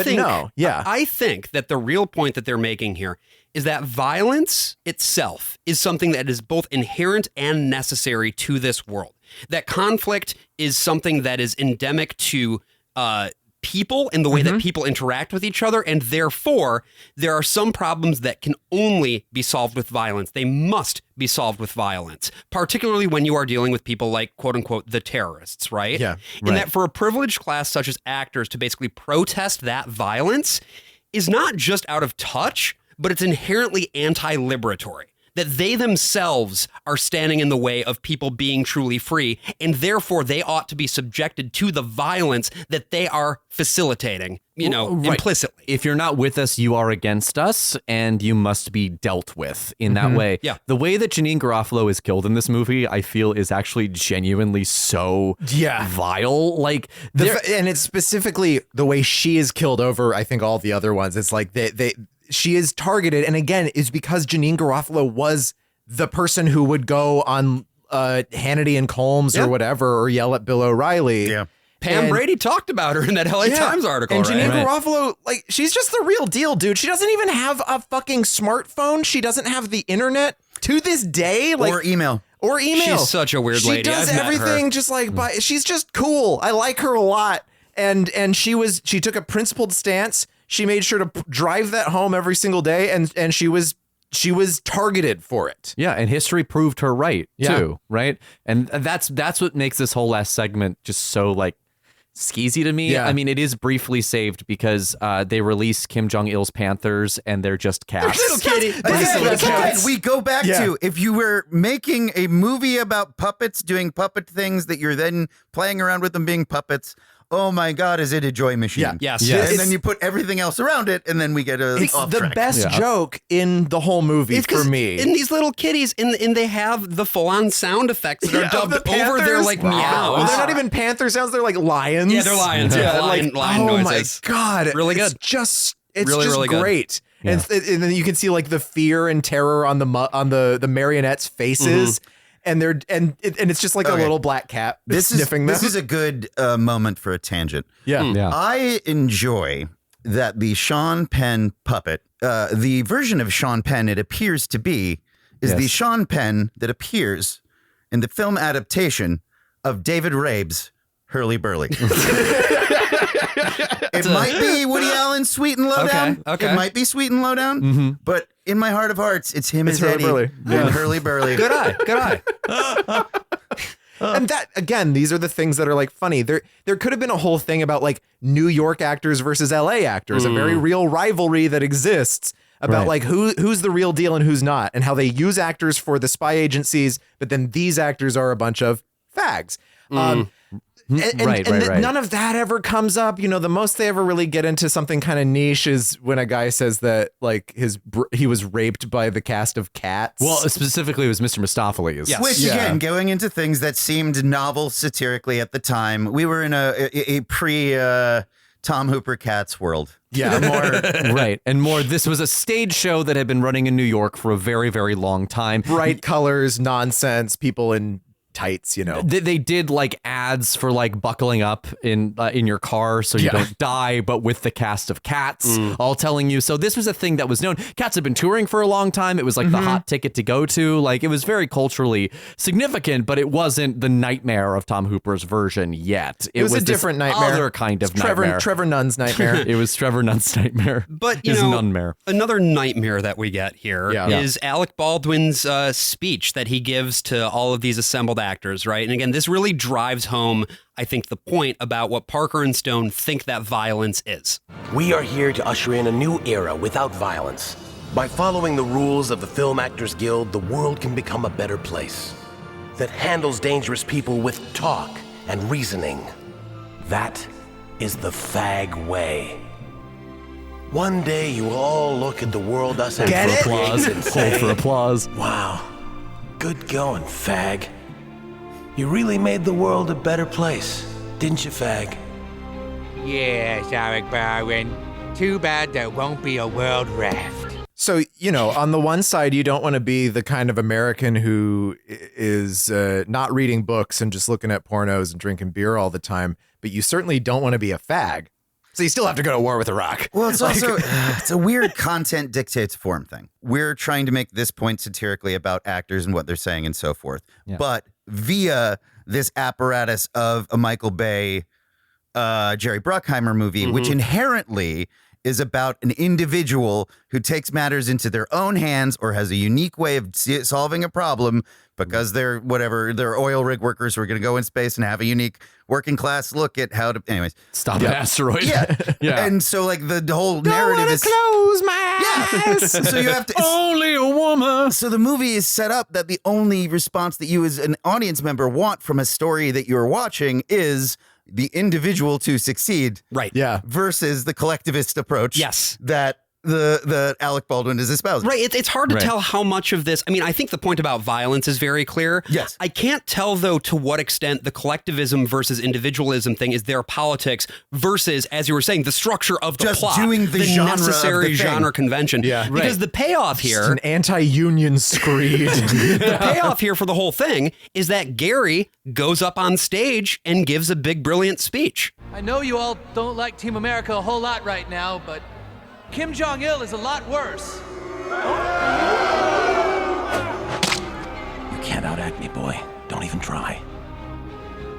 think that the real point that they're making here is that violence itself is something that is both inherent and necessary to this world. That conflict is something that is endemic to people and the way that people interact with each other. And therefore, there are some problems that can only be solved with violence. They must be solved with violence, particularly when you are dealing with people like, quote unquote, the terrorists, right? Yeah. And that for a privileged class such as actors to basically protest that violence is not just out of touch, but it's inherently anti-liberatory. That they themselves are standing in the way of people being truly free, and therefore they ought to be subjected to the violence that they are facilitating, implicitly. If you're not with us, you are against us, and you must be dealt with in that way. Yeah. The way that Janine Garofalo is killed in this movie, I feel, is actually genuinely so vile. Like, and it's specifically the way she is killed over, I think, all the other ones. It's like she is targeted, and again, is because Janine Garofalo was the person who would go on Hannity and Colmes or whatever, or yell at Bill O'Reilly. Yeah. Pam Brady talked about her in that LA Times article. And Janine right? Garofalo, like, she's just the real deal, dude. She doesn't even have a fucking smartphone. She doesn't have the internet to this day. Like, or email. She's such a weird lady. She does I've met everything her. just like, she's just cool. I like her a lot. And she took a principled stance. She made sure to drive that home every single day, and she was targeted for it. Yeah, and history proved her right too, right? And that's what makes this whole last segment just so like skeezy to me. Yeah. I mean, it is briefly saved because they release Kim Jong-il's panthers and they're just cats. Little kitty. We go back to, if you were making a movie about puppets doing puppet things that you're then playing around with them being puppets, oh my God, is it a joy machine? Yeah. Yes. And then you put everything else around it, and then we get It's off the track. best joke in the whole movie for me. And these little kitties, and they have the full-on sound effects that are dubbed over their like meows. Well, they're not even panther sounds. They're like lions. Yeah, they're lions. Yeah, lion oh noises. my God, Really it's good. It's really, just really good. great. And then you can see like the fear and terror on the marionettes' faces. And it's just like a little black cat sniffing them. This is a good moment for a tangent. Yeah. I enjoy that the Sean Penn puppet, the version of Sean Penn it appears to be, is the Sean Penn that appears in the film adaptation of David Rabe's Hurly Burly. It might be Woody Allen's Sweet and Lowdown. Okay. It might be Sweet and Lowdown, but in my heart of hearts, it's him as Eddie Hurly-Burly. and Hurly Burly. Good eye. And that, again, these are the things that are like funny. There could have been a whole thing about like New York actors versus LA actors, a very real rivalry that exists about like who's the real deal and who's not, and how they use actors for the spy agencies, but then these actors are a bunch of fags. None of that ever comes up. You know, the most they ever really get into something kind of niche is when a guy says that like he was raped by the cast of Cats. Well, specifically, it was Mr. Mistopheles. Yes. Which, again, going into things that seemed novel satirically at the time, we were in a pre Tom Hooper Cats world. Yeah, more right. And more, this was a stage show that had been running in New York for a very, very long time. Bright colors, nonsense, people in tights, you know. They did like ads for like buckling up in your car so you don't die, but with the cast of Cats all telling you. So this was a thing that was known. Cats had been touring for a long time. It was like the hot ticket to go to. Like it was very culturally significant, but it wasn't the nightmare of Tom Hooper's version yet. It was a different nightmare. Other kind of nightmare. Trevor Nunn's nightmare. It was Trevor Nunn's nightmare. But you know, another nightmare that we get here is Alec Baldwin's speech that he gives to all of these assembled actors, right? And again, this really drives home, I think, the point about what Parker and Stone think that violence is. We are here to usher in a new era without violence. By following the rules of the Film Actors Guild, the world can become a better place that handles dangerous people with talk and reasoning. That is the fag way. One day you will all look at the world us and applause and hold for applause. Wow, good going, fag. You really made the world a better place, didn't you, fag? Yes, Alec Baldwin. Too bad there won't be a world raft. So, you know, on the one side, you don't want to be the kind of American who is not reading books and just looking at pornos and drinking beer all the time, but you certainly don't want to be a fag. So you still have to go to war with Iraq. Well, it's also it's a weird content dictates form thing. We're trying to make this point satirically about actors and what they're saying and so forth. Yeah. But via this apparatus of a Michael Bay, Jerry Bruckheimer movie, which inherently is about an individual who takes matters into their own hands or has a unique way of solving a problem because they're oil rig workers who are going to go in space and have a unique working class look at how to, anyways. Stop an asteroid. Yeah. And so like the whole narrative is close my eyes. So you have to, only a woman. So the movie is set up that the only response that you as an audience member want from a story that you're watching is the individual to succeed, right? Yeah, versus the collectivist approach. Yes, that the Alec Baldwin is espousing. Right. It's hard to tell how much of this. I mean, I think the point about violence is very clear. Yes. I can't tell though to what extent the collectivism versus individualism thing is their politics versus, as you were saying, the structure of the just plot, doing the genre necessary of the genre convention. Yeah, because the payoff here, just an anti-union screed. The payoff here for the whole thing is that Gary goes up on stage and gives a big, brilliant speech. I know you all don't like Team America a whole lot right now, but Kim Jong-il is a lot worse. You can't outact me, boy. Don't even try.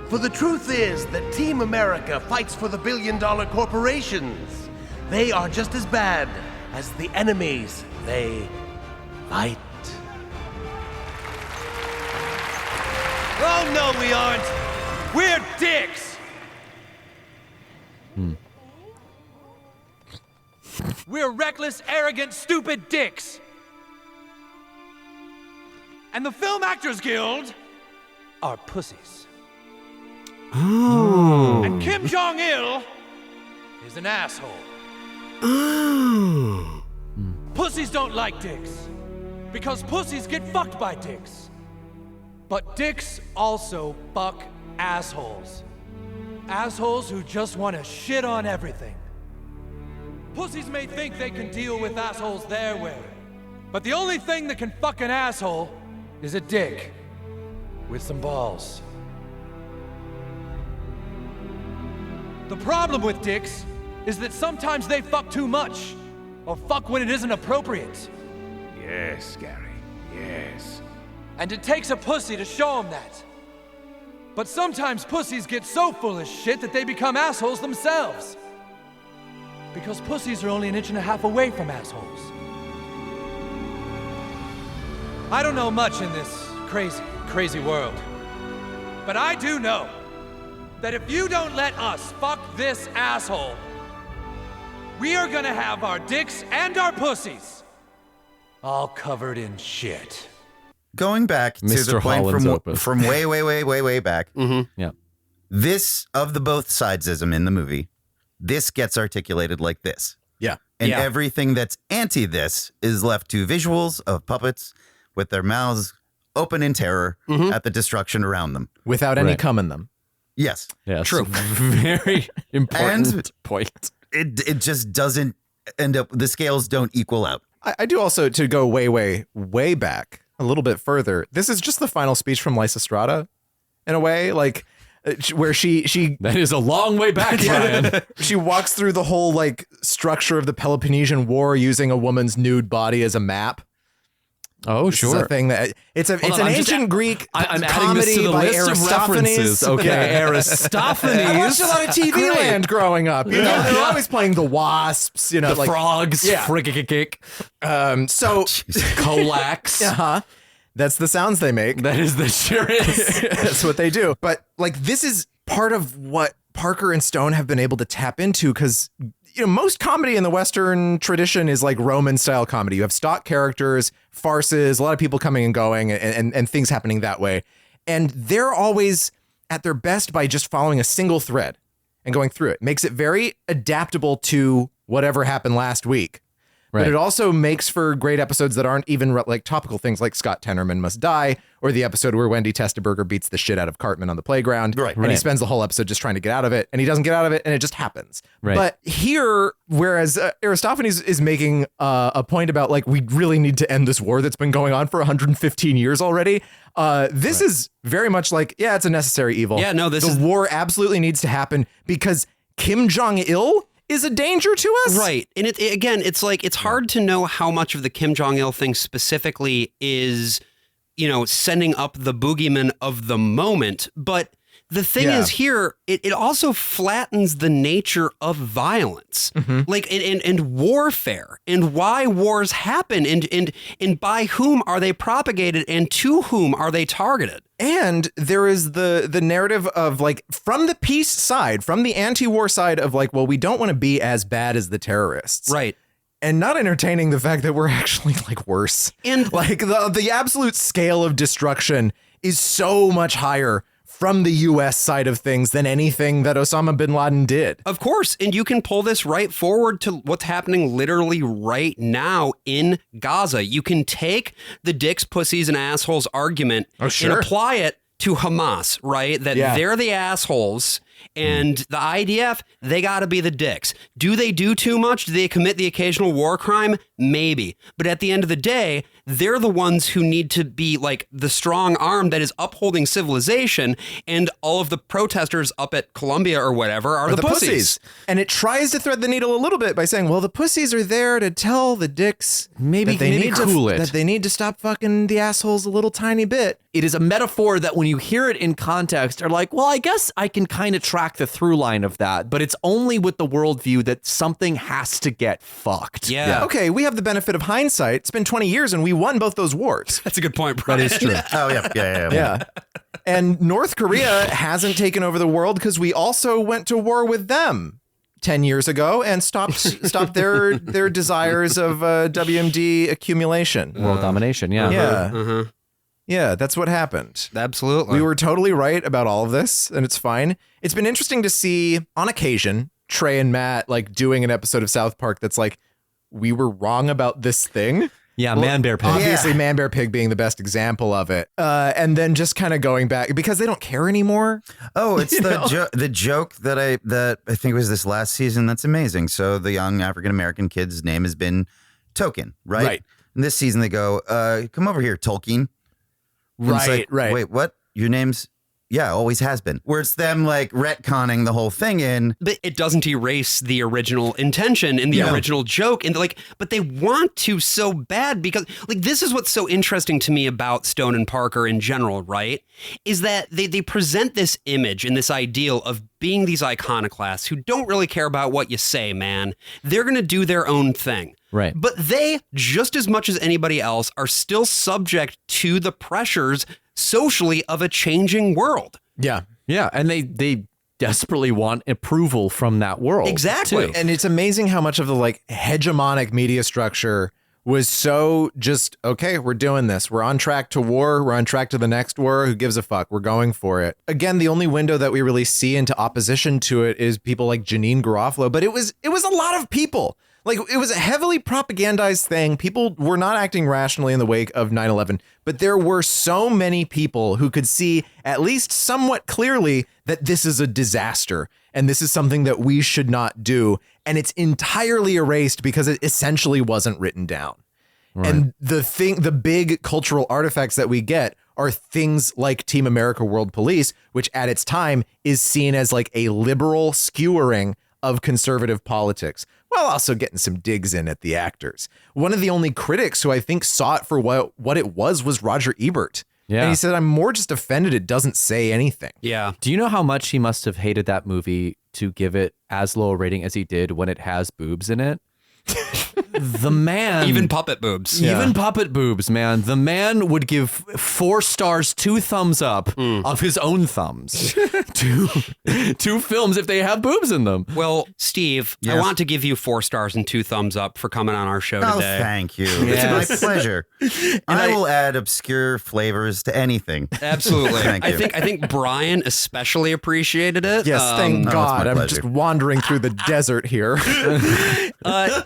For the truth is that Team America fights for the billion-dollar corporations. They are just as bad as the enemies they fight. Oh, no, we aren't. We're dicks. We're reckless, arrogant, stupid dicks. And the Film Actors Guild are pussies. Oh. And Kim Jong-il is an asshole. Oh. Pussies don't like dicks because pussies get fucked by dicks. But dicks also fuck assholes. Assholes who just want to shit on everything. Pussies may think they can deal with assholes their way, but the only thing that can fuck an asshole is a dick with some balls. The problem with dicks is that sometimes they fuck too much, or fuck when it isn't appropriate. Yes, Gary, yes. And it takes a pussy to show them that. But sometimes pussies get so full of shit that they become assholes themselves. Because pussies are only 1.5 inches away from assholes. I don't know much in this crazy, crazy world. But I do know that if you don't let us fuck this asshole, we are gonna have our dicks and our pussies all covered in shit. Going back to Mr. the point Holland's from way back. Yeah. This of the both sidesism in the movie, this gets articulated like this. Yeah. And everything that's anti this is left to visuals of puppets with their mouths open in terror at the destruction around them. Without any cum in them. Yes. Yes. True. Very important point. It just doesn't end up, the scales don't equal out. I do also, to go way back a little bit further, this is just the final speech from Lysa Strata in a way, like where she that is a long way back, Brian. She walks through the whole like structure of the Peloponnesian War using a woman's nude body as a map. Oh, This sure. is a thing that it's an ancient Greek I'm adding comedy this to the by list of Aristophanes. references. Okay, Aristophanes. I watched a lot of TV Great. Land growing up. You know, they're always playing the wasps. You know, The like frogs. Yeah. Frick-a-kick. So Colax. That's the sounds they make. That is the sure is. That's what they do. But like, this is part of what Parker and Stone have been able to tap into, because you know, most comedy in the Western tradition is like Roman style comedy. You have stock characters, farces, a lot of people coming and going, and things happening that way. And they're always at their best by just following a single thread and going through it. Makes it very adaptable to whatever happened last week. Right. But it also makes for great episodes that aren't even like topical things like Scott Tenorman Must Die, or the episode where Wendy Testaberger beats the shit out of Cartman on the playground. Right. And he spends the whole episode just trying to get out of it, and he doesn't get out of it, and it just happens. Right. But here, whereas Aristophanes is making a point about like, we really need to end this war that's been going on for 115 years already. This is very much like, yeah, it's a necessary evil. Yeah, no, the war absolutely needs to happen because Kim Jong-il is a danger to us. Right. And again, it's like, it's hard to know how much of the Kim Jong-il thing specifically is, you know, sending up the boogeyman of the moment. But the thing is here, it also flattens the nature of violence, like and warfare, and why wars happen, and by whom are they propagated, and to whom are they targeted. And there is the narrative of like, from the peace side, from the anti-war side of like, well, we don't want to be as bad as the terrorists. Right. And not entertaining the fact that we're actually like worse. And like the absolute scale of destruction is so much higher from the U.S. side of things than anything that Osama bin Laden did. Of course. And you can pull this right forward to what's happening literally right now in Gaza. You can take the dicks, pussies, and assholes argument and apply it to Hamas, right? That they're the assholes and the IDF, they got to be the dicks. Do they do too much? Do they commit the occasional war crime? Maybe. But at the end of the day, they're the ones who need to be like the strong arm that is upholding civilization, and all of the protesters up at Columbia or whatever are the pussies. And it tries to thread the needle a little bit by saying, well, the pussies are there to tell the dicks maybe that they need cool to, it. that they need to stop fucking the assholes a little tiny bit. It is a metaphor that when you hear it in context are like, well, I guess I can kind of track the through line of that, but it's only with the worldview that something has to get fucked. Yeah. Okay, we have the benefit of hindsight. It's been 20 years and we won both those wars. That's a good point, Brian. That is true. Oh, yeah. And North Korea hasn't taken over the world because we also went to war with them 10 years ago and stopped their desires of WMD accumulation. World domination, Yeah. Yeah, that's what happened. Absolutely. We were totally right about all of this, and it's fine. It's been interesting to see, on occasion, Trey and Matt like doing an episode of South Park that's like, we were wrong about this thing. Yeah, well, Man Bear Pig. Obviously, Man Bear Pig being the best example of it. And then just kind of going back because they don't care anymore. Oh, it's the joke that I think was this last season. That's amazing. So the young African-American kid's name has been Token, right? Right. And this season they go, come over here, Tolkien. And it's like, Right. Wait, what? Your name's always has been. Where it's them like retconning the whole thing in. But it doesn't erase the original intention and the original joke. And like, but they want to so bad because like this is what's so interesting to me about Stone and Parker in general, right? Is that they present this image and this ideal of being these iconoclasts who don't really care about what you say, man. They're going to do their own thing. Right. But they, just as much as anybody else, are still subject to the pressures socially of a changing world. Yeah. Yeah. And they desperately want approval from that world. Exactly. Too. And it's amazing how much of the like hegemonic media structure was so just, okay, we're doing this. We're on track to war. We're on track to the next war. Who gives a fuck? We're going for it. Again, the only window that we really see into opposition to it is people like Janine Garofalo. But it was a lot of people. Like, it was a heavily propagandized thing. People were not acting rationally in the wake of 9/11, but there were so many people who could see at least somewhat clearly that this is a disaster and this is something that we should not do. And it's entirely erased because it essentially wasn't written down. Right. And the big cultural artifacts that we get are things like Team America World Police, which at its time is seen as like a liberal skewering of conservative politics, while also getting some digs in at the actors. One of the only critics who I think saw it for what it was Roger Ebert. Yeah. And he said, I'm more just offended it doesn't say anything. Yeah. Do you know how much he must have hated that movie to give it as low a rating as he did when it has boobs in it? The man, even puppet boobs, puppet boobs, man. The man would give 4 stars, 2 thumbs up of his own thumbs to films if they have boobs in them. Well, Steve, I want to give you 4 stars and 2 thumbs up for coming on our show today. Thank you. It's my pleasure. I will add obscure flavors to anything. Absolutely. Thank you. I think Brian especially appreciated it. Yes, thank God. I'm just wandering through the desert here.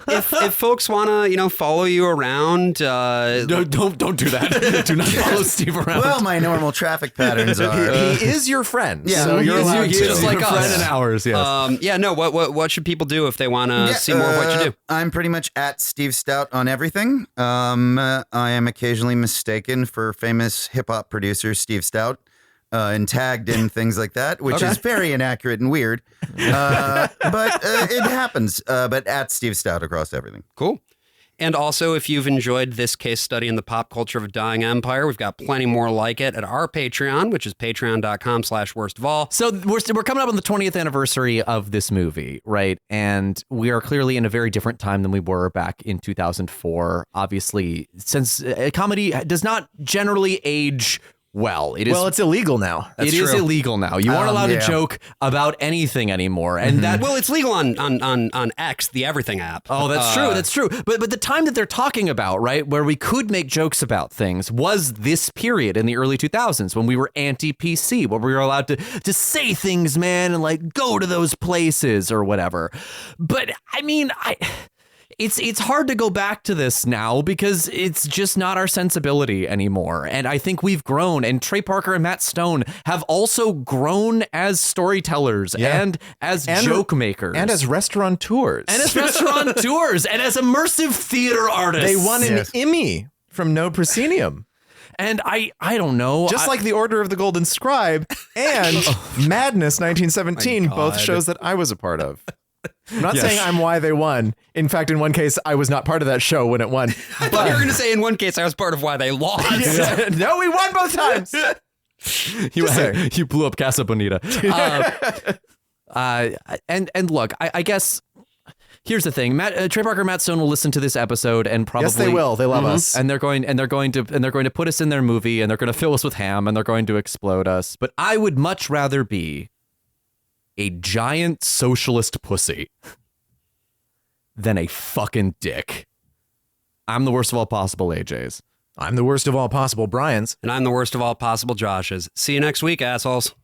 If folks want to, follow you around, don't do that. Do not follow Steve around. Well, my normal traffic patterns are. He is your friend. Yeah, so you're allowed he is like a friend in ours. Yes. What should people do if they want to see more of what you do? I'm pretty much at Steve Stout on everything. I am occasionally mistaken for famous hip hop producer Steve Stout. And tagged in things like that, which is very inaccurate and weird. But it happens. But at Steve Stout across everything. Cool. And also, if you've enjoyed this case study in the pop culture of a dying empire, we've got plenty more like it at our Patreon, which is patreon.com/worstofall. So we're coming up on the 20th anniversary of this movie, right? And we are clearly in a very different time than we were back in 2004. Obviously, since comedy does not generally age well. It's illegal now. It is illegal now. You aren't allowed to joke about anything anymore. And it's legal on X, the Everything app. Oh, that's true. That's true. But the time that they're talking about, right, where we could make jokes about things was this period in the early 2000s when we were anti-PC, where we were allowed to say things, man, and like go to those places or whatever. But I mean, It's hard to go back to this now because it's just not our sensibility anymore. And I think we've grown, and Trey Parker and Matt Stone have also grown as storytellers and as joke makers. And as restaurateurs. And as immersive theater artists. They won an Emmy from No Proscenium. And I don't know. Just like the Order of the Golden Scribe and Madness 1917, both shows that I was a part of. I'm not saying I'm why they won. In fact, in one case, I was not part of that show when it won. I thought you were going to say in one case I was part of why they lost. No, we won both times. You blew up Casa Bonita. And look, I guess here's the thing: Trey Parker and Matt Stone will listen to this episode and probably yes, they will. They love us, and they're going to put us in their movie, and they're going to fill us with ham, and they're going to explode us. But I would much rather be a giant socialist pussy than a fucking dick. I'm the worst of all possible AJs. I'm the worst of all possible Brians. And I'm the worst of all possible Joshes. See you next week, assholes.